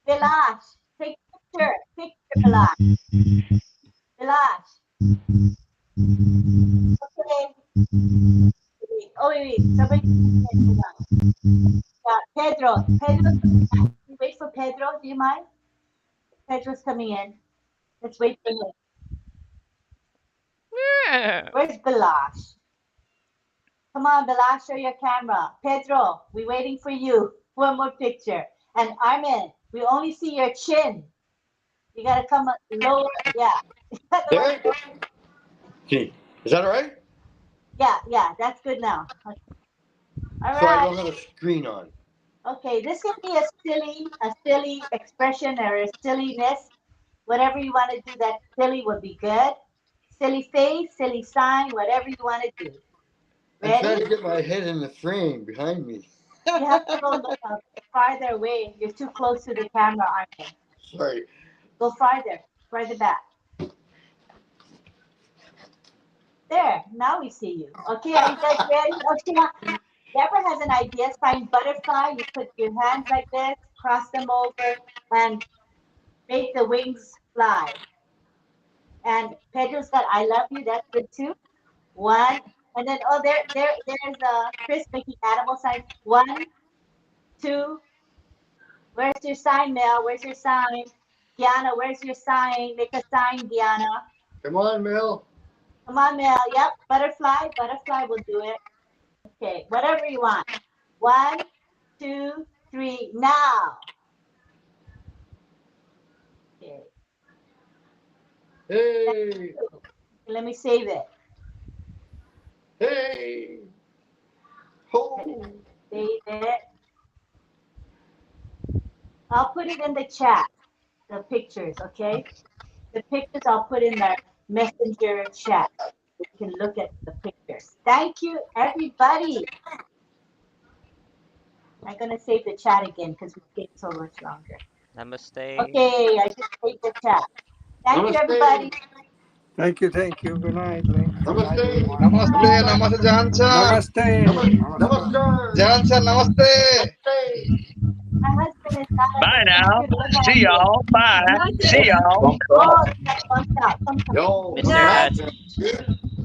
Relax. Take a picture. Picture, relax. Relax. Okay. Oh, wait. Somebody. Pedro. Wait for Pedro. Do you mind? Pedro's coming in. Let's wait for him. Where's Belash? Come on, Belash, show your camera. Pedro, we're waiting for you. One more picture. And Armin, we only see your chin. You gotta come up lower. Yeah. There? Okay. Is that all right? Yeah, that's good now. Okay. All So I right. don't have a screen on. Okay, this can be a silly expression or a silliness. Whatever you want to do that silly would be good. Silly face, silly sign, whatever you want to do. Ready? I'm trying to get my head in the frame behind me. You have to go farther away. You're too close to the camera, aren't you? Sorry. Go farther back. There, now we see you. Okay, are you guys ready? Okay, Deborah has an idea. Sign butterfly. You put your hands like this, cross them over, and make the wings fly. And Pedro's got I love you. That's good too. One, and then there's Chris making animal signs. 1, 2. Where's your sign, Mel? Where's your sign? Gianna, where's your sign? Make a sign, Gianna. Come on, Mel. Come on, Mel. Yep, butterfly will do it. Okay, whatever you want. 1, 2, 3, now. Okay. Hey. Let me save it. Hey. Oh. Save it. I'll put it in the chat, the pictures, okay? The pictures I'll put in the messenger chat. You can look at the pictures. Thank you, everybody. I'm going to save the chat again because we take so much longer. Namaste. Okay, I just saved the chat. Thank you, everybody. Thank you. Good night, Lynn. Namaste. Namaste, Jahan sir. Namaste. Jahan sir, namaste. My husband is not. Bye now. See y'all. Bye. See y'all. Oh, that's bumped out. Yo.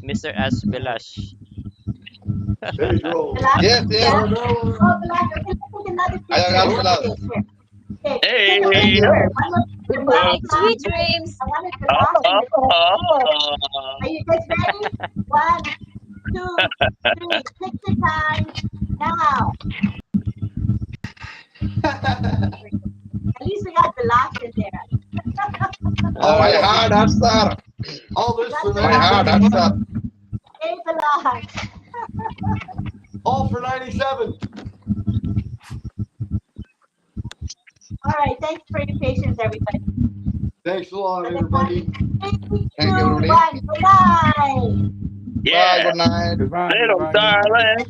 Mr. S. Belash. Pedro. Yes. Oh, Black, I can take another picture. Hey. Sweet dreams. I wanted to ask you. Are you guys ready? 1, 2, 3. Picture time now. At least we got the last in there. Oh, my heart, sir. All this for My heart, sir. Hey, Balash. All for 97. All right, thanks for your patience, everybody. Thanks a lot, everybody. 3, 2, Thank you, everybody. 1. Good night. Yeah. Bye, good night. Goodbye. Little darling.